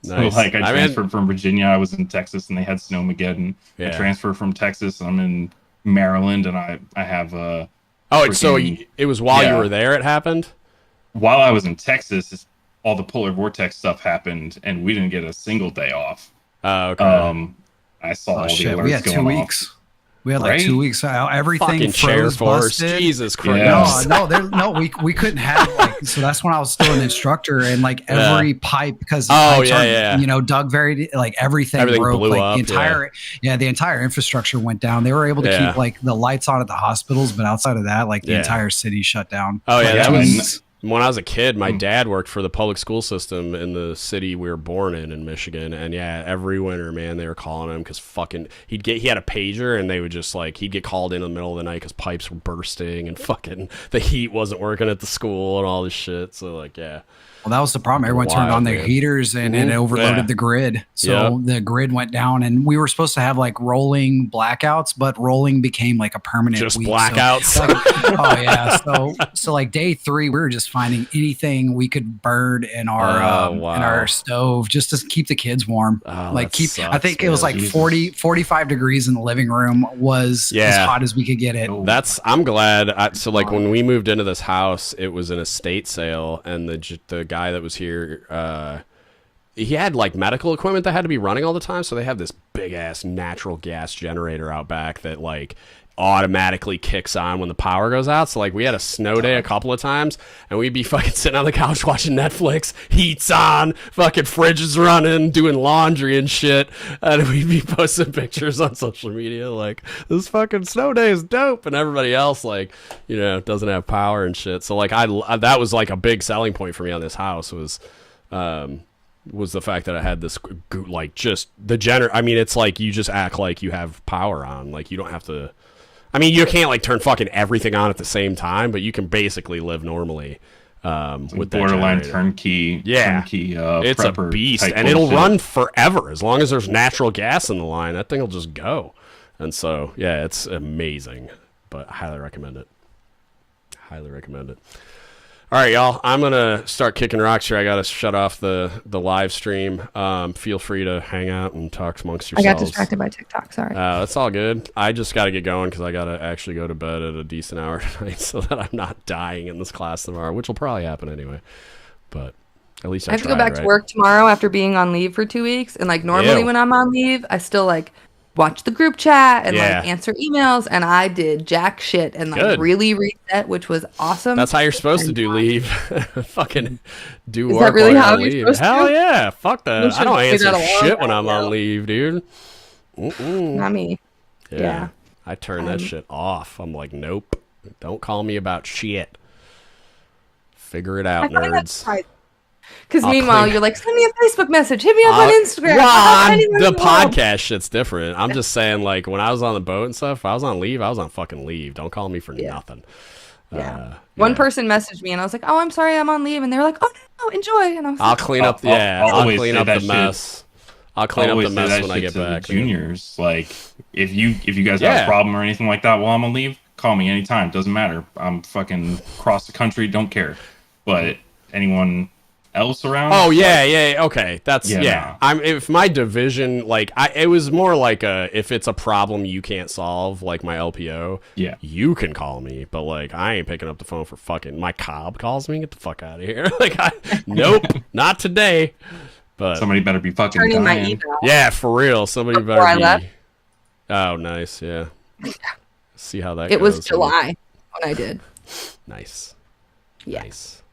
Nice. So, like, I transferred from Virginia. I was in Texas, and they had Snowmageddon. Yeah. I transferred from Texas. I'm in Maryland, and I have a. So it was while you were there. It happened. While I was in Texas, all the polar vortex stuff happened, and we didn't get a single day off. Oh, okay. I saw all the alerts we had going 2 off. weeks. We had like Right? 2 weeks out. Everything Fucking chair froze, force. busted. Jesus Christ. We couldn't have like. So that's when I was still an instructor, and like Yeah. every pipe because the Oh, pipes yeah, aren't, yeah. you know, dug very like everything broke. blew Like up. the entire the entire infrastructure went down. They were able to Yeah. keep like the lights on at the hospitals, but outside of that, like the Yeah. entire city shut down. Oh, yeah. Like, That 2 was weeks. when I was a kid. My dad worked for the public school system in the city we were born in Michigan. And yeah, every winter, man, they were calling him because fucking he had a pager, and they would just like he'd get called in the middle of the night because pipes were bursting and fucking the heat wasn't working at the school and all this shit. So like, yeah. Well, that was the problem. Everyone turned Wild, on their man. heaters and it overloaded Yeah. the grid. So the grid went down, and we were supposed to have like rolling blackouts, but rolling became like a permanent Just week. blackouts. So, oh yeah. So like day 3, we were just finding anything we could burn in our in our stove just to keep the kids warm. Oh, Like that I sucks, think it was man. like Jesus. 45 degrees in the living room was as Yeah. hot as we could get it. I'm glad. So like when we moved into this house, it was an estate sale, and the guy that was here, he had like medical equipment that had to be running all the time. So they have this big ass natural gas generator out back that like automatically kicks on when the power goes out. So like we had a snow day a couple of times, and we'd be fucking sitting on the couch watching Netflix, heat's on, fucking fridge is running, doing laundry and shit, and we'd be posting pictures on social media like, this fucking snow day is dope, and everybody else like, you know, doesn't have power and shit. So like that was like a big selling point for me on this house was the fact that I had this like just the I mean, it's like you just act like you have power on, like you don't have to. I mean, you can't like turn fucking everything on at the same time, but you can basically live normally with that borderline generator. turnkey. Yeah, turnkey, it's a prepper beast, type and it'll bullshit. run forever as long as there's natural gas in the line. That thing will just go, and so yeah, it's amazing. But I highly recommend it. Highly recommend it. All right, y'all. I'm gonna start kicking rocks here. I gotta shut off the live stream. Feel free to hang out and talk amongst I yourselves. got distracted by TikTok. Sorry. That's all good. I just got to get going because I got to actually go to bed at a decent hour tonight so that I'm not dying in this class tomorrow, which will probably happen anyway. But at least I have to go tried, back right? to work tomorrow after being on leave for 2 weeks. And like normally Ew. when I'm on leave, I still like watch the group chat and Yeah. like answer emails. And I did jack shit and like Good. really reset, which was awesome. That's how you're supposed to do leave. Fucking do Is work that really while how you're on you're leave. supposed to? Hell yeah. Fuck We that. I should don't figure answer that a long shit when time I'm on ago. leave, dude. Mm-mm. Not me. Yeah. I turn that shit off. I'm like, nope. Don't call me about shit. Figure it out, nerds. Because I'll meanwhile, clean- you're like, send me a Facebook message, hit me up on Instagram. Well, I'll help anyone the in world." podcast shit's different. I'm just saying, like, when I was on the boat and stuff, if I was on leave, I was on fucking leave. Don't call me for nothing. Yeah. One person messaged me and I was like, oh, I'm sorry, I'm on leave. And they were like, oh, no, enjoy. And I was I'll like, clean up. I'll I'll always clean say up the that shit. mess. I'll clean up the always say mess that when I shit get to the back. juniors, like if you guys have Yeah. a problem or anything like that while I'm on leave, call me anytime. Doesn't matter. I'm fucking across the country. Don't care. But anyone else around? Oh yeah, okay. That's Yeah, yeah. no. If my division, like, it was more like if it's a problem you can't solve, like my LPO. Yeah. You can call me, but like I ain't picking up the phone for fucking my cob calls me. Get the fuck out of here. Like nope, not today. But Somebody better be fucking turning my dying. email. yeah, for real. Somebody Before better I be. left? Oh, nice. Yeah. See how that It goes. was July when I did. Nice. Yeah. Nice.